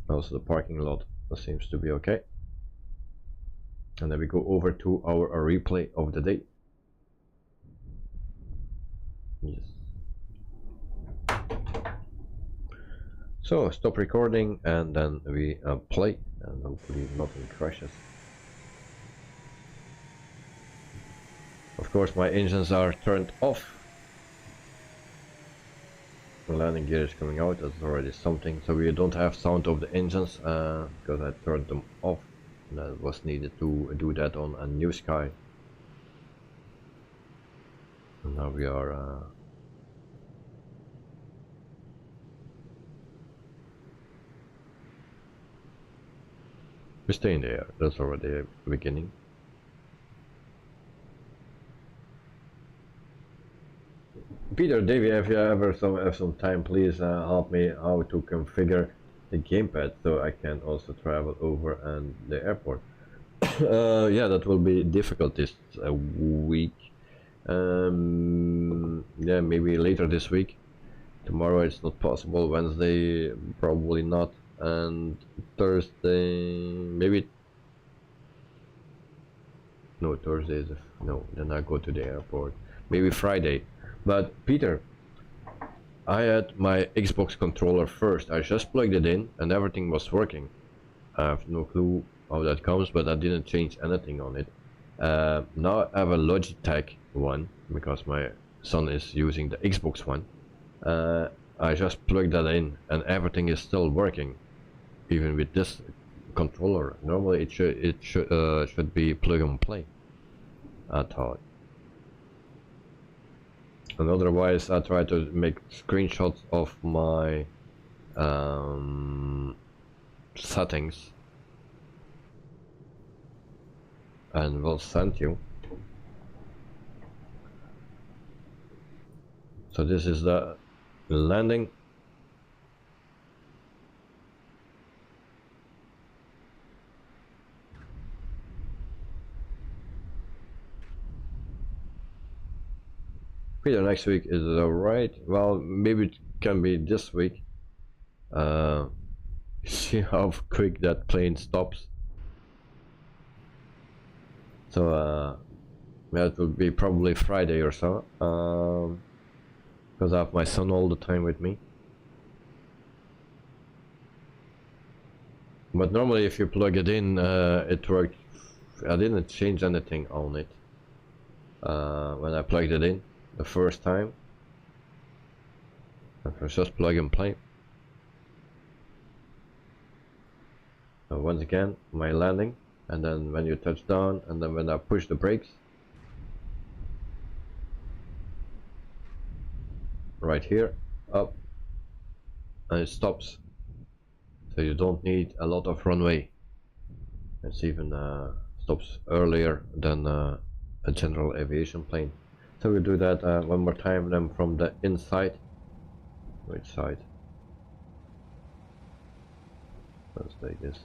Speaker 1: Also the parking lot seems to be okay. And then we go over to our replay of the day. Yes. So stop recording and then we play, and hopefully nothing crashes. Of course my engines are turned off. The landing gear is coming out, that's already something. So we don't have sound of the engines because I turned them off. That was needed to do that on a NEWSKY. And now we are we stay in the air, that's already a beginning. Peter, Davey, if you ever have some time, please help me how to configure the gamepad so I can also travel over and the airport. Yeah, that will be difficult this week. Yeah, maybe later this week. Tomorrow it's not possible. Wednesday probably not, and Thursday maybe. No, Thursday is no. Then I go to the airport. Maybe Friday. But Peter, I had my Xbox controller first. I just plugged it in and everything was working. I have no clue how that comes, but I didn't change anything on it. Now I have a Logitech one because my son is using the Xbox one. I just plugged that in and everything is still working, even with this controller. Normally it should be plug and play, I thought. And otherwise I try to make screenshots of my settings and will send you. So this is the landing. Peter, next week is alright. Well, maybe it can be this week. See how quick that plane stops. So that will be probably Friday or so. Because I have my son all the time with me. But normally if you plug it in, it worked. I didn't change anything on it when I plugged it in the first time. Just plug and play. So once again, my landing, and then when you touch down, and then when I push the brakes, right here, up, and it stops. So you don't need a lot of runway. It's even stops earlier than a general aviation plane. So we do that one more time, then from the inside. Which side? Let's take this.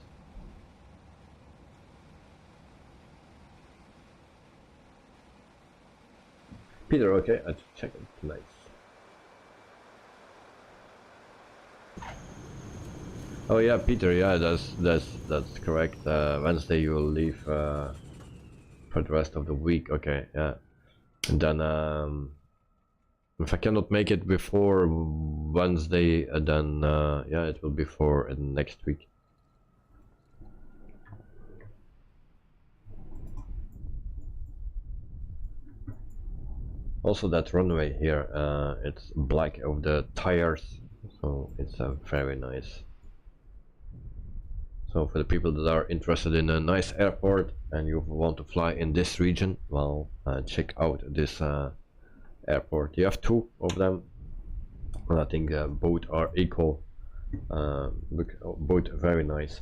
Speaker 1: Peter, okay, I check it. Nice. Oh yeah, Peter. Yeah, that's correct. Wednesday you will leave for the rest of the week. Okay, yeah. And then if I cannot make it before Wednesday, then yeah, it will be for next week. Also, that runway here, it's black of the tires, so it's very nice. So for the people that are interested in a nice airport and you want to fly in this region, well, check out this airport. You have two of them, and I think both are equal. Look, both very nice.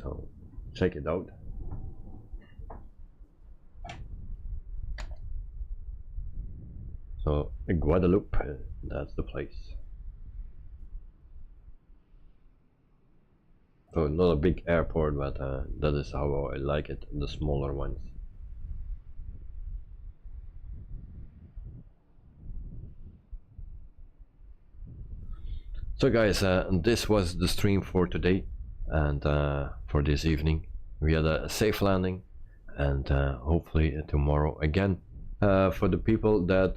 Speaker 1: So check it out. So Guadeloupe, that's the place. So not a big airport, but that is how I like it, the smaller ones. So guys, this was the stream for today, and for this evening. We had a safe landing, and hopefully tomorrow again. For the people that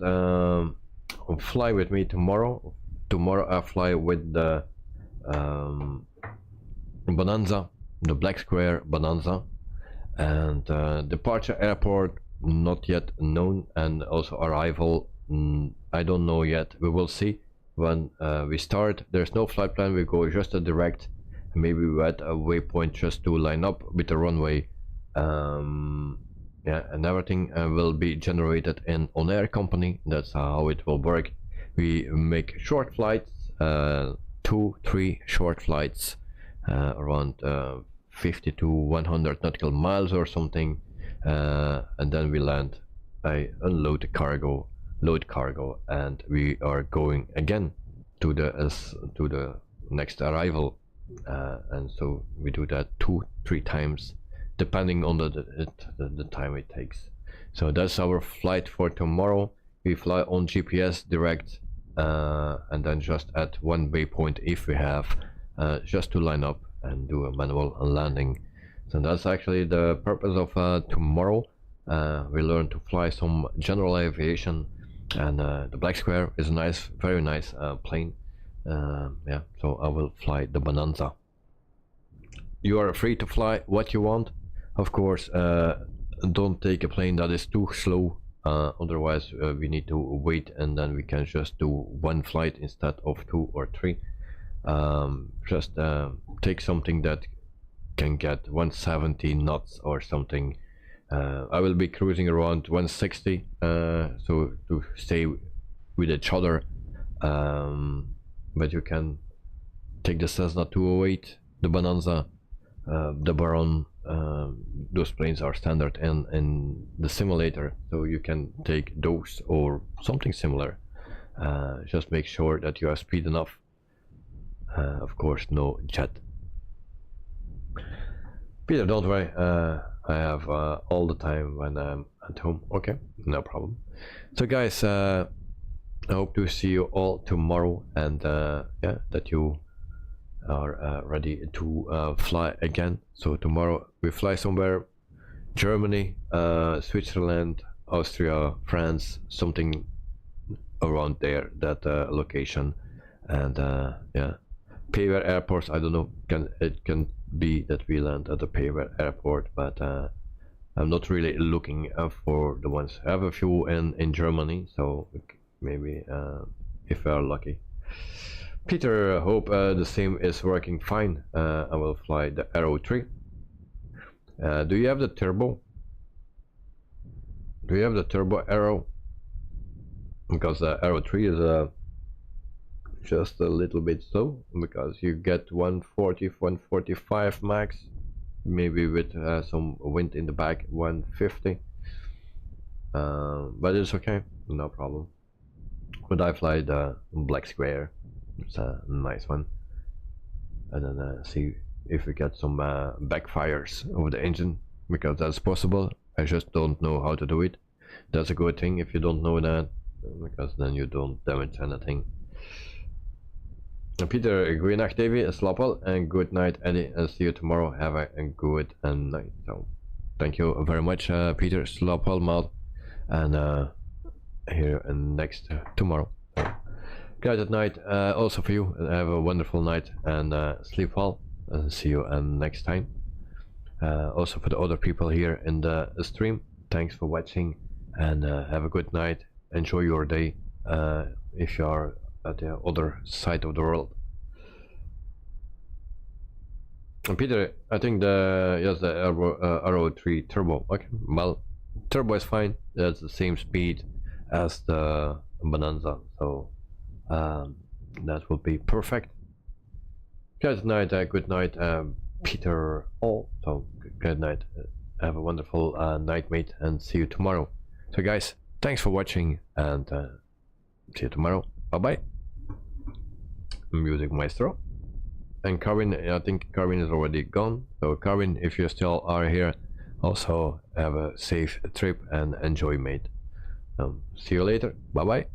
Speaker 1: fly with me tomorrow I fly with the Bonanza, the Black Square Bonanza, and departure airport not yet known, and also arrival I don't know yet. We will see when we start. There's no flight plan, we go just a direct. Maybe we add a waypoint just to line up with the runway. Yeah, and everything will be generated in on-air company. That's how it will work. We make short flights, 2-3 short flights, around 50 to 100 nautical miles or something, and then we land. I unload the cargo, load cargo, and we are going again to the next arrival, and so we do that 2-3 times, depending on the time it takes. So that's our flight for tomorrow. We fly on GPS direct, and then just at one waypoint if we have, just to line up and do a manual landing. So that's actually the purpose of tomorrow. We learn to fly some general aviation, and the Black Square is a nice, very nice plane. Yeah, so I will fly the Bonanza. You are free to fly what you want. Of course, don't take a plane that is too slow, otherwise we need to wait, and then we can just do one flight instead of 2 or 3. Just take something that can get 170 knots or something. I will be cruising around 160, so to stay with each other, but you can take the Cessna 208, the Bonanza, the Baron. Those planes are standard in the simulator, so you can take those or something similar. Just make sure that you have speed enough. Of course, no jet. Peter, don't worry, I have all the time when I'm at home. Okay, no problem. So guys, I hope to see you all tomorrow, and yeah, that you are ready to fly again. So tomorrow we fly somewhere, Germany, Switzerland, Austria, France, something around there, that location. And yeah, Payware airports, I don't know, it can be that we land at the Payware airport, but I'm not really looking for the ones. I have a few in Germany, so maybe if we are lucky. Peter, hope the same is working fine. I will fly the Arrow 3. Do you have the turbo? Do you have the turbo Arrow? Because the Arrow 3 is just a little bit slow, because you get 140, 145 max, maybe with some wind in the back, 150. But it's okay, no problem. But I fly the Black Square. It's a nice one, and then see if we get some backfires over the engine, because that's possible. I just don't know how to do it. That's a good thing if you don't know that, because then you don't damage anything. Peter, goeienacht Davy, slaap wel, and good night Eddie, and see you tomorrow. Have a good night. So thank you very much, Peter. Slaap wel, maat, and here and next tomorrow. Guys, at night, also for you, have a wonderful night, and sleep well, and see you next time. Also for the other people here in the stream, thanks for watching, and have a good night. Enjoy your day if you are at the other side of the world. And Peter, I think the Arrow 3 turbo. Okay, well, turbo is fine. That's the same speed as the Bonanza, so that will be perfect. Guys, night. Good night, Peter. All. So good night. Have a wonderful night, mate, and see you tomorrow. So guys, thanks for watching, and see you tomorrow. Bye bye. Music Maestro. And Karin, I think Karin is already gone. So Karin, if you still are here, also have a safe trip and enjoy, mate. See you later. Bye bye.